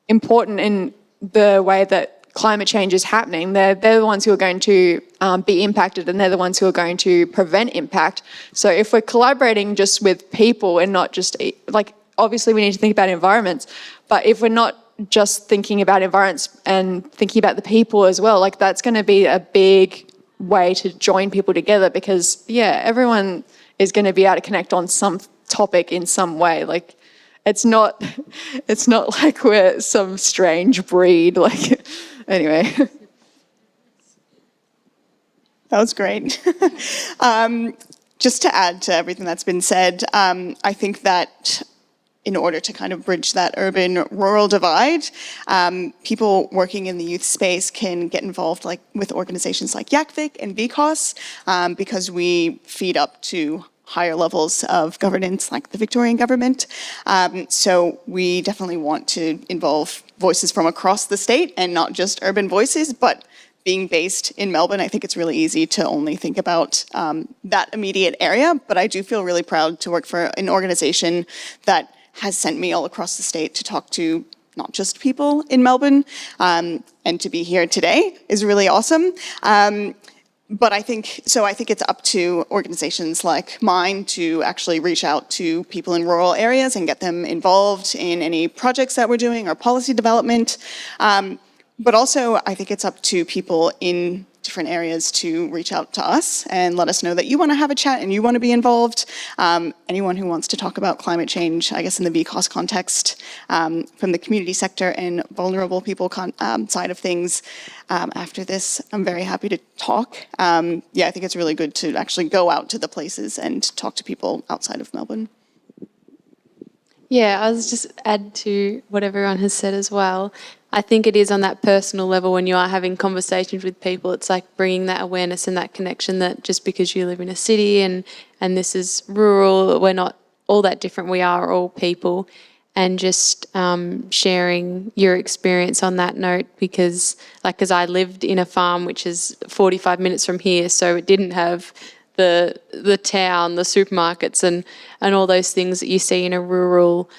important in the way that climate change is happening. They're the ones who are going to be impacted, and they're the ones who are going to prevent impact. So if we're collaborating just with people and not just like, obviously we need to think about environments, but if we're not just thinking about environments and thinking about the people as well, like, that's going to be a big way to join people together, because everyone is going to be able to connect on some topic in some way. Like, it's not like we're some strange breed. Like, anyway. That was great. Just to add to everything that's been said, I think that in order to kind of bridge that urban-rural divide, people working in the youth space can get involved with organizations like YACVIC and VCOSS, because we feed up to higher levels of governance like the Victorian government. So we definitely want to involve voices from across the state and not just urban voices, but being based in Melbourne, I think it's really easy to only think about that immediate area, but I do feel really proud to work for an organization that has sent me all across the state to talk to not just people in Melbourne, and to be here today is really awesome. But I think it's up to organizations like mine to actually reach out to people in rural areas and get them involved in any projects that we're doing or policy development. But also, I think it's up to people in different areas to reach out to us and let us know that you want to have a chat and you want to be involved. Anyone who wants to talk about climate change, I guess in the VCOSS context, from the community sector and vulnerable people side of things, after this, I'm very happy to talk. I think it's really good to actually go out to the places and talk to people outside of Melbourne. Yeah, I was just add to what everyone has said as well. I think it is on that personal level when you are having conversations with people, it's like bringing that awareness and that connection that just because you live in a city and this is rural, we're not all that different, we are all people, and just sharing your experience on that note, because I lived in a farm which is 45 minutes from here, so it didn't have the town, the supermarkets and all those things that you see in a rural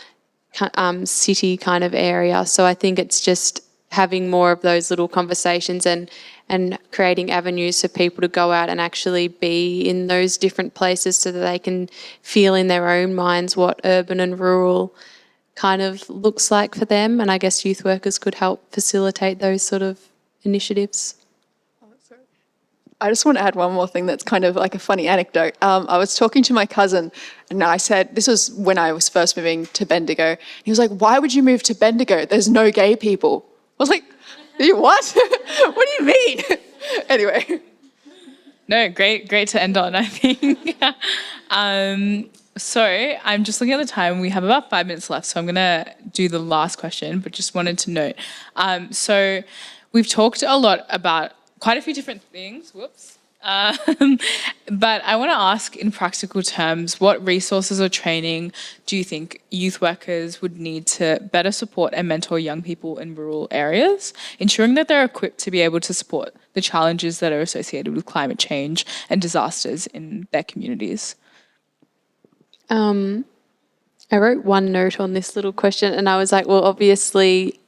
city kind of area. So I think it's just having more of those little conversations and creating avenues for people to go out and actually be in those different places so that they can feel in their own minds what urban and rural kind of looks like for them. And I guess youth workers could help facilitate those sort of initiatives. I just want to add one more thing that's kind of like a funny anecdote. I was talking to my cousin and I said, this was when I was first moving to Bendigo. He was like, why would you move to Bendigo? There's no gay people. was like, what? What do you mean? Anyway. No, great to end on, I think. So I'm just looking at the time. We have about 5 minutes left, so I'm going to do the last question, but just wanted to note. So we've talked a lot about quite a few different things. Whoops. But I want to ask in practical terms, what resources or training do you think youth workers would need to better support and mentor young people in rural areas, ensuring that they're equipped to be able to support the challenges that are associated with climate change and disasters in their communities? I wrote one note on this little question and I was like, well, obviously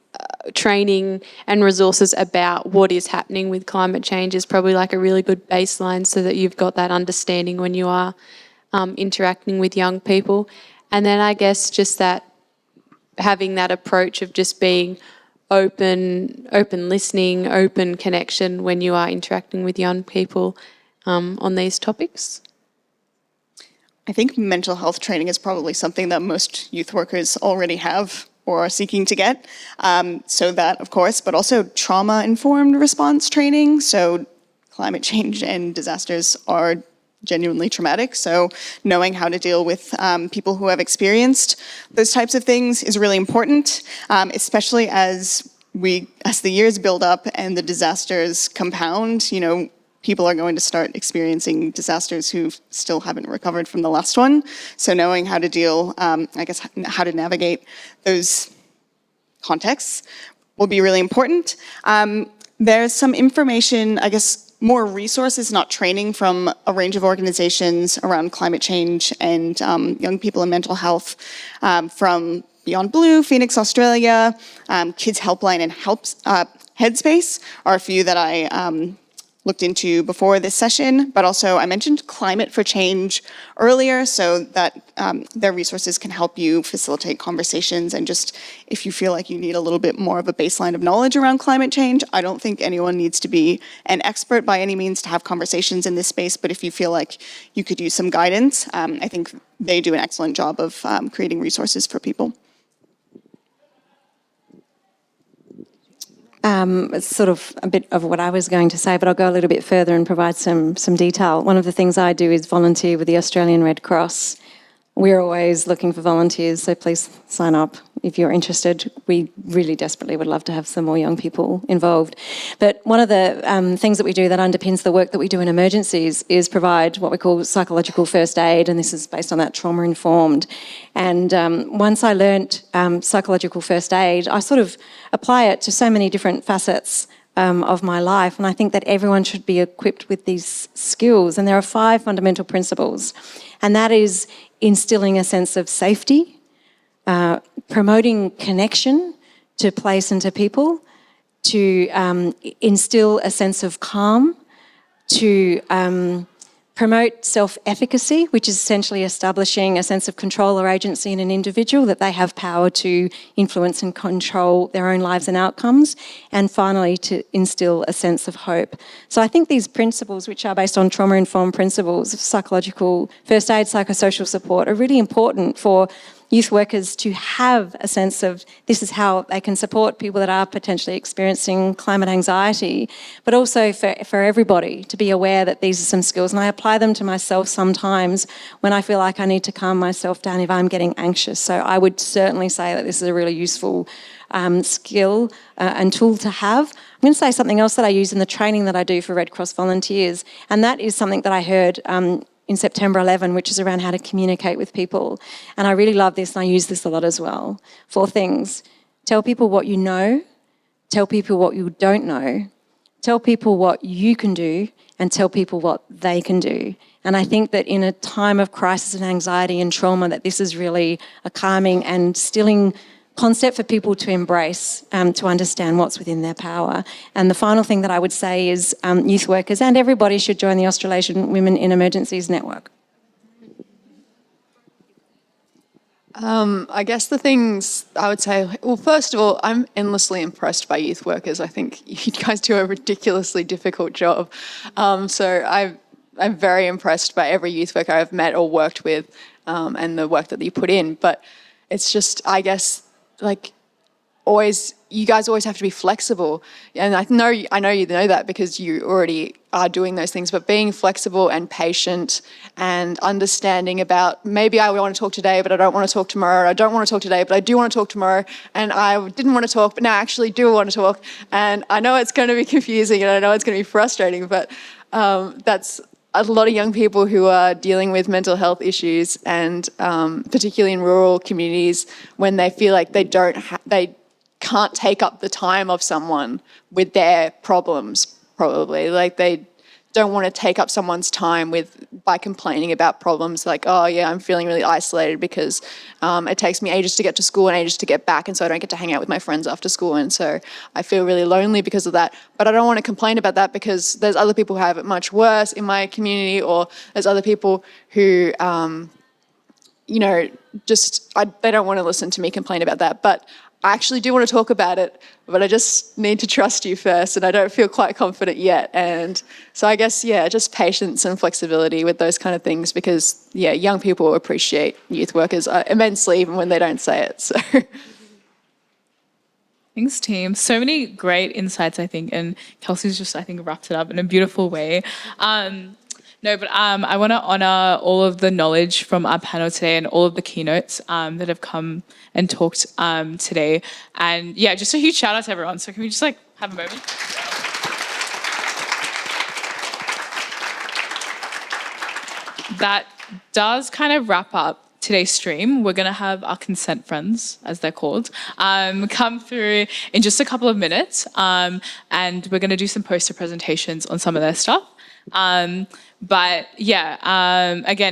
training and resources about what is happening with climate change is probably like a really good baseline so that you've got that understanding when you are interacting with young people. And then I guess just that having that approach of just being open listening, open connection when you are interacting with young people on these topics. I think mental health training is probably something that most youth workers already have or are seeking to get. So that, of course, but also trauma-informed response training. So climate change and disasters are genuinely traumatic. So knowing how to deal with people who have experienced those types of things is really important, especially as the years build up and the disasters compound, people are going to start experiencing disasters who still haven't recovered from the last one. So knowing how to deal, how to navigate those contexts will be really important. There's some information, more resources, not training, from a range of organizations around climate change and young people and mental health, from Beyond Blue, Phoenix, Australia, Kids Helpline and Headspace are a few that I looked into before this session, but also I mentioned Climate for Change earlier, so that their resources can help you facilitate conversations. And just if you feel like you need a little bit more of a baseline of knowledge around climate change, I don't think anyone needs to be an expert by any means to have conversations in this space, but if you feel like you could use some guidance, I think they do an excellent job of creating resources for people. It's sort of a bit of what I was going to say, but I'll go a little bit further and provide some detail. One of the things I do is volunteer with the Australian Red Cross. We're always looking for volunteers, so please sign up if you're interested. We really desperately would love to have some more young people involved. But one of the things that we do that underpins the work that we do in emergencies is provide what we call psychological first aid, and this is based on that trauma-informed. And once I learnt psychological first aid, I sort of apply it to so many different facets of my life, and I think that everyone should be equipped with these skills. And there are 5 fundamental principles, and that is instilling a sense of safety, promoting connection to place and to people, to instill a sense of calm, to promote self-efficacy, which is essentially establishing a sense of control or agency in an individual, that they have power to influence and control their own lives and outcomes, and finally to instill a sense of hope. So I think these principles, which are based on trauma-informed principles of psychological first aid, psychosocial support, are really important for youth workers to have a sense of this is how they can support people that are potentially experiencing climate anxiety, but also for everybody to be aware that these are some skills. And I apply them to myself sometimes when I feel like I need to calm myself down if I'm getting anxious. So I would certainly say that this is a really useful skill and tool to have. I'm going to say something else that I use in the training that I do for Red Cross volunteers, and that is something that I heard in September 11, which is around how to communicate with people. And I really love this, and I use this a lot as well. 4 things. Tell people what you know, tell people what you don't know, tell people what you can do, and tell people what they can do. And I think that in a time of crisis and anxiety and trauma, that this is really a calming and stilling concept for people to embrace, to understand what's within their power. And the final thing that I would say is youth workers and everybody should join the Australasian Women in Emergencies network. I guess the things I would say, well, first of all, I'm endlessly impressed by youth workers. I think you guys do a ridiculously difficult job. So I'm very impressed by every youth worker I've met or worked with and the work that you put in. But it's just, I guess, like always you guys always have to be flexible. And I know you know that because you already are doing those things, but being flexible and patient and understanding about maybe I want to talk today, but I don't want to talk tomorrow. I don't want to talk today, but I do want to talk tomorrow. And I didn't want to talk, but now I actually do want to talk. And I know it's going to be confusing and I know it's going to be frustrating, but that's a lot of young people who are dealing with mental health issues, and particularly in rural communities, when they feel like they can't take up the time of someone with their problems, probably. Like they don't want to take up someone's time by complaining about problems like, oh yeah, I'm feeling really isolated because it takes me ages to get to school and ages to get back, and so I don't get to hang out with my friends after school, and so I feel really lonely because of that. But I don't want to complain about that because there's other people who have it much worse in my community, or there's other people who they don't want to listen to me complain about that. But I actually do want to talk about it, but I just need to trust you first, and I don't feel quite confident yet. And so I guess, just patience and flexibility with those kind of things, because, young people appreciate youth workers immensely, even when they don't say it. So. Thanks, team. So many great insights, I think, and Kelsey's just, I think, wrapped it up in a beautiful way. I want to honour all of the knowledge from our panel today and all of the keynotes that have come and talked today. And just a huge shout out to everyone. So can we just have a moment? That does kind of wrap up today's stream. We're going to have our consent friends, as they're called, come through in just a couple of minutes. And we're going to do some poster presentations on some of their stuff. Again,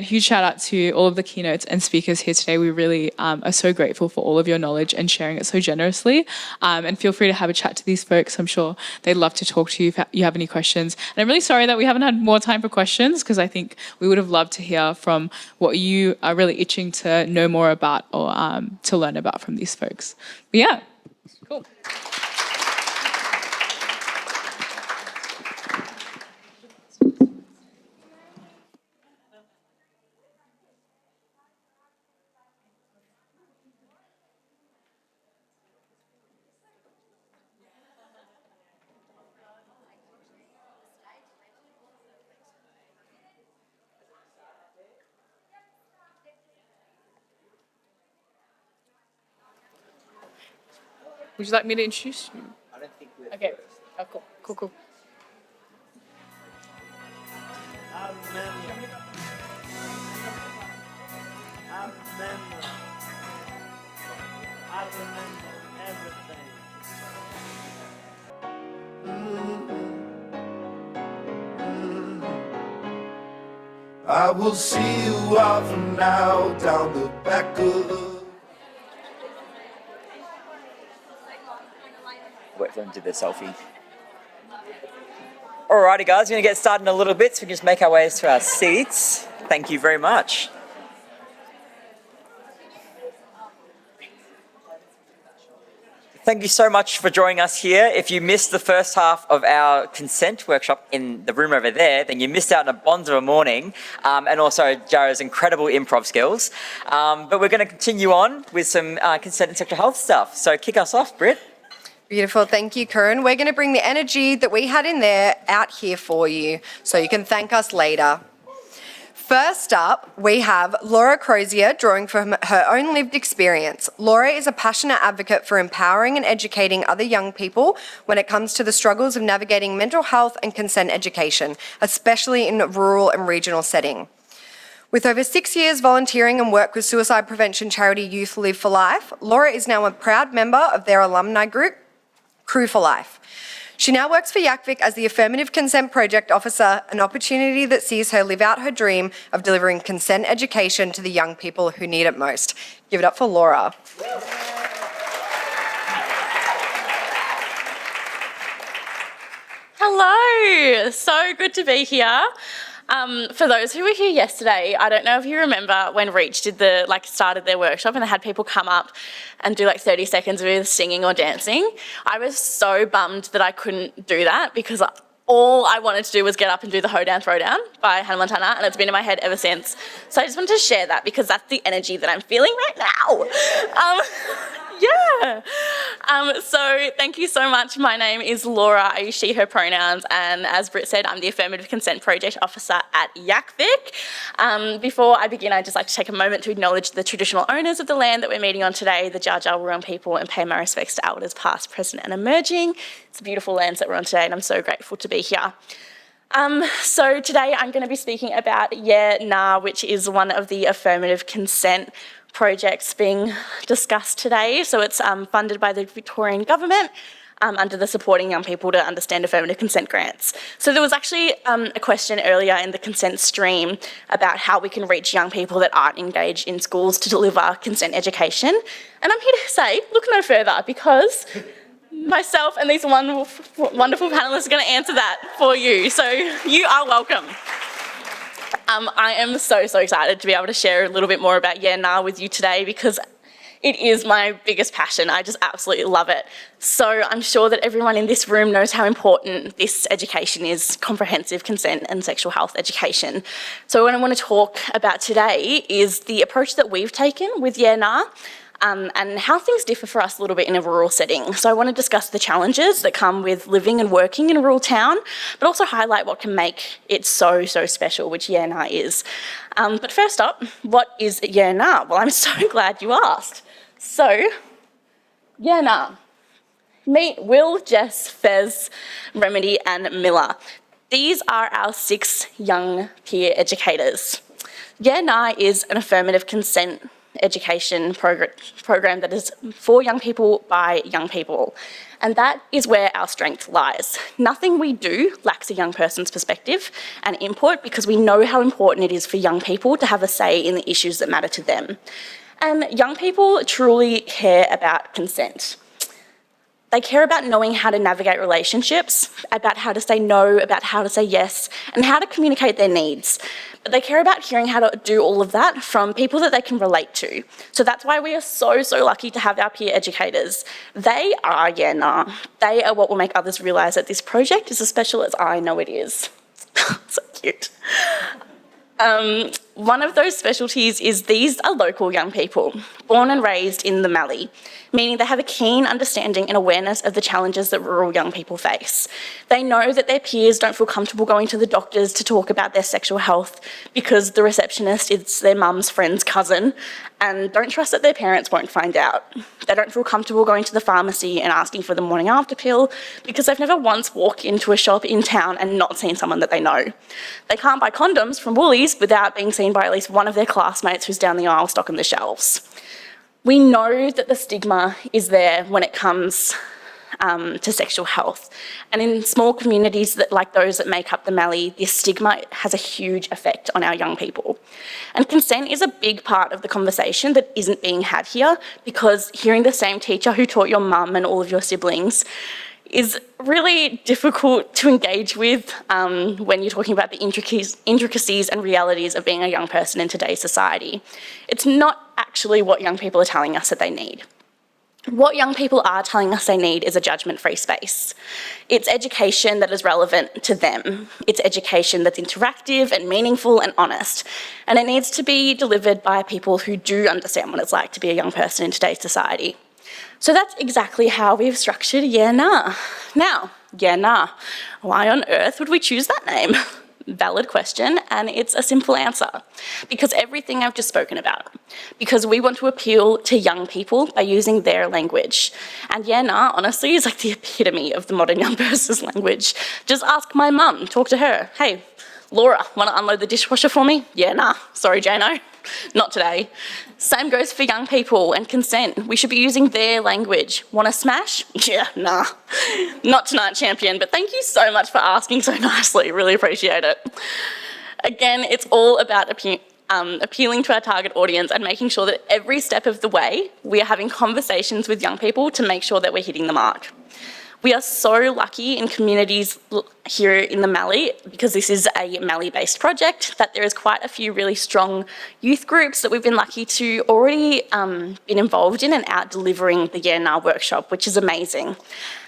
huge shout out to all of the keynotes and speakers here today. We really are so grateful for all of your knowledge and sharing it so generously. And feel free to have a chat to these folks. I'm sure they'd love to talk to you if you have any questions. And I'm really sorry that we haven't had more time for questions, because I think we would have loved to hear from what you are really itching to know more about or to learn about from these folks. But cool. Would you like me to introduce you? I don't think we're okay. Oh, cool. I remember everything. I will see you out from now down the back of the... Wait for them to do their selfie. Alrighty guys, we're going to get started in a little bit so we can just make our way to our seats. Thank you very much. Thank you so much for joining us here. If you missed the first half of our consent workshop in the room over there, then you missed out on a bonds of a morning, and also Jara's incredible improv skills. But we're going to continue on with some consent and sexual health stuff. So kick us off, Britt. Beautiful, thank you, Corinne. We're going to bring the energy that we had in there out here for you, so you can thank us later. First up, we have Laura Crozier drawing from her own lived experience. Laura is a passionate advocate for empowering and educating other young people when it comes to the struggles of navigating mental health and consent education, especially in a rural and regional setting. With over 6 years volunteering and work with suicide prevention charity Youth Live for Life, Laura is now a proud member of their alumni group, Crew for Life. She now works for YACVIC as the Affirmative Consent Project Officer, an opportunity that sees her live out her dream of delivering consent education to the young people who need it most. Give it up for Laura. Hello, so good to be here. For those who were here yesterday, I don't know if you remember when Reach did started their workshop and they had people come up and do 30 seconds of singing or dancing. I was so bummed that I couldn't do that because all I wanted to do was get up and do the Hoedown Throwdown by Hannah Montana, and it's been in my head ever since. So I just wanted to share that because that's the energy that I'm feeling right now. So thank you so much. My name is Laura. I use she, her pronouns, and as Britt said, I'm the Affirmative Consent Project Officer at YACVIC. Before I begin, I'd just like to take a moment to acknowledge the traditional owners of the land that we're meeting on today, the Dja Dja Wurrung people, and pay my respects to elders past, present and emerging. It's beautiful lands that we're on today, and I'm so grateful to be here. So today I'm going to be speaking about Yeah Nah, which is one of the affirmative consent projects being discussed today. So it's funded by the Victorian Government under the Supporting Young People to Understand Affirmative Consent grants. So there was actually a question earlier in the consent stream about how we can reach young people that aren't engaged in schools to deliver consent education. And I'm here to say, look no further, because myself and these wonderful panellists are going to answer that for you. So you are welcome. I am so excited to be able to share a little bit more about Yeah Nah with you today, because it is my biggest passion. I just absolutely love it. So I'm sure that everyone in this room knows how important this education is, comprehensive consent and sexual health education. So what I want to talk about today is the approach that we've taken with Yeah Nah, and how things differ for us a little bit in a rural setting. So I want to discuss the challenges that come with living and working in a rural town, but also highlight what can make it so special, which Yeah Nah is. But first up, what is Yeah Nah? Well, I'm so glad you asked. So, Yeah Nah. Meet Will, Jess, Fez, Remedy and Miller. These are our 6 young peer educators. Yeah Nah is an affirmative consent education program that is for young people by young people. And that is where our strength lies. Nothing we do lacks a young person's perspective and input, because we know how important it is for young people to have a say in the issues that matter to them. And young people truly care about consent. They care about knowing how to navigate relationships, about how to say no, about how to say yes, and how to communicate their needs. But they care about hearing how to do all of that from people that they can relate to. So that's why we are so lucky to have our peer educators. They are Yeah Nah. They are what will make others realise that this project is as special as I know it is. So cute. One of those specialties is these are local young people, born and raised in the Mallee, meaning they have a keen understanding and awareness of the challenges that rural young people face. They know that their peers don't feel comfortable going to the doctors to talk about their sexual health because the receptionist is their mum's friend's cousin, and don't trust that their parents won't find out. They don't feel comfortable going to the pharmacy and asking for the morning after pill because they've never once walked into a shop in town and not seen someone that they know. They can't buy condoms from Woolies without being seen by at least one of their classmates who's down the aisle stocking the shelves. We know that the stigma is there when it comes to sexual health. And in small communities like those that make up the Mallee, this stigma has a huge effect on our young people. And consent is a big part of the conversation that isn't being had here, because hearing the same teacher who taught your mum and all of your siblings is really difficult to engage with when you're talking about the intricacies and realities of being a young person in today's society. It's not actually what young people are telling us that they need. What young people are telling us they need is a judgment-free space. It's education that is relevant to them. It's education that's interactive and meaningful and honest. And it needs to be delivered by people who do understand what it's like to be a young person in today's society. So that's exactly how we've structured Yeah Nah. Now, Yeah Nah, why on earth would we choose that name? Valid question, and it's a simple answer. Because everything I've just spoken about. Because we want to appeal to young people by using their language. And Yeah Nah, honestly, is like the epitome of the modern young person's language. Just ask my mum, talk to her. Hey, Laura, want to unload the dishwasher for me? Yeah Nah, sorry Jano, not today. Same goes for young people and consent. We should be using their language. Want to smash? Yeah, nah. Not tonight, champion, but thank you so much for asking so nicely. Really appreciate it. Again, it's all about appealing to our target audience and making sure that every step of the way we are having conversations with young people to make sure that we're hitting the mark. We are so lucky in communities here in the Mallee, because this is a Mallee-based project, that there is quite a few really strong youth groups that we've been lucky to already been involved in and out delivering the Year Nah workshop, which is amazing.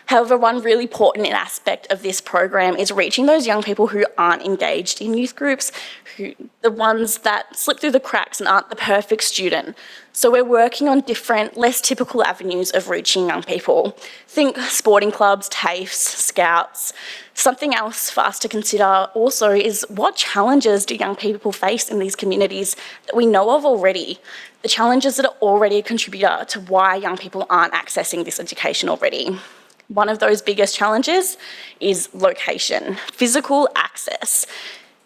However, one really important aspect of this program is reaching those young people who aren't engaged in youth groups, the ones that slip through the cracks and aren't the perfect student. So we're working on different, less typical avenues of reaching young people. Think sporting clubs, TAFEs, scouts. Something else for us to consider also is what challenges do young people face in these communities that we know of already? The challenges that are already a contributor to why young people aren't accessing this education already. One of those biggest challenges is location, physical access.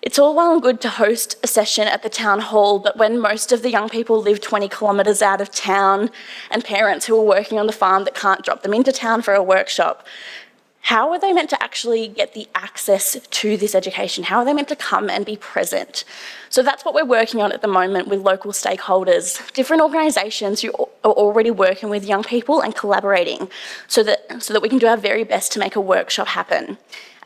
It's all well and good to host a session at the town hall, but when most of the young people live 20 kilometres out of town and parents who are working on the farm that can't drop them into town for a workshop, how are they meant to actually get the access to this education? How are they meant to come and be present? So that's what we're working on at the moment with local stakeholders, different organisations who are already working with young people and collaborating so that we can do our very best to make a workshop happen.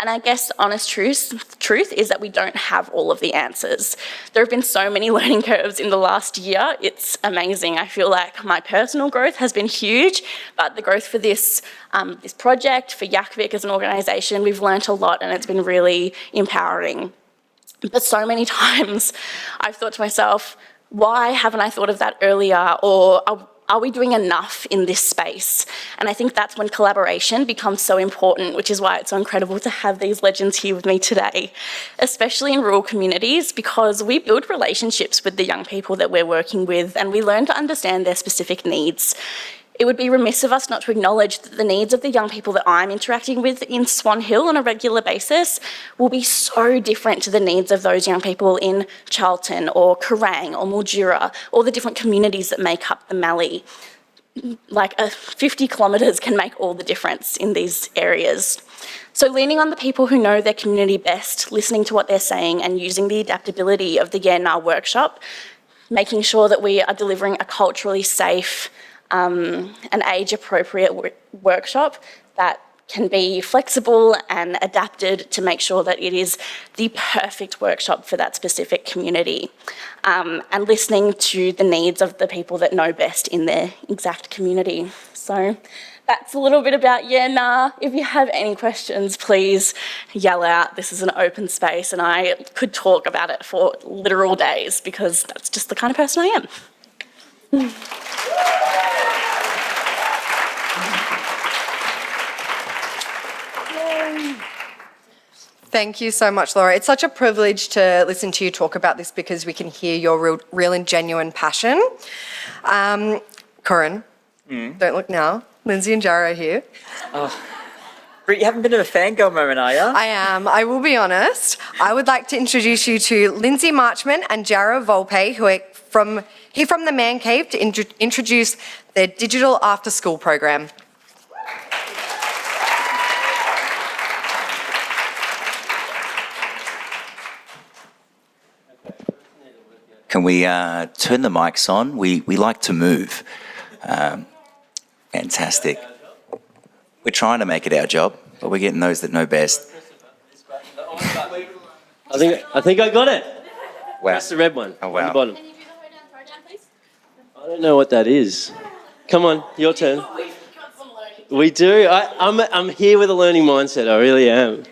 And I guess the honest truth is that we don't have all of the answers. There have been so many learning curves in the last year. It's amazing. I feel like my personal growth has been huge, but the growth for this project, for YACVIC as an organisation, we've learnt a lot and it's been really empowering. But so many times I've thought to myself, why haven't I thought of that earlier? Or are we doing enough in this space? And I think that's when collaboration becomes so important, which is why it's so incredible to have these legends here with me today, especially in rural communities, because we build relationships with the young people that we're working with and we learn to understand their specific needs. It would be remiss of us not to acknowledge that the needs of the young people that I'm interacting with in Swan Hill on a regular basis will be so different to the needs of those young people in Charlton or Kerrang or Mildura or the different communities that make up the Mallee. Like 50 kilometres can make all the difference in these areas. So leaning on the people who know their community best, listening to what they're saying and using the adaptability of the Year Nah workshop, making sure that we are delivering a culturally safe an age-appropriate workshop that can be flexible and adapted to make sure that it is the perfect workshop for that specific community, and listening to the needs of the people that know best in their exact community. So that's a little bit about Year Nah. If you have any questions, please yell out. This is an open space and I could talk about it for literal days because that's just the kind of person I am. Thank you so much, Laura. It's such a privilege to listen to you talk about this because we can hear your real and genuine passion. Corinne, don't look now. Lindsay and Jara are here. Oh. You haven't been to a fangirl moment, are you? I am. I will be honest. I would like to introduce you to Lindsay Marchman and Jara Volpe, who are from the Man Cave, to introduce their digital after-school program. Can we turn the mics on? We like to move. Fantastic. We're trying to make it our job, but we're getting those that know best. I think I got it. Wow. Press the red one. Oh, wow. On the bottom. I don't know what that is. Come on, your turn. We do. I'm here with a learning mindset. I really am.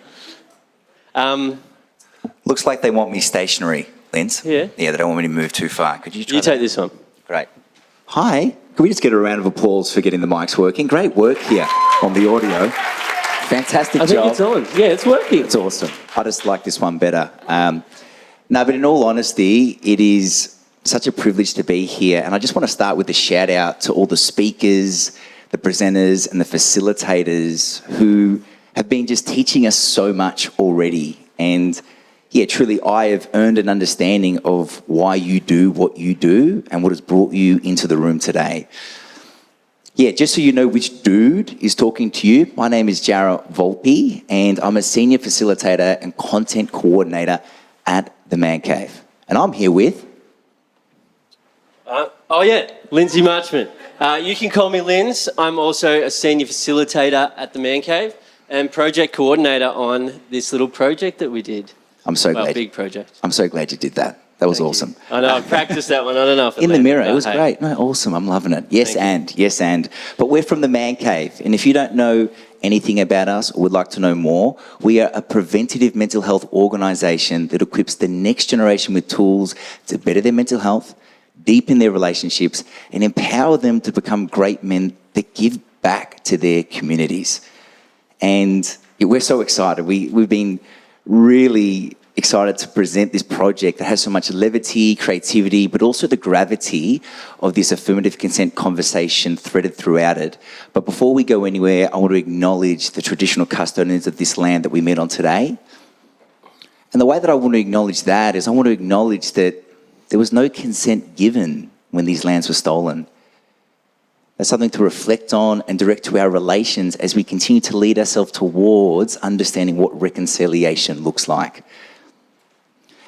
Looks like they want me stationary, Linz. Yeah. Yeah, they don't want me to move too far. Could you try You take this one. Great. Hi. Can we just get a round of applause for getting the mics working? Great work here on the audio. Fantastic job. I think it's on. Yeah, it's working. It's awesome. I just like this one better. No, but in all honesty, it is such a privilege to be here. And I just want to start with a shout out to all the speakers, the presenters and the facilitators who have been just teaching us so much already. And yeah, truly, I have earned an understanding of why you do what you do and what has brought you into the room today. Yeah, just so you know which dude is talking to you, my name is Jara Volpe, and I'm a senior facilitator and content coordinator at the Man Cave. And I'm here with... Lindsay Marchman. You can call me Linz. I'm also a senior facilitator at the Man Cave. and project coordinator on this little project that we did. I'm so glad. Big project. I'm so glad you did that. That was awesome. I know, I practiced that one. I don't know if it In the landed, mirror, but it was hey. great. No, awesome. I'm loving it. Yes, and. But we're from the Man Cave. And if you don't know anything about us or would like to know more, we are a preventative mental health organisation that equips the next generation with tools to better their mental health, deepen their relationships, and empower them to become great men that give back to their communities. And we're so excited. We've been really excited to present this project that has so much levity, creativity, but also the gravity of this affirmative consent conversation threaded throughout it. But before we go anywhere, I want to acknowledge the traditional custodians of this land that we met on today. And the way that I want to acknowledge that is I want to acknowledge that there was no consent given when these lands were stolen. That's something to reflect on and direct to our relations as we continue to lead ourselves towards understanding what reconciliation looks like.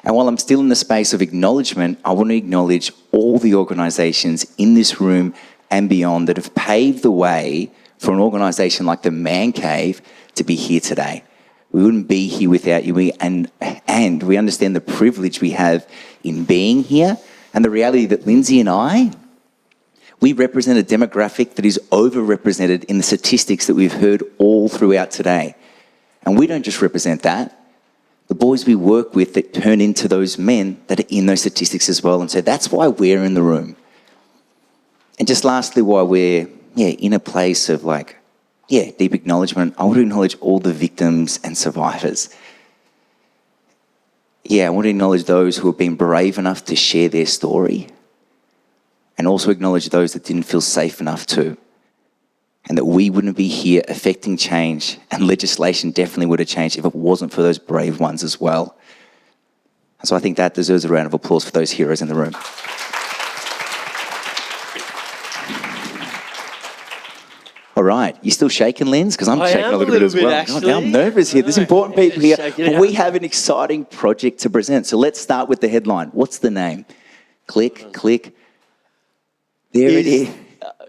And while I'm still in the space of acknowledgement, I want to acknowledge all the organisations in this room and beyond that have paved the way for an organisation like the Man Cave to be here today. We wouldn't be here without you, and we understand the privilege we have in being here and the reality that Lindsay and I, we represent a demographic that is overrepresented in the statistics that we've heard all throughout today. And we don't just represent that. The boys we work with that turn into those men that are in those statistics as well. And so that's why we're in the room. And just lastly, while we're in a place of deep acknowledgement, I want to acknowledge all the victims and survivors. I want to acknowledge those who have been brave enough to share their story, and also acknowledge those that didn't feel safe enough to. And that we wouldn't be here affecting change, and legislation definitely would have changed if it wasn't for those brave ones as well. So I think that deserves a round of applause for those heroes in the room. All right, you still shaking, Linz? Because I'm shaking a little bit as well. Actually. I'm nervous here. There's important people here. Shake it But out. we have an exciting project to present. So let's start with the headline. What's the name? Click, click. There it is.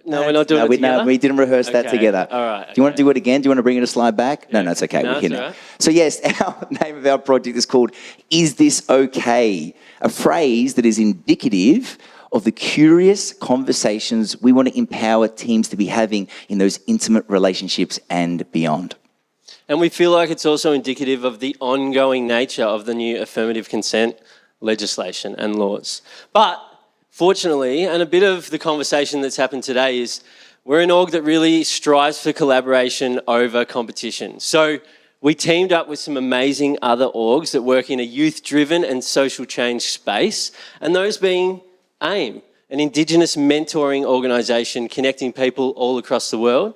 No, we're not doing it together? No, we didn't rehearse that Okay, together. all right, Do you want to do it again? Do you want to bring it a slide back? No, it's okay. No, We're here it's now. all right. So yes, our name of our project is called Is This Okay? A phrase that is indicative of the curious conversations we want to empower teams to be having in those intimate relationships and beyond. And we feel like it's also indicative of the ongoing nature of the new affirmative consent legislation and laws. But fortunately, and a bit of the conversation that's happened today is we're an org that really strives for collaboration over competition. So we teamed up with some amazing other orgs that work in a youth-driven and social change space, and those being AIM, an Indigenous mentoring organisation connecting people all across the world.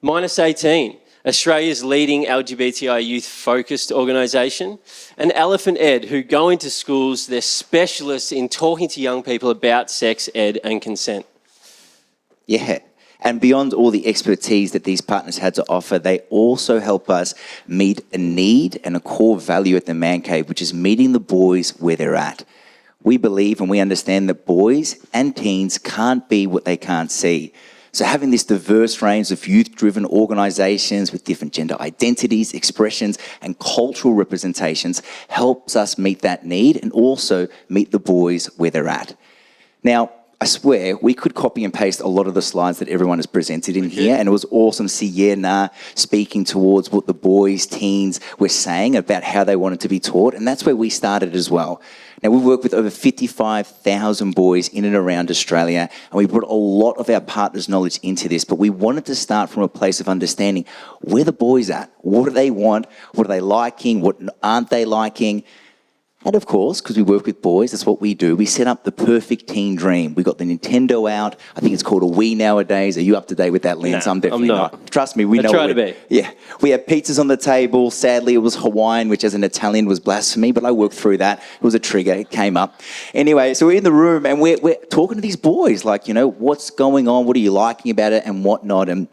Minus 18, Australia's leading LGBTI youth-focused organisation, and Elephant Ed, who go into schools, they're specialists in talking to young people about sex ed and consent. Yeah. And beyond all the expertise that these partners had to offer, they also help us meet a need and a core value at the Man Cave, which is meeting the boys where they're at. We believe and we understand that boys and teens can't be what they can't see. So having this diverse range of youth-driven organisations with different gender identities, expressions and cultural representations helps us meet that need and also meet the boys where they're at. Now, I swear, we could copy and paste a lot of the slides that everyone has presented in here, and it was awesome to see Yerna speaking towards what the boys, teens were saying about how they wanted to be taught, and that's where we started as well. Now, we work with over 55,000 boys in and around Australia, and we brought a lot of our partners' knowledge into this, but we wanted to start from a place of understanding where the boys at, what do they want, what are they liking, what aren't they liking. And of course, because we work with boys, that's what we do. We set up the perfect teen dream. We got the Nintendo out. I think it's called a Wii nowadays. Are you up to date with that, Linz? No, I'm definitely I'm not. Trust me, we know. I try to be. Yeah. We had pizzas on the table. Sadly, it was Hawaiian, which as an Italian was blasphemy, but I worked through that. It was a trigger. It came up. Anyway, so we're in the room and we're talking to these boys, like, what's going on? What are you liking about it and whatnot? And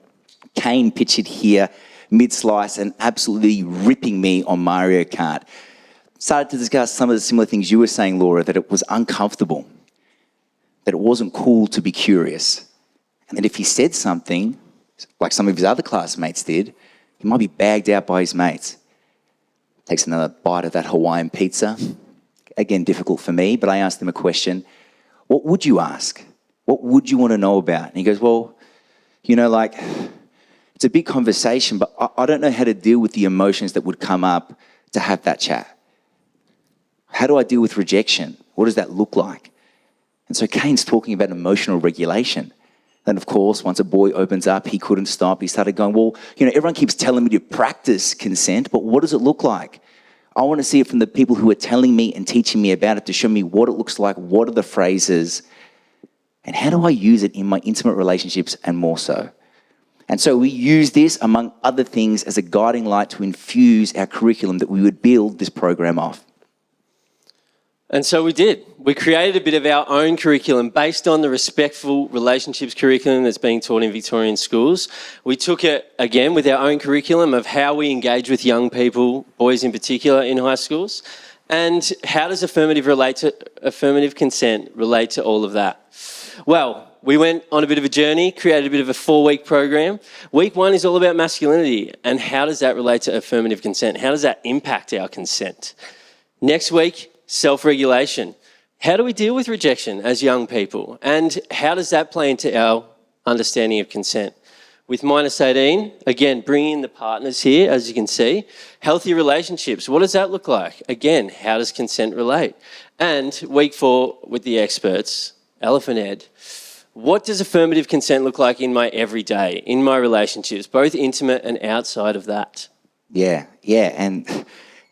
Kane pictured here mid-slice and absolutely ripping me on Mario Kart. Started to discuss some of the similar things you were saying, Laura, that it was uncomfortable, that it wasn't cool to be curious, and that if he said something, like some of his other classmates did, He might be bagged out by his mates. Takes another bite of that Hawaiian pizza. Again, difficult for me, but I asked him a question. What would you ask? What would you want to know about? And he goes, well, you know, like, it's a big conversation, but I don't know how to deal with the emotions that would come up to have that chat. How do I deal with rejection? What does that look like? And so Kane's talking about emotional regulation. Then, of course, once a boy opens up, he couldn't stop. He started going, well, you know, everyone keeps telling me to practice consent, but what does it look like? I want to see it from the people who are telling me and teaching me about it to show me what it looks like, what are the phrases, and how do I use it in my intimate relationships and more so. And so we use this, among other things, as a guiding light to infuse our curriculum that we would build this program off. And so we did. We created a bit of our own curriculum based on the respectful relationships curriculum that's being taught in Victorian schools. We took it, again, with our own curriculum of how we engage with young people, boys in particular, in high schools. And how does affirmative consent relate to all of that? Well, we went on a bit of a journey, created a bit of a 4-week program. Week 1 is all about masculinity. And how does that relate to affirmative consent? How does that impact our consent? Next week, self-regulation. How do we deal with rejection as young people? And how does that play into our understanding of consent? With -18, again, bringing in the partners here, as you can see. Healthy relationships, what does that look like? Again, how does consent relate? And week 4, with the experts, Elephant Ed. What does affirmative consent look like in my everyday, in my relationships, both intimate and outside of that? Yeah, and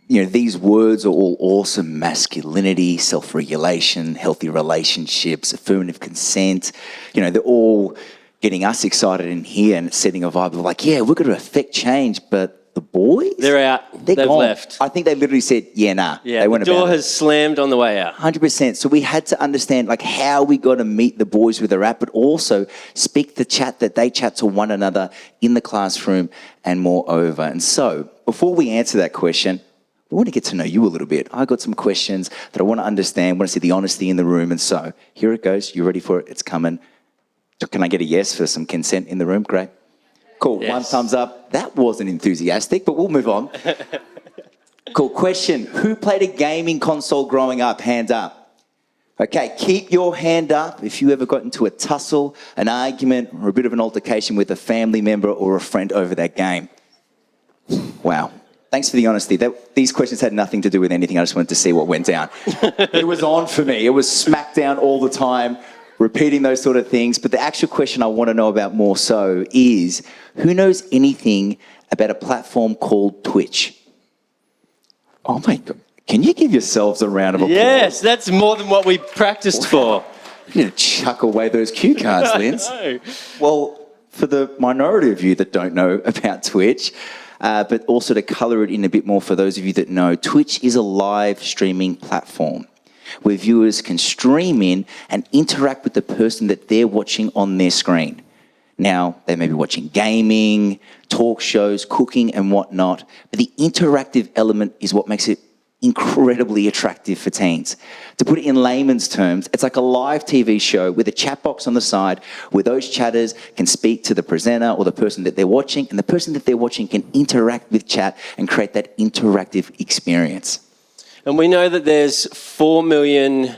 you know, these words are all awesome: masculinity, self-regulation, healthy relationships, affirmative consent. You know, they're all getting us excited in here and setting a vibe of like, yeah, we're going to affect change, but the boys? They're out. They've gone. left. I think they literally said, yeah, nah. Yeah, they went the door about has slammed on the way out. 100%. So we had to understand like how we got to meet the boys where they're at, but also speak the chat that they chat to one another in the classroom and moreover. And so before we answer that question, we want to get to know you a little bit. I got some questions that I want to understand, want to see the honesty in the room. And so here it goes. You ready for it? It's coming. Can I get a yes for some consent in the room? Great. Cool. Yes. 1 thumbs up. That wasn't enthusiastic, but we'll move on. Cool. Question. Who played a gaming console growing up? Hand up. Okay, keep your hand up if you ever got into a tussle, an argument, or a bit of an altercation with a family member or a friend over that game. Wow. Thanks for the honesty. These questions had nothing to do with anything. I just wanted to see what went down. It was on for me. It was smackdown all the time, repeating those sort of things. But the actual question I want to know about more so is, who knows anything about a platform called Twitch? Oh my God. Can you give yourselves a round of applause? Yes, that's more than what we practiced for. You need to chuck away those cue cards, Linz. Well, for the minority of you that don't know about Twitch, but also to colour it in a bit more for those of you that know, Twitch is a live streaming platform where viewers can stream in and interact with the person that they're watching on their screen. Now, they may be watching gaming, talk shows, cooking and whatnot, but the interactive element is what makes it incredibly attractive for teens. To put it in layman's terms, it's like a live TV show with a chat box on the side where those chatters can speak to the presenter or the person that they're watching, and the person that they're watching can interact with chat and create that interactive experience. And we know that there's 4 million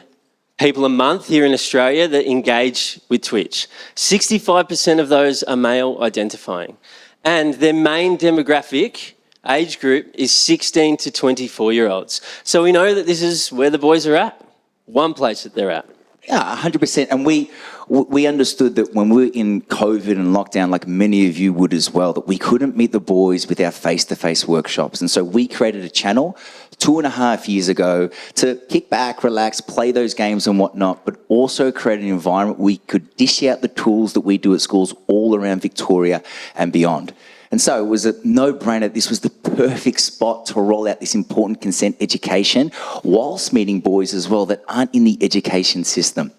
people a month here in Australia that engage with Twitch. 65% of those are male identifying. And their main demographic age group is 16 to 24-year-olds. So we know that this is where the boys are at, one place that they're at. Yeah, 100%. And we understood that when we were in COVID and lockdown, like many of you would as well, that we couldn't meet the boys with our face-to-face workshops. And so we created a channel 2.5 years ago to kick back, relax, play those games and whatnot, but also create an environment we could dish out the tools that we do at schools all around Victoria and beyond. And so it was a no-brainer. This was the perfect spot to roll out this important consent education whilst meeting boys as well that aren't in the education system.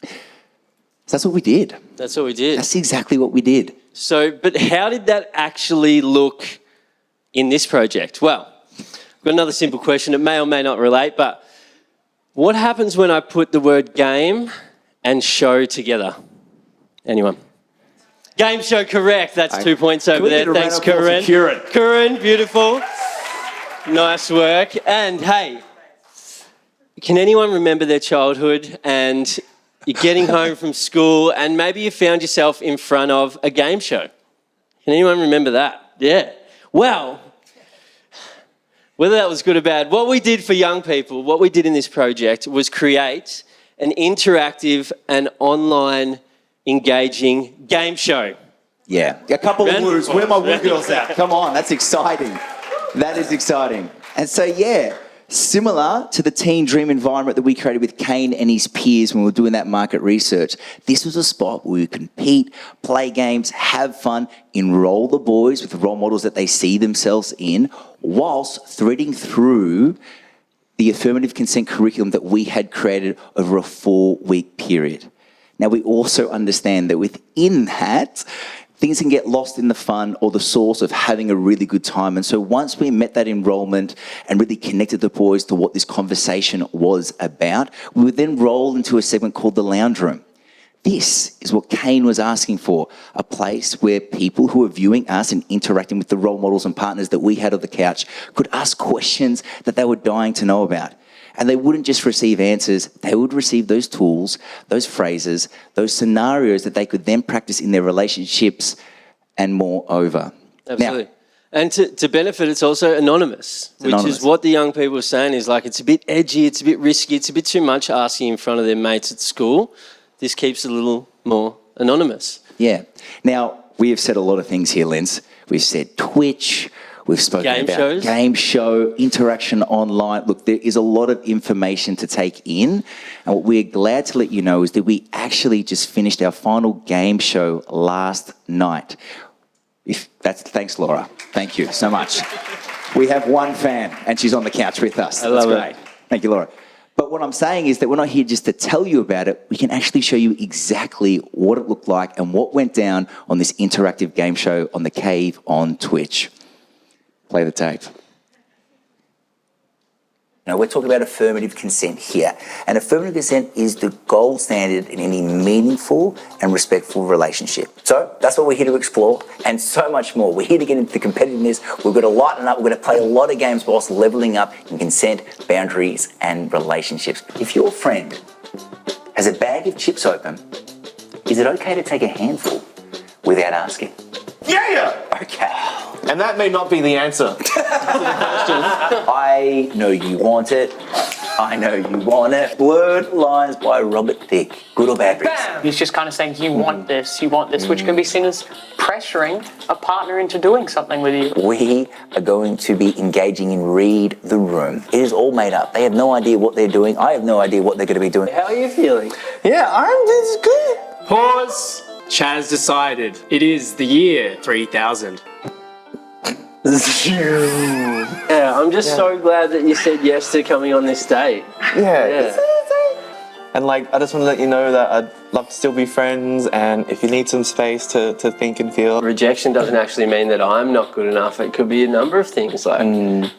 So that's what we did. That's what we did. That's exactly what we did. So, but how did that actually look in this project? Well, I've got another simple question. It may or may not relate, but what happens when I put the word game and show together? Anyone? Game show correct. That's 2 points over there. Thanks, Corinne. Corinne, beautiful. Nice work. And hey, can anyone remember their childhood and you're getting home from school and maybe you found yourself in front of a game show? Can anyone remember that? Yeah. Well, whether that was good or bad, what we did for young people, what we did in this project was create an interactive and online engaging game show. Yeah. A couple of woos. Where are my woo girls at? Come on, that's exciting. That is exciting. And so, yeah, similar to the teen dream environment that we created with Kane and his peers when we were doing that market research, this was a spot where we compete, play games, have fun, enroll the boys with role models that they see themselves in, whilst threading through the affirmative consent curriculum that we had created over a 4-week period. Now, we also understand that within that, things can get lost in the fun or the source of having a really good time. And so once we met that enrollment and really connected the boys to what this conversation was about, we would then roll into a segment called the Lounge Room. This is what Kane was asking for, a place where people who are viewing us and interacting with the role models and partners that we had on the couch could ask questions that they were dying to know about. And they wouldn't just receive answers, they would receive those tools, those phrases, those scenarios that they could then practice in their relationships and moreover. Absolutely. Now, and to benefit, it's also anonymous, which is what the young people are saying is like, it's a bit edgy, it's a bit risky, it's a bit too much asking in front of their mates at school. This keeps it a little more anonymous. Yeah. Now, we have said a lot of things here, Linz. We've said Twitch, we've spoken about game show, interaction online. Look, there is a lot of information to take in. And what we're glad to let you know is that we actually just finished our final game show last night. Thanks, Laura. Thank you so much. We have one fan and she's on the couch with us. That's great. Thank you, Laura. But what I'm saying is that we're not here just to tell you about it. We can actually show you exactly what it looked like and what went down on this interactive game show on The Cave on Twitch. Play the tape. Now, we're talking about affirmative consent here. And affirmative consent is the gold standard in any meaningful and respectful relationship. So that's what we're here to explore and so much more. We're here to get into the competitiveness. We're going to lighten up. We're going to play a lot of games whilst leveling up in consent, boundaries and relationships. If your friend has a bag of chips open, is it okay to take a handful without asking? Yeah! Okay. And that may not be the answer. I know you want it. I know you want it. Blurred Lines by Robert Thicke. Good or bad, Reese? He's just kind of saying, you want this, which can be seen as pressuring a partner into doing something with you. We are going to be engaging in Read the Room. It is all made up. They have no idea what they're doing. I have no idea what they're going to be doing. How are you feeling? Yeah, I'm good. Pause. Chaz decided. It is the year 3000. Yeah, I'm just so glad that you said yes to coming on this date. Yeah. And like, I just want to let you know that I'd love to still be friends, and if you need some space to think and feel. Rejection doesn't actually mean that I'm not good enough. It could be a number of things, like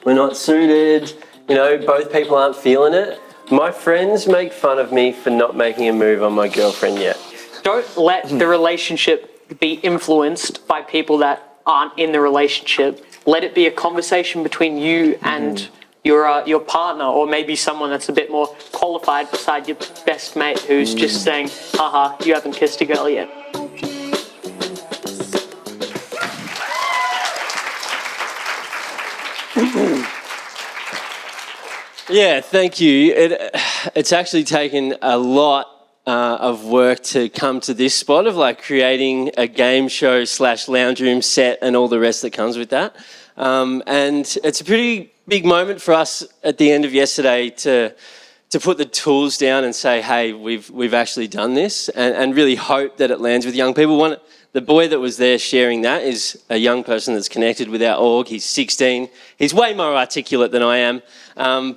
we're not suited, both people aren't feeling it. My friends make fun of me for not making a move on my girlfriend yet. Don't let the relationship be influenced by people that aren't in the relationship. Let it be a conversation between you and your partner, or maybe someone that's a bit more qualified beside your best mate who's just saying, haha, you haven't kissed a girl yet. Yeah, thank you. It's actually taken a lot of work to come to this spot of like creating a game show / lounge room set and all the rest that comes with that. And it's a pretty big moment for us at the end of yesterday to put the tools down and say, hey, we've actually done this, and really hope that it lands with young people. The boy that was there sharing that is a young person that's connected with our org. He's 16. He's way more articulate than I am,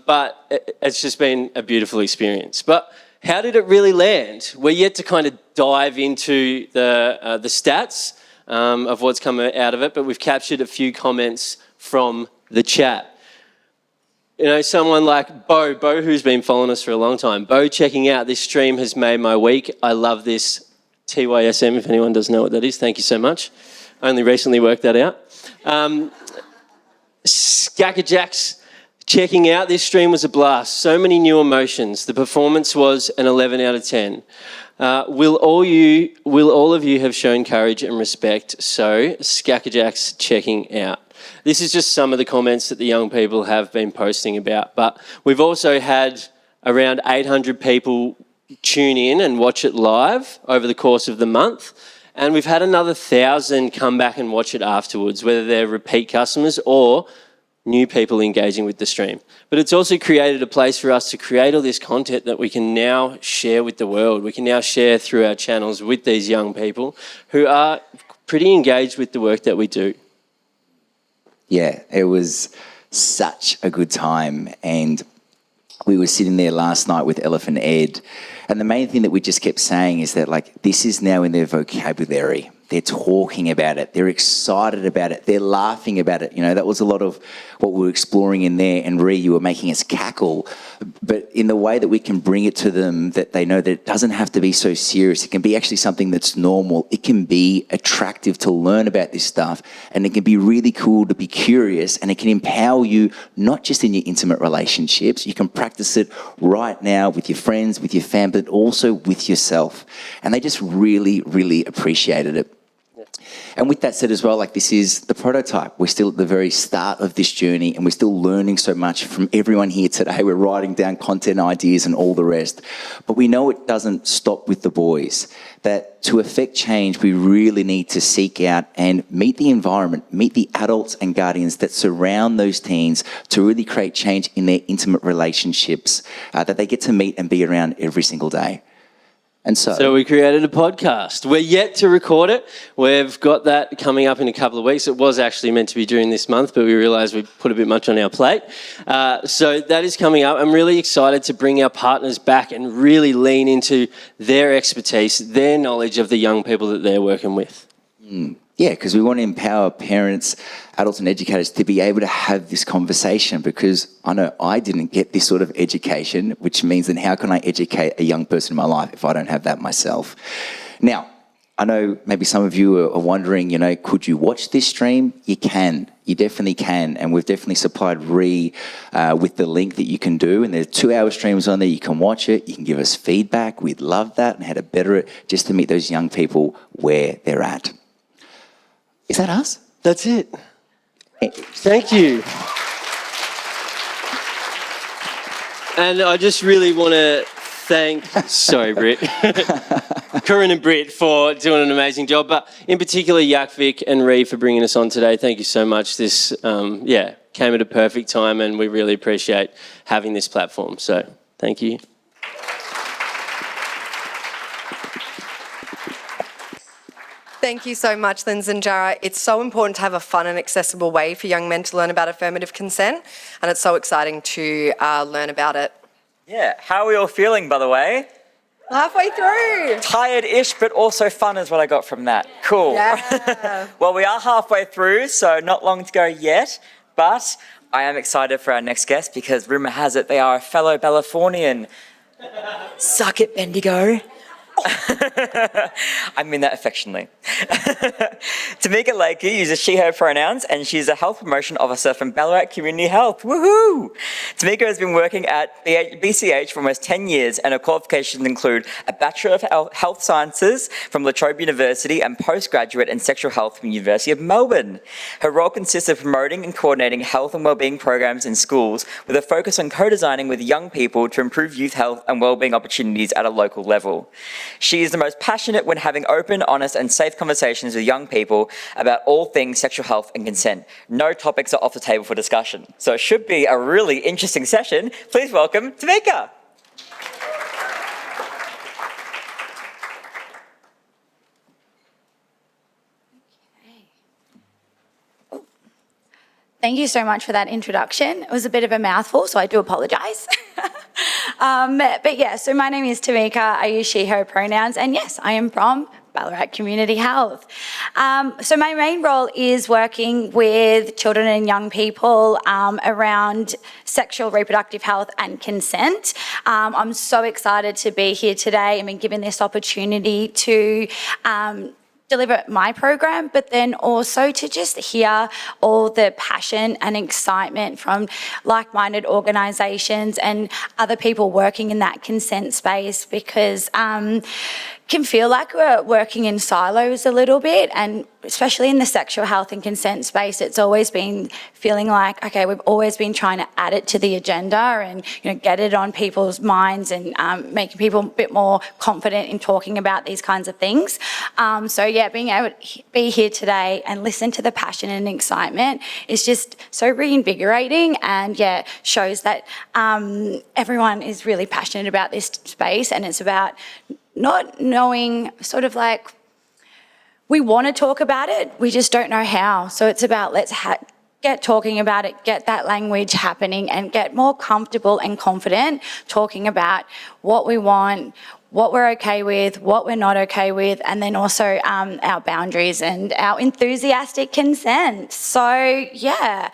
but it's just been a beautiful experience. But how did it really land? We're yet to kind of dive into the stats of what's come out of it, but we've captured a few comments from the chat. Someone like Bo who's been following us for a long time. Bo checking out, this stream has made my week. I love this TYSM, if anyone doesn't know what that is. Thank you so much. I only recently worked that out. Skackerjacks, checking out this stream was a blast. So many new emotions. The performance was an 11 out of 10. Will all of you have shown courage and respect? So, Skackerjacks checking out. This is just some of the comments that the young people have been posting about, but we've also had around 800 people tune in and watch it live over the course of the month, and we've had another 1,000 come back and watch it afterwards, whether they're repeat customers or new people engaging with the stream. But it's also created a place for us to create all this content that we can now share with the world. We can now share through our channels with these young people who are pretty engaged with the work that we do. Yeah, it was such a good time, and we were sitting there last night with Elephant Ed, and the main thing that we just kept saying is that, like, this is now in their vocabulary. They're talking about it. They're excited about it. They're laughing about it. You know, that was a lot of what we were exploring in there. And Ree, you were making us cackle, but in the way that we can bring it to them, that they know that it doesn't have to be so serious. It can be actually something that's normal. It can be attractive to learn about this stuff, and it can be really cool to be curious, and it can empower you not just in your intimate relationships. You can practice it right now with your friends, with your family, but also with yourself. And they just really, really appreciated it. And with that said as well, like, this is the prototype. We're still at the very start of this journey, and we're still learning so much from everyone here today. We're writing down content ideas and all the rest. But we know it doesn't stop with the boys, that to affect change, we really need to seek out and meet the environment, meet the adults and guardians that surround those teens to really create change in their intimate relationships that they get to meet and be around every single day. And so we created a podcast. We're yet to record it. We've got that coming up in a couple of weeks. It was actually meant to be during this month, but we realised we put a bit much on our plate. So that is coming up. I'm really excited to bring our partners back and really lean into their expertise, their knowledge of the young people that they're working with. Yeah, because we want to empower parents, adults and educators to be able to have this conversation, because I know I didn't get this sort of education, which means then how can I educate a young person in my life if I don't have that myself? Now, I know maybe some of you are wondering, you know, could you watch this stream? You can. You definitely can. And we've definitely supplied Ree with the link that you can do. And there's 2-hour streams on there. You can watch it. You can give us feedback. We'd love that, and how to better it, just to meet those young people where they're at. Is that us? That's it. Thank you. And I just really want to thank, sorry, Britt, Corinne and Britt for doing an amazing job, but in particular, Vic and Ree for bringing us on today. Thank you so much. This, came at a perfect time, and we really appreciate having this platform. So, thank you. Thank you so much, Lynn and Jara. It's so important to have a fun and accessible way for young men to learn about affirmative consent, and it's so exciting to learn about it. Yeah, how are we all feeling, by the way? Halfway through. Tired-ish, but also fun is what I got from that. Cool. Yeah. Well, we are halfway through, so not long to go yet, but I am excited for our next guest, because rumour has it they are a fellow Belafornian. Suck it, Bendigo. I mean that affectionately. Tamika Lakey uses she, her pronouns, and she's a health promotion officer from Ballarat Community Health. Woohoo! Tamika has been working at BCH for almost 10 years, and her qualifications include a Bachelor of Health Sciences from La Trobe University and postgraduate in sexual health from the University of Melbourne. Her role consists of promoting and coordinating health and wellbeing programs in schools, with a focus on co-designing with young people to improve youth health and wellbeing opportunities at a local level. She is the most passionate when having open, honest and safe conversations with young people about all things sexual health and consent. No topics are off the table for discussion. So it should be a really interesting session. Please welcome Tamika. Thank you so much for that introduction. It was a bit of a mouthful, so I do apologise. But yeah, so my name is Tamika. I use she, her pronouns, and yes, I am from Ballarat Community Health. So my main role is working with children and young people around sexual reproductive health and consent. I'm so excited to be here today and been given this opportunity to deliver my program, but then also to just hear all the passion and excitement from like-minded organisations and other people working in that consent space, because can feel like we're working in silos a little bit, and especially in the sexual health and consent space, it's always been feeling like, okay, we've always been trying to add it to the agenda and, you know, get it on people's minds and making people a bit more confident in talking about these kinds of things. So yeah, being able to be here today and listen to the passion and excitement is just so reinvigorating, and yeah, shows that everyone is really passionate about this space, and it's about not knowing, sort of like, we want to talk about it, we just don't know how. So it's about let's get talking about it, get that language happening, and get more comfortable and confident talking about what we want, what we're okay with, what we're not okay with, and then also our boundaries and our enthusiastic consent. So yeah,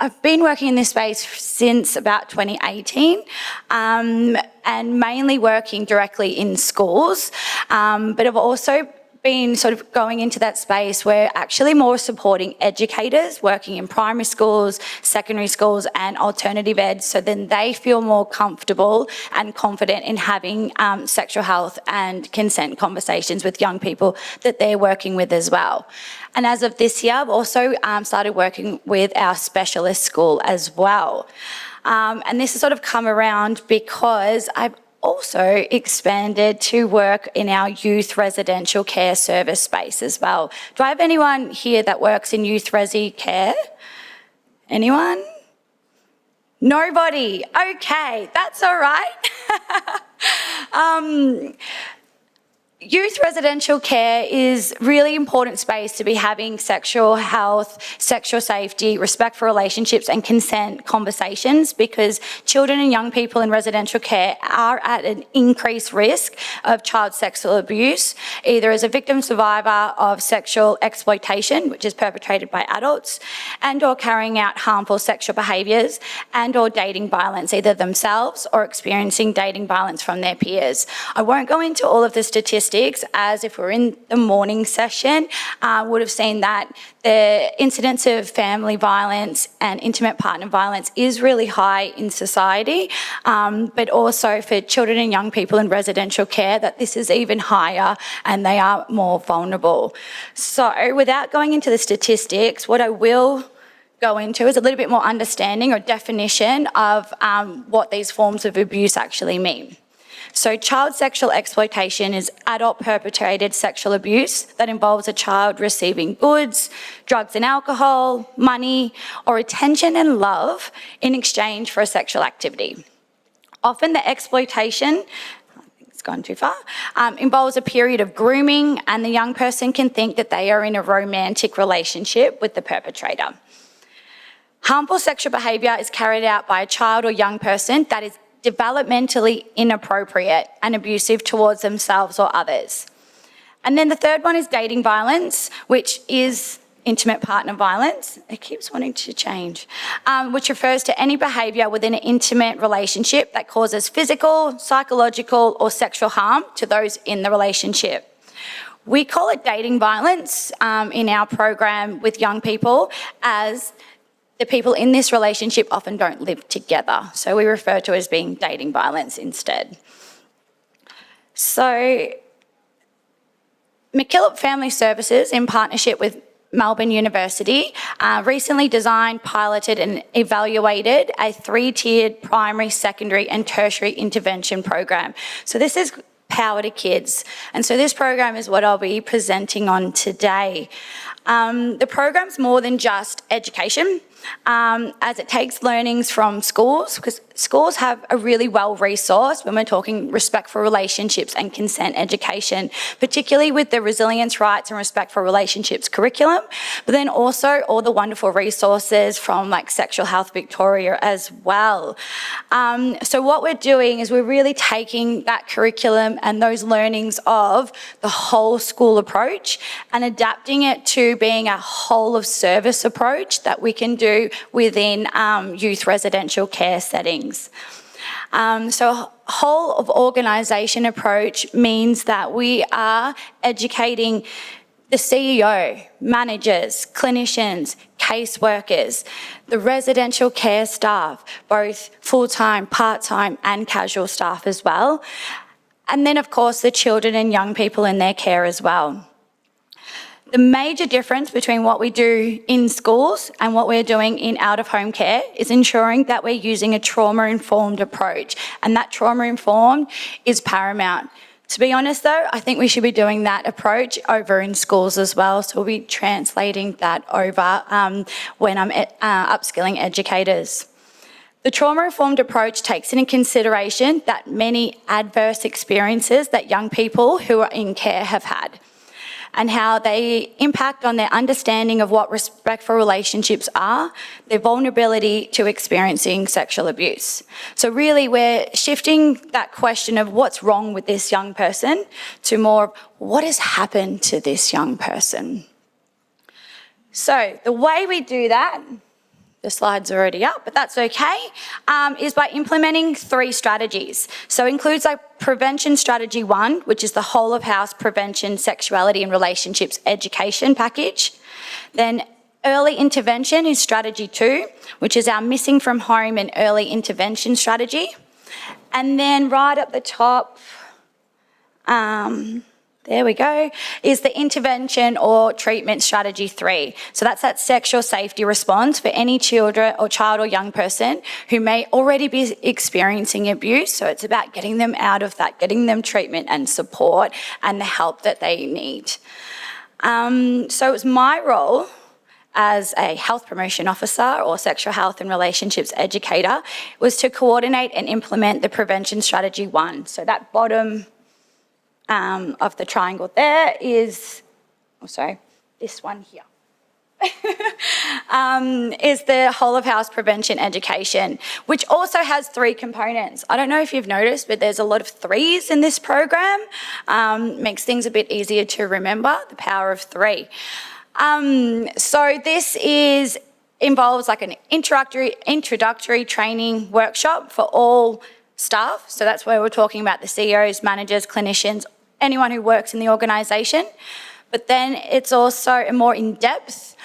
I've been working in this space since about 2018, and mainly working directly in schools, but I've also been sort of going into that space where actually more supporting educators working in primary schools, secondary schools and alternative ed, so then they feel more comfortable and confident in having sexual health and consent conversations with young people that they're working with as well. And as of this year, I've also started working with our specialist school as well. And this has sort of come around because I've also expanded to work in our youth residential care service space as well. Do I have anyone here that works in youth resi care? Anyone? Nobody. Okay, that's all right. Youth residential care is really important space to be having sexual health, sexual safety, respect for relationships and consent conversations, because children and young people in residential care are at an increased risk of child sexual abuse, either as a victim survivor of sexual exploitation, which is perpetrated by adults, and or carrying out harmful sexual behaviours and or dating violence, either themselves or experiencing dating violence from their peers. I won't go into all of the statistics, as if we're in the morning session, would have seen that the incidence of family violence and intimate partner violence is really high in society, but also for children and young people in residential care, that this is even higher and they are more vulnerable. So without going into the statistics, what I will go into is a little bit more understanding or definition of what these forms of abuse actually mean. So child sexual exploitation is adult perpetrated sexual abuse that involves a child receiving goods, drugs and alcohol, money, or attention and love in exchange for a sexual activity. Often the exploitation, it's gone too far, involves a period of grooming, and the young person can think that they are in a romantic relationship with the perpetrator. Harmful sexual behaviour is carried out by a child or young person that is developmentally inappropriate and abusive towards themselves or others. And then the third one is dating violence, which is intimate partner violence. It keeps wanting to change, which refers to any behaviour within an intimate relationship that causes physical, psychological or sexual harm to those in the relationship. We call it dating violence in our program with young people, as the people in this relationship often don't live together. So we refer to it as being dating violence instead. So MacKillop Family Services, in partnership with Melbourne University, recently designed, piloted and evaluated a 3-tiered primary, secondary and tertiary intervention program. So this is Power to Kids. And so this program is what I'll be presenting on today. The program's more than just education. as it takes learnings from schools, because schools have a really well-resourced when we're talking respect for relationships and consent education, particularly with the resilience, rights and respect for relationships curriculum, but then also all the wonderful resources from like Sexual Health Victoria as well. So what we're doing is we're really taking that curriculum and those learnings of the whole school approach and adapting it to being a whole of service approach that we can do within youth residential care settings. So whole of organisation approach means that we are educating the CEO, managers, clinicians, caseworkers, the residential care staff, both full-time, part-time and casual staff as well. And then of course the children and young people in their care as well. The major difference between what we do in schools and what we're doing in out-of-home care is ensuring that we're using a trauma-informed approach, and that trauma-informed is paramount. To be honest though, I think we should be doing that approach over in schools as well, so we'll be translating that over when I'm upskilling educators. The trauma-informed approach takes into consideration that many adverse experiences that young people who are in care have had, and how they impact on their understanding of what respectful relationships are, their vulnerability to experiencing sexual abuse. So really we're shifting that question of what's wrong with this young person to more of what has happened to this young person. So the way we do that, the slide's already up, but that's okay, is by implementing 3 strategies. So it includes like prevention strategy 1, which is the whole of house prevention, sexuality and relationships education package. Then early intervention is strategy 2, which is our missing from home and early intervention strategy. And then right up the top, there we go, is the intervention or treatment strategy 3. So that's that sexual safety response for any children or child or young person who may already be experiencing abuse. So it's about getting them out of that, getting them treatment and support and the help that they need. So it's my role as a health promotion officer or sexual health and relationships educator was to coordinate and implement the prevention strategy 1. So that bottom of the triangle there is, this one here, is the whole of house prevention education, which also has 3 components. I don't know if you've noticed, but there's a lot of 3s in this program. Makes things a bit easier to remember, the power of 3. So this involves like an introductory training workshop for all staff. So that's where we're talking about the CEOs, managers, clinicians, anyone who works in the organisation. But then it's also a more in-depth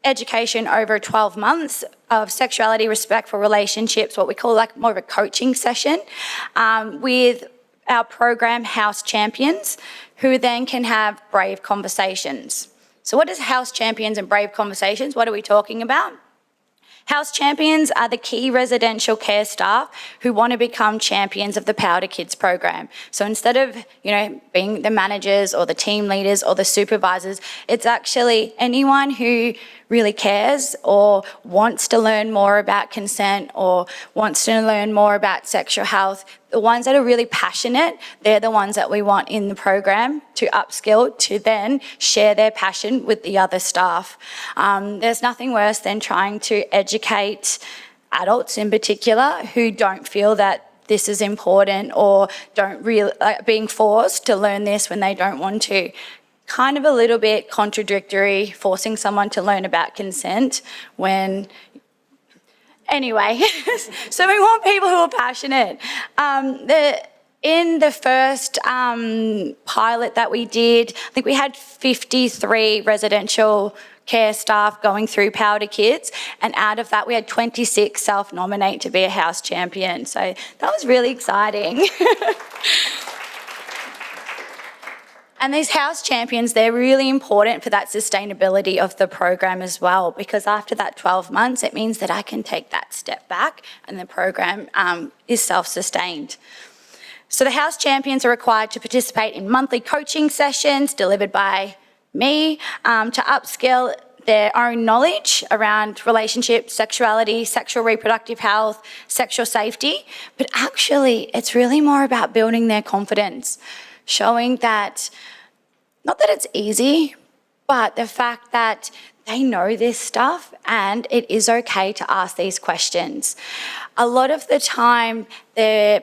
education over 12 months of sexuality, respect for relationships, what we call like more of a coaching session with our program House Champions, who then can have brave conversations. So what is House Champions and brave conversations? What are we talking about? House Champions are the key residential care staff who want to become champions of the Power to Kids program. So instead of, being the managers or the team leaders or the supervisors, it's actually anyone who really cares or wants to learn more about consent or wants to learn more about sexual health. The ones that are really passionate, they're the ones that we want in the program to upskill to then share their passion with the other staff. There's nothing worse than trying to educate adults in particular who don't feel that this is important or don't really being forced to learn this when they don't want to. Kind of a little bit contradictory, forcing someone to learn about consent when... Anyway, so we want people who are passionate. In the first pilot that we did, I think we had 53 residential care staff going through Power to Kids, and out of that we had 26 self-nominate to be a house champion. So that was really exciting. And these house champions, they're really important for that sustainability of the program as well, because after that 12 months, it means that I can take that step back and the program is self-sustained. So the house champions are required to participate in monthly coaching sessions delivered by me to upskill their own knowledge around relationships, sexuality, sexual reproductive health, sexual safety, but actually it's really more about building their confidence, showing that, not that it's easy, but the fact that they know this stuff and it is okay to ask these questions. A lot of the time,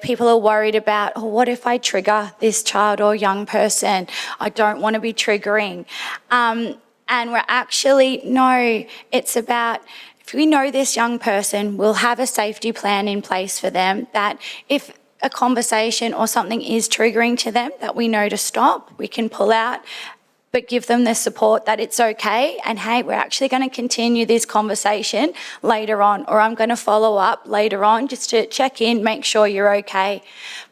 people are worried about, oh, what if I trigger this child or young person? I don't want to be triggering. And we're actually, no, it's about, if we know this young person, we'll have a safety plan in place for them, that if a conversation or something is triggering to them that we know to stop, we can pull out, but give them the support that it's okay, and hey, we're actually going to continue this conversation later on, or I'm going to follow up later on just to check in, make sure you're okay.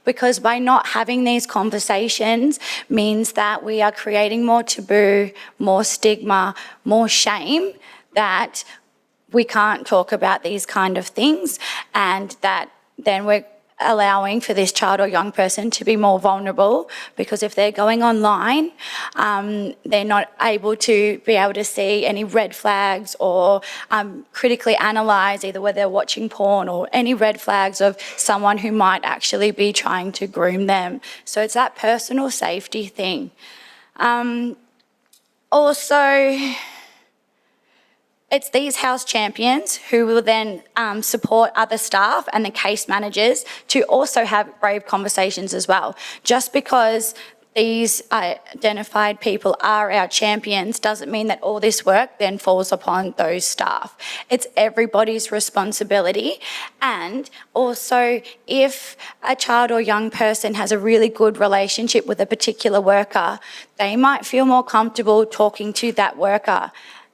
Because by not having these conversations means that we are creating more taboo, more stigma, more shame, that we can't talk about these kind of things, and that then we're allowing for this child or young person to be more vulnerable, because if they're going online, they're not able to be able to see any red flags or critically analyse either whether they're watching porn or any red flags of someone who might actually be trying to groom them. So it's that personal safety thing. Also, it's these house champions who will then support other staff and the case managers to also have brave conversations as well. Just because these identified people are our champions doesn't mean that all this work then falls upon those staff. It's everybody's responsibility. And also, if a child or young person has a really good relationship with a particular worker, they might feel more comfortable talking to that worker.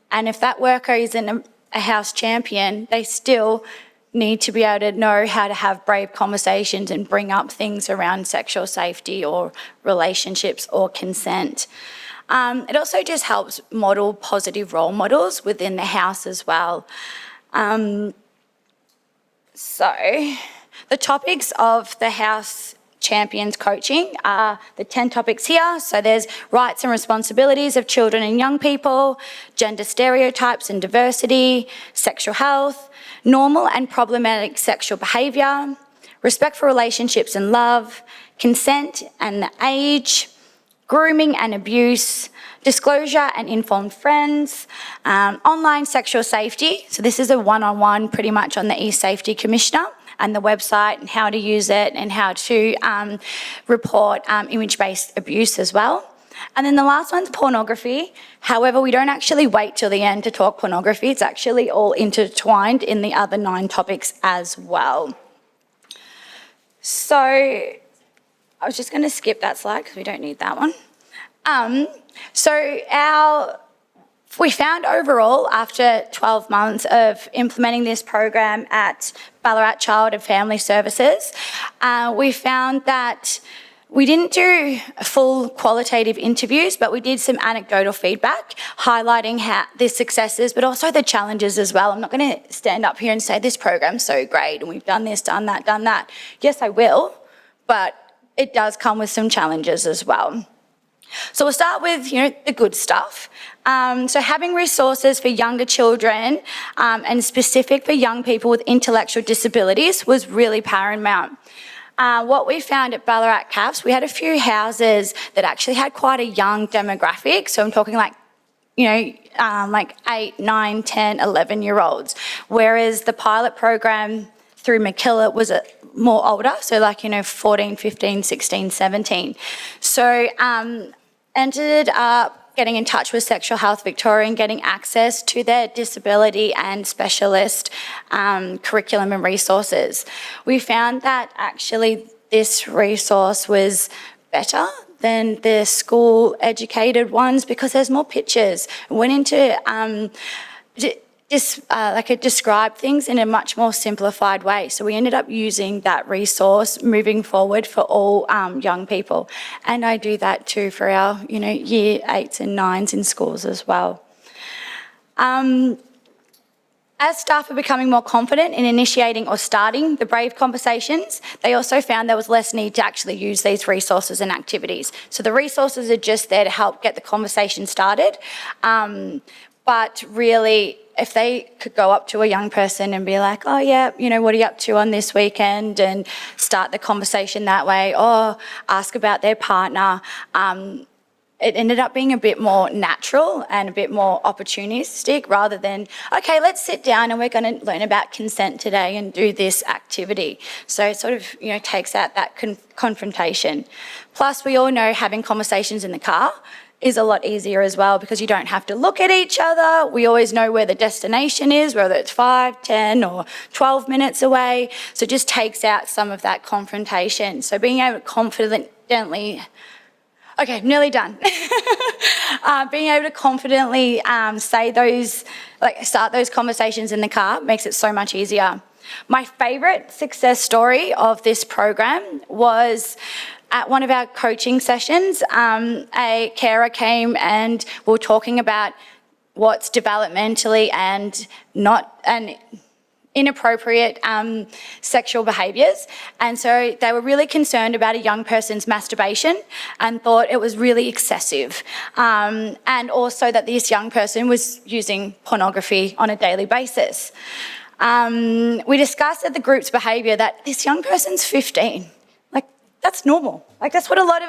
And if that worker isn't a house champion, they still need to be able to know how to have brave conversations and bring up things around sexual safety or relationships or consent. It also just helps model positive role models within the house as well. So the topics of the house champions coaching are the 10 topics here. So there's rights and responsibilities of children and young people, gender stereotypes and diversity, sexual health, normal and problematic sexual behaviour, respect for relationships and love, consent and the age, grooming and abuse, disclosure and informed friends, online sexual safety. So this is a one-on-one pretty much on the e-Safety Commissioner and the website and how to use it and how to report image-based abuse as well. And then the last one's pornography. However, we don't actually wait till the end to talk pornography. It's actually all intertwined in the other 9 topics as well. So I was just going to skip that slide because we don't need that one. We found overall, after 12 months of implementing this program at Ballarat Child and Family Services, we found that we didn't do full qualitative interviews, but we did some anecdotal feedback highlighting the successes, but also the challenges as well. I'm not going to stand up here and say this program's so great and we've done this, done that. Yes, I will, but it does come with some challenges as well. So we'll start with, the good stuff. So having resources for younger children and specific for young people with intellectual disabilities was really paramount. What we found at Ballarat CAFS, we had a few houses that actually had quite a young demographic. So I'm talking like 8, 9, 10, 11-year-olds. Whereas the pilot program through McKillop was more older, so 14, 15, 16, 17. So ended up getting in touch with Sexual Health Victoria and getting access to their disability and specialist curriculum and resources. We found that actually this resource was better than the school-educated ones because there's more pictures. It went into it described things in a much more simplified way. So we ended up using that resource moving forward for all young people. And I do that too for our, year 8s and 9s in schools as well. As staff are becoming more confident in initiating or starting the brave conversations, they also found there was less need to actually use these resources and activities. So the resources are just there to help get the conversation started. but really, if they could go up to a young person and be like, oh yeah, you know, what are you up to on this weekend? And start the conversation that way, or ask about their partner. It ended up being a bit more natural and a bit more opportunistic rather than, okay, let's sit down and we're going to learn about consent today and do this activity. So it sort of, you know, takes out that confrontation. Plus, we all know having conversations in the car is a lot easier as well because you don't have to look at each other. We always know where the destination is, whether it's 5, 10 or 12 minutes away. So it just takes out some of that confrontation. So being able to confidently, okay, nearly done. Being able to confidently say those, like start those conversations in the car makes it so much easier. My favourite success story of this program was at one of our coaching sessions. A carer came and we were talking about what's developmentally and inappropriate sexual behaviours. And so they were really concerned about a young person's masturbation and thought it was really excessive. And also that this young person was using pornography on a daily basis. We discussed at the group's behaviour that this young person's 15. Like, that's normal. Like, that's what a lot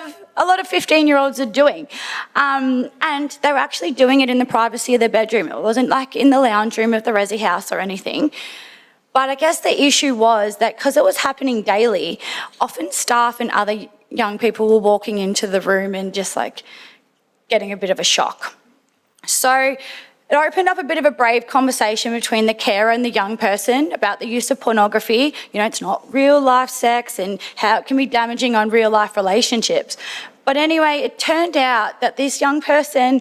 of 15-year-olds are doing. And they were actually doing it in the privacy of their bedroom. It wasn't like in the lounge room of the resi house or anything. But I guess the issue was that because it was happening daily, often staff and other young people were walking into the room and just like getting a bit of a shock. So it opened up a bit of a brave conversation between the carer and the young person about the use of pornography. You know, it's not real life sex and how it can be damaging on real life relationships. But anyway, it turned out that this young person,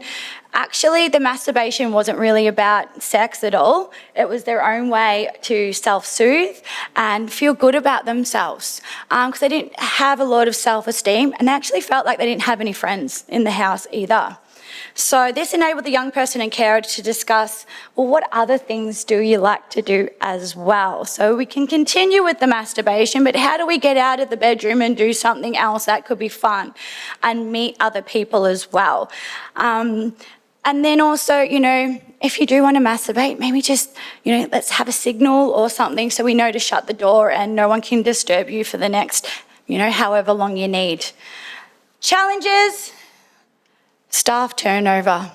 actually the masturbation wasn't really about sex at all. It was their own way to self-soothe and feel good about themselves because they didn't have a lot of self-esteem and they actually felt like they didn't have any friends in the house either. So this enabled the young person and carer to discuss, well, what other things do you like to do as well? So we can continue with the masturbation, but how do we get out of the bedroom and do something else that could be fun and meet other people as well? And then also, you know, if you do want to masturbate, maybe just, you know, let's have a signal or something so we know to shut the door and no one can disturb you for the next, you know, however long you need. Challenges. Staff turnover.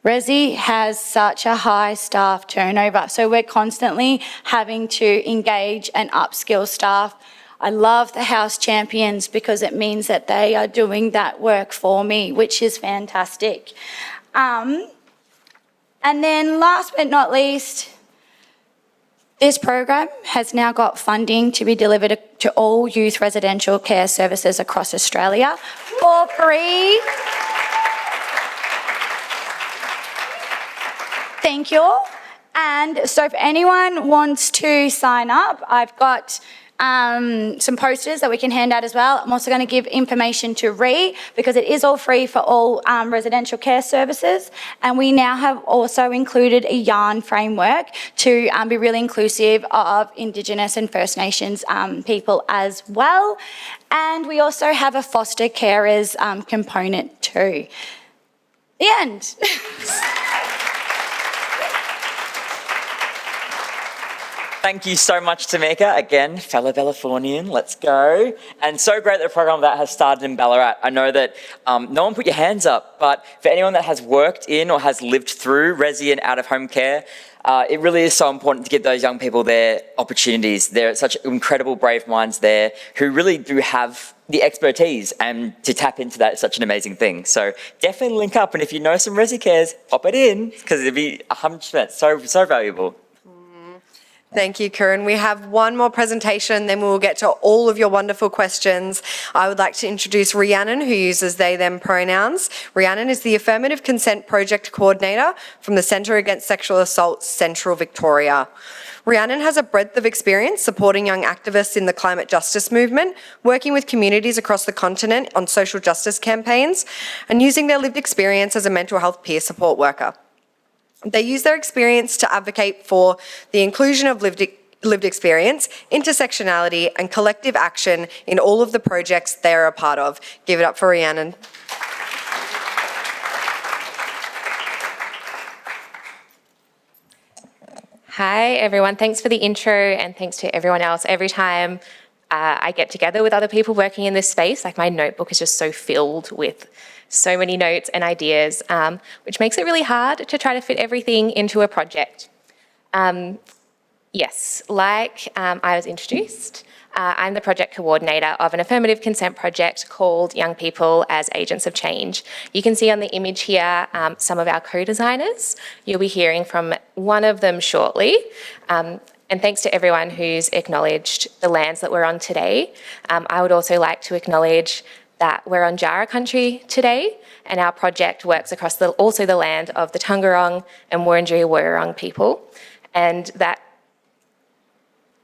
Resi has such a high staff turnover, so we're constantly having to engage and upskill staff. I love the house champions because it means that they are doing that work for me, which is fantastic. And then last but not least, this program has now got funding to be delivered to all youth residential care services across Australia for free. Thank you. And so if anyone wants to sign up, I've got some posters that we can hand out as well. I'm also going to give information to Ree because it is all free for all residential care services. And we now have also included a yarn framework to be really inclusive of Indigenous and First Nations people as well. And we also have a foster carers component too. The end. Thank you so much, Tamika. Again, fellow Californian, let's go. And so great that a program that has started in Ballarat. I know that no one put your hands up, but for anyone that has worked in or has lived through resi and out-of-home care, it really is so important to give those young people their opportunities. There are such incredible, brave minds there who really do have the expertise, and to tap into that is such an amazing thing. So definitely link up, and if you know some resi cares, pop it in, because it'd be 100% so valuable. Thank you, Kieran. We have one more presentation, then we will get to all of your wonderful questions. I would like to introduce Rhiannon, who uses they, them pronouns. Rhiannon is the Affirmative Consent Project Coordinator from the Centre Against Sexual Assault, Central Victoria. Rhiannon has a breadth of experience supporting young activists in the climate justice movement, working with communities across the continent on social justice campaigns, and using their lived experience as a mental health peer support worker. They use their experience to advocate for the inclusion of lived experience, intersectionality and collective action in all of the projects they are a part of. Give it up for Rhiannon. Hi everyone, thanks for the intro and thanks to everyone else. Every time I get together with other people working in this space, like my notebook is just so filled with so many notes and ideas, which makes it really hard to try to fit everything into a project. Yes, like I was introduced, I'm the project coordinator of an affirmative consent project called Young People as Agents of Change. You can see on the image here some of our co-designers. You'll be hearing from one of them shortly. And thanks to everyone who's acknowledged the lands that we're on today. I would also like to acknowledge that we're on Jara country today, and our project works across also the land of the Taungurung and Wurundjeri Wurrung people, and that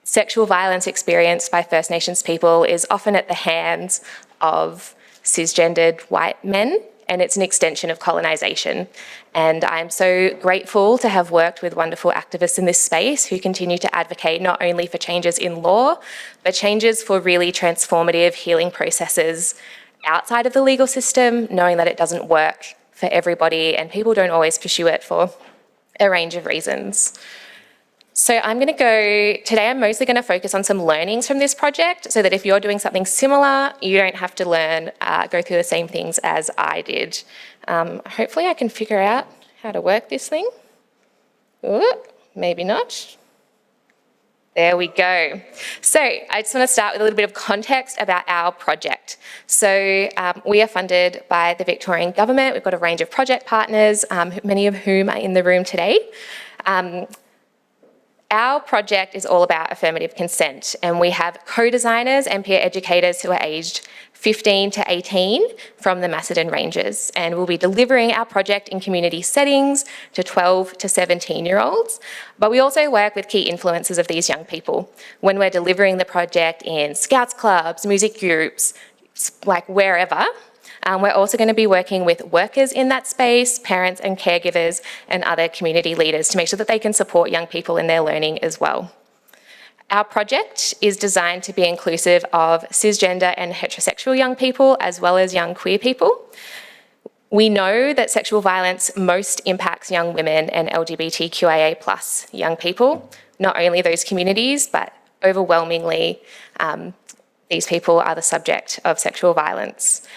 sexual violence experienced by First Nations people is often at the hands of cisgendered white men, and it's an extension of colonisation. And I'm so grateful to have worked with wonderful activists in this space who continue to advocate not only for changes in law, but changes for really transformative healing processes outside of the legal system, knowing that it doesn't work for everybody and people don't always pursue it for a range of reasons. So today I'm mostly going to focus on some learnings from this project so that if you're doing something similar, you don't have to go through the same things as I did. Hopefully I can figure out how to work this thing. Ooh, maybe not. There we go. So I just want to start with a little bit of context about our project. So we are funded by the Victorian Government. We've got a range of project partners, many of whom are in the room today. Our project is all about affirmative consent, and we have co-designers and peer educators who are aged 15 to 18 from the Macedon Ranges, and we'll be delivering our project in community settings to 12 to 17-year-olds. But we also work with key influencers of these young people when we're delivering the project in Scouts clubs, music groups, like wherever. We're also going to be working with workers in that space, parents and caregivers and other community leaders to make sure that they can support young people in their learning as well. Our project is designed to be inclusive of cisgender and heterosexual young people as well as young queer people. We know that sexual violence most impacts young women and LGBTQIA+ young people, not only those communities, but overwhelmingly these people are the subject of sexual violence.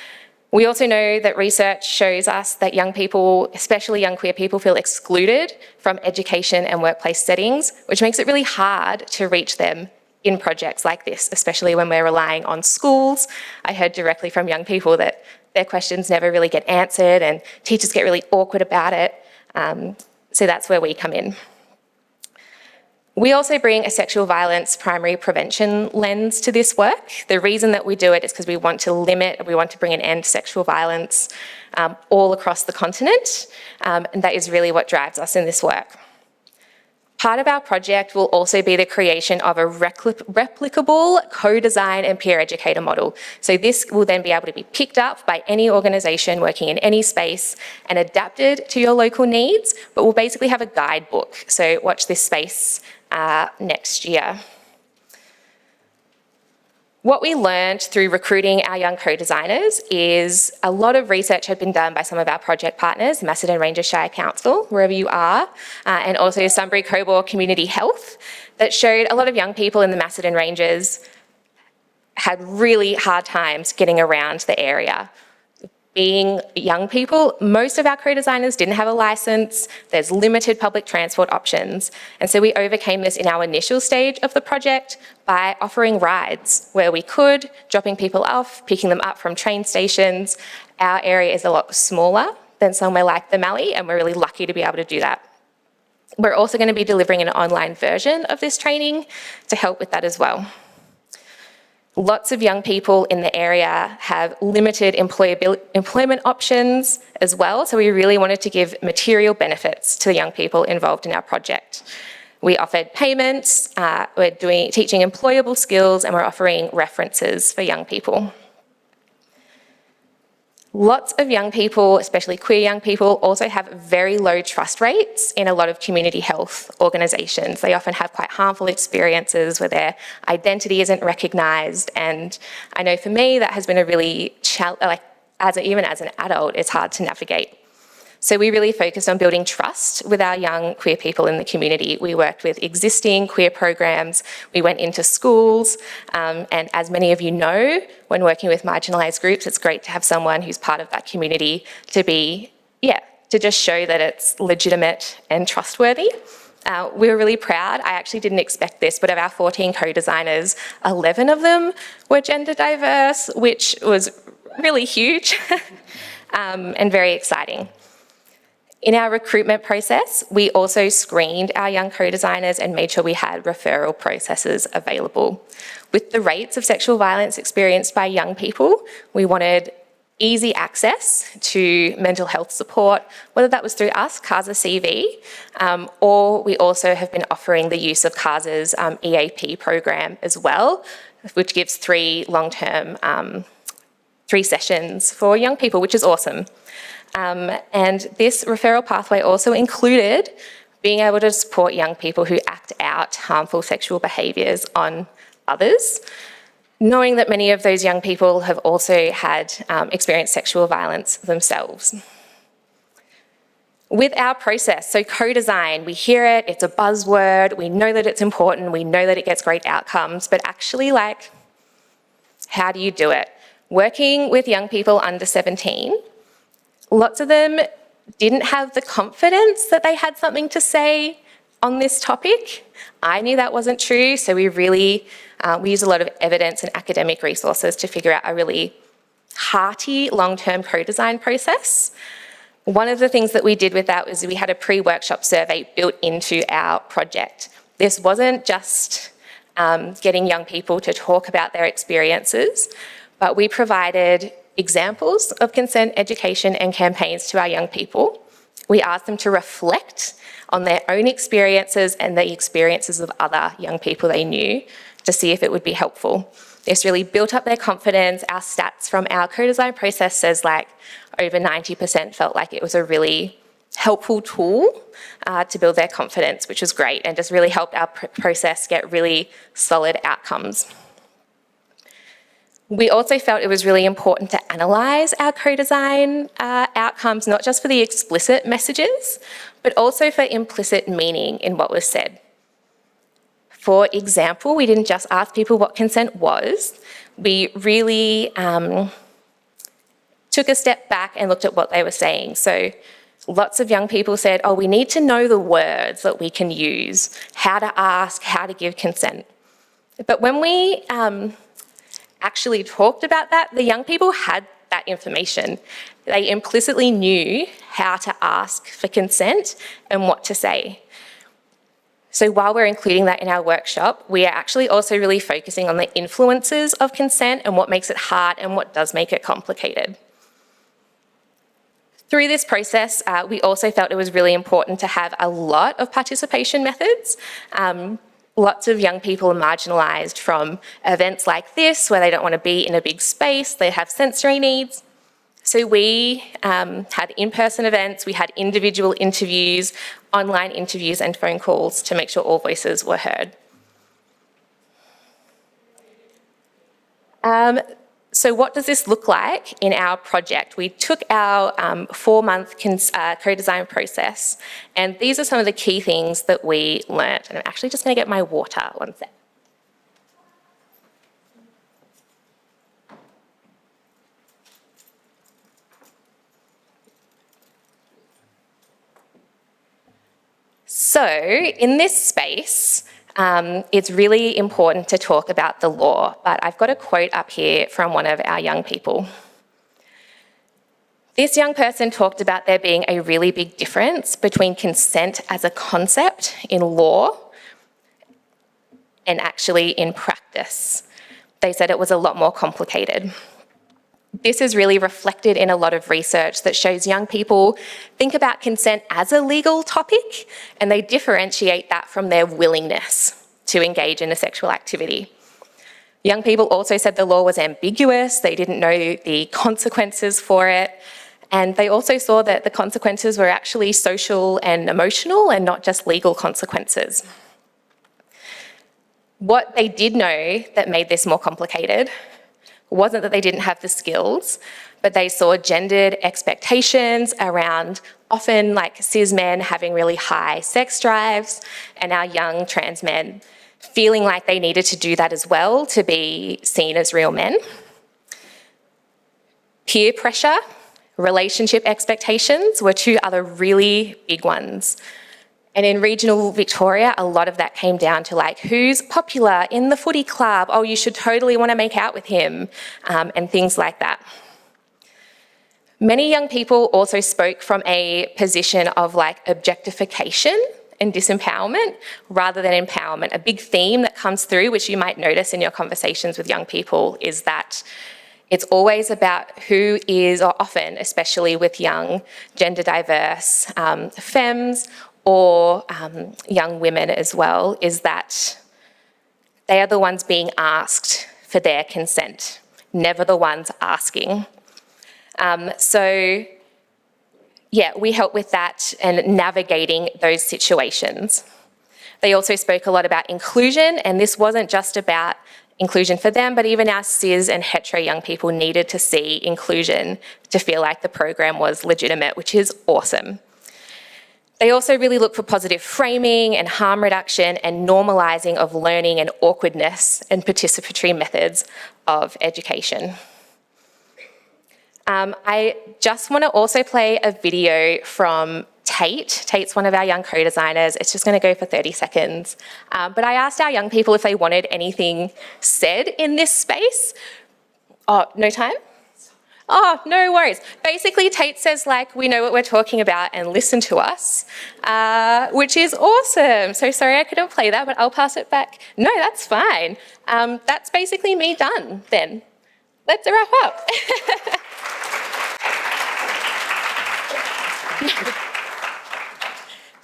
We also know that research shows us that young people, especially young queer people, feel excluded from education and workplace settings, which makes it really hard to reach them in projects like this, especially when we're relying on schools. I heard directly from young people that their questions never really get answered and teachers get really awkward about it. So that's where we come in. We also bring a sexual violence primary prevention lens to this work. The reason that we do it is because we want to bring an end to sexual violence all across the continent, and that is really what drives us in this work. Part of our project will also be the creation of a replicable co-design and peer educator model. So this will then be able to be picked up by any organisation working in any space and adapted to your local needs, but we'll basically have a guidebook. So watch this space next year. What we learned through recruiting our young co-designers is a lot of research had been done by some of our project partners, Macedon Ranges Shire Council, wherever you are, and also Sunbury Cobor Community Health, that showed a lot of young people in the Macedon Ranges had really hard times getting around the area. Being young people, most of our co-designers didn't have a licence, there's limited public transport options, and so we overcame this in our initial stage of the project by offering rides where we could, dropping people off, picking them up from train stations. Our area is a lot smaller than somewhere like the Mallee, and we're really lucky to be able to do that. We're also going to be delivering an online version of this training to help with that as well. Lots of young people in the area have limited employment options as well, so we really wanted to give material benefits to the young people involved in our project. We offered payments, we're teaching employable skills, and we're offering references for young people. Lots of young people, especially queer young people, also have very low trust rates in a lot of community health organisations. They often have quite harmful experiences where their identity isn't recognised, and I know for me that has been a really even as an adult, it's hard to navigate. So we really focused on building trust with our young queer people in the community. We worked with existing queer programs, we went into schools, and as many of you know, when working with marginalised groups, it's great to have someone who's part of that community to just show that it's legitimate and trustworthy. We were really proud. I actually didn't expect this, but of our 14 co-designers, 11 of them were gender diverse, which was really huge and very exciting. In our recruitment process, we also screened our young co-designers and made sure we had referral processes available. With the rates of sexual violence experienced by young people, we wanted easy access to mental health support, whether that was through us, CASA CV, or we also have been offering the use of CASA's EAP program as well, which gives 3 long-term 3 sessions for young people, which is awesome. And this referral pathway also included being able to support young people who act out harmful sexual behaviours on others, knowing that many of those young people have also had experienced sexual violence themselves. With our process, so co-design, we hear it, it's a buzzword, we know that it's important, we know that it gets great outcomes, but actually, how do you do it? Working with young people under 17, lots of them didn't have the confidence that they had something to say on this topic. I knew that wasn't true, so we use a lot of evidence and academic resources to figure out a really hearty long-term co-design process. One of the things that we did with that was we had a pre-workshop survey built into our project. This wasn't just getting young people to talk about their experiences, but we provided examples of consent education and campaigns to our young people. We asked them to reflect on their own experiences and the experiences of other young people they knew to see if it would be helpful. This really built up their confidence. Our stats from our co-design process says over 90% felt like it was a really helpful tool to build their confidence, which was great and just really helped our process get really solid outcomes. We also felt it was really important to analyse our co-design outcomes, not just for the explicit messages, but also for implicit meaning in what was said. For example, we didn't just ask people what consent was, we really took a step back and looked at what they were saying. So lots of young people said, we need to know the words that we can use, how to ask, how to give consent. But when we actually talked about that, the young people had that information. They implicitly knew how to ask for consent and what to say. So while we're including that in our workshop, we are actually also really focusing on the influences of consent and what makes it hard and what does make it complicated. Through this process, we also felt it was really important to have a lot of participation methods. Lots of young people are marginalised from events like this where they don't want to be in a big space, they have sensory needs. So we had in-person events, we had individual interviews, online interviews and phone calls to make sure all voices were heard. So what does this look like in our project? We took our 4-month co-design process, and these are some of the key things that we learnt. And I'm actually just going to get my water, one sec. So in this space, it's really important to talk about the law, but I've got a quote up here from one of our young people. This young person talked about there being a really big difference between consent as a concept in law and actually in practice. They said it was a lot more complicated. This is really reflected in a lot of research that shows young people think about consent as a legal topic and they differentiate that from their willingness to engage in a sexual activity. Young people also said the law was ambiguous, they didn't know the consequences for it, and they also saw that the consequences were actually social and emotional and not just legal consequences. What they did know that made this more complicated wasn't that they didn't have the skills, but they saw gendered expectations around often like cis men having really high sex drives and our young trans men feeling like they needed to do that as well to be seen as real men. Peer pressure, relationship expectations were two other really big ones. And in regional Victoria, a lot of that came down to like, who's popular in the footy club? Oh, you should totally want to make out with him, and things like that. Many young people also spoke from a position of like objectification and disempowerment rather than empowerment. A big theme that comes through, which you might notice in your conversations with young people, is that it's always about who is, or often, especially with young gender diverse femmes or young women as well, is that they are the ones being asked for their consent, never the ones asking. So yeah, we help with that and navigating those situations. They also spoke a lot about inclusion, and this wasn't just about inclusion for them, but even our cis and hetero young people needed to see inclusion to feel like the program was legitimate, which is awesome. They also really look for positive framing and harm reduction and normalising of learning and awkwardness and participatory methods of education. I just want to also play a video from Tate. Tate's one of our young co-designers. It's just going to go for 30 seconds. But I asked our young people if they wanted anything said in this space. Oh, no time? Oh, no worries. Basically, Tate says, like, we know what we're talking about and listen to us, which is awesome. So sorry I couldn't play that, but I'll pass it back. No, that's fine. That's basically me done then. Let's wrap up.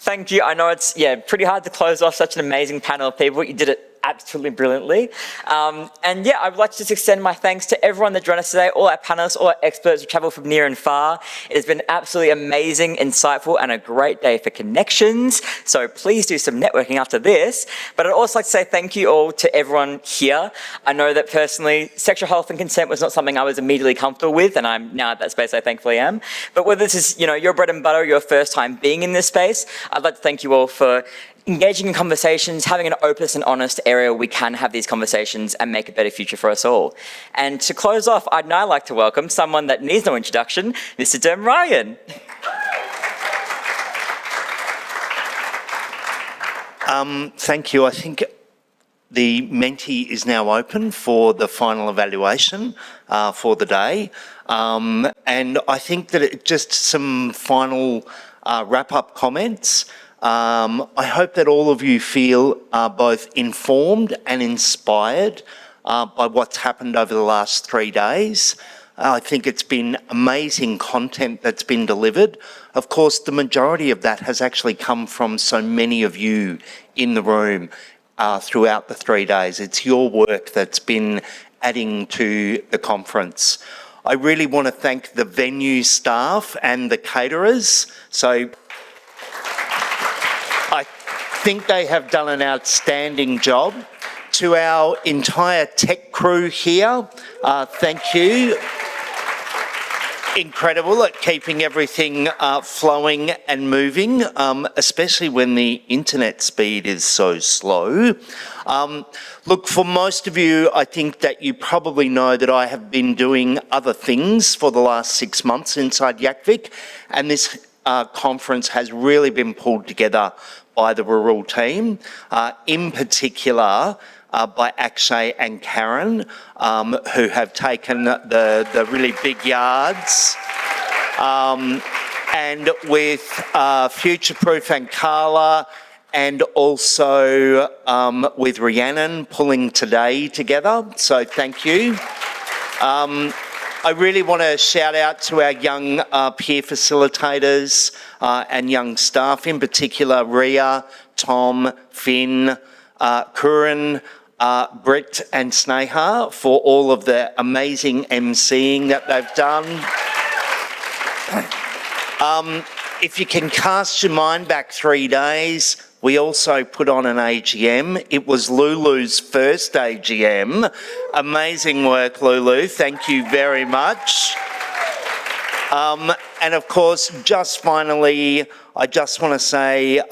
Thank you. I know it's pretty hard to close off such an amazing panel of people. You did it absolutely brilliantly. And yeah, I would like to just extend my thanks to everyone that joined us today, all our panelists, all our experts who travelled from near and far. It has been absolutely amazing, insightful, and a great day for connections. So please do some networking after this. But I'd also like to say thank you all to everyone here. I know that personally, sexual health and consent was not something I was immediately comfortable with, and I'm now at that space I thankfully am. But whether this is, your bread and butter, your first time being in this space, I'd like to thank you all for engaging in conversations, having an open and honest area where we can have these conversations and make a better future for us all. And to close off, I'd now like to welcome someone that needs no introduction, Mr. Dem Ryan. Thank you. I think the Menti is now open for the final evaluation for the day. And I think that just some final wrap-up comments. I hope that all of you feel both informed and inspired by what's happened over the last 3 days. I think it's been amazing content that's been delivered. Of course, the majority of that has actually come from so many of you in the room throughout the 3 days. It's your work that's been adding to the conference. I really want to thank the venue staff and the caterers. So I think they have done an outstanding job. To our entire tech crew here, thank you. Incredible at keeping everything flowing and moving, especially when the internet speed is so slow. Look, for most of you, I think that you probably know that I have been doing other things for the last 6 months inside YACVIC, and this conference has really been pulled together by the rural team, in particular by Akshay and Karen, who have taken the really big yards, and with Futureproof and Carla, and also with Rhiannon pulling today together. So thank you. I really want to shout out to our young peer facilitators and young staff, in particular Ria, Tom, Finn, Curran, Britt and Sneha, for all of the amazing emceeing that they've done. if you can cast your mind back 3 days, we also put on an AGM. It was Lulu's first AGM. Amazing work, Lulu. Thank you very much. And of course, just finally, I just want to say,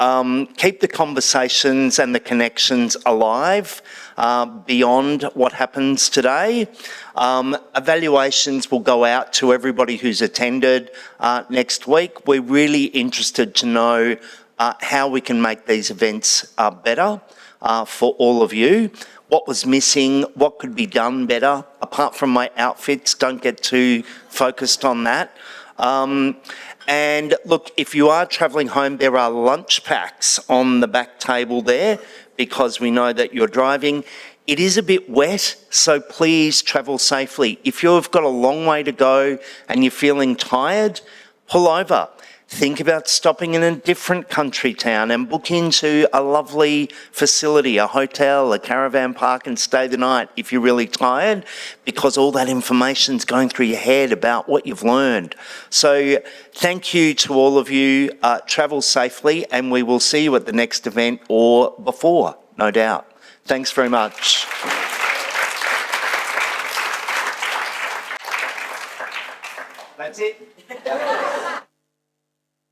keep the conversations and the connections alive beyond what happens today. Evaluations will go out to everybody who's attended next week. We're really interested to know how we can make these events better for all of you. What was missing, what could be done better. Apart from my outfits, don't get too focused on that. And look, if you are travelling home, there are lunch packs on the back table there because we know that you're driving. It is a bit wet, so please travel safely. If you've got a long way to go and you're feeling tired, pull over. Think about stopping in a different country town and book into a lovely facility, a hotel, a caravan park, and stay the night if you're really tired, because all that information's going through your head about what you've learned. So thank you to all of you. Travel safely, and we will see you at the next event or before, no doubt. Thanks very much. That's it.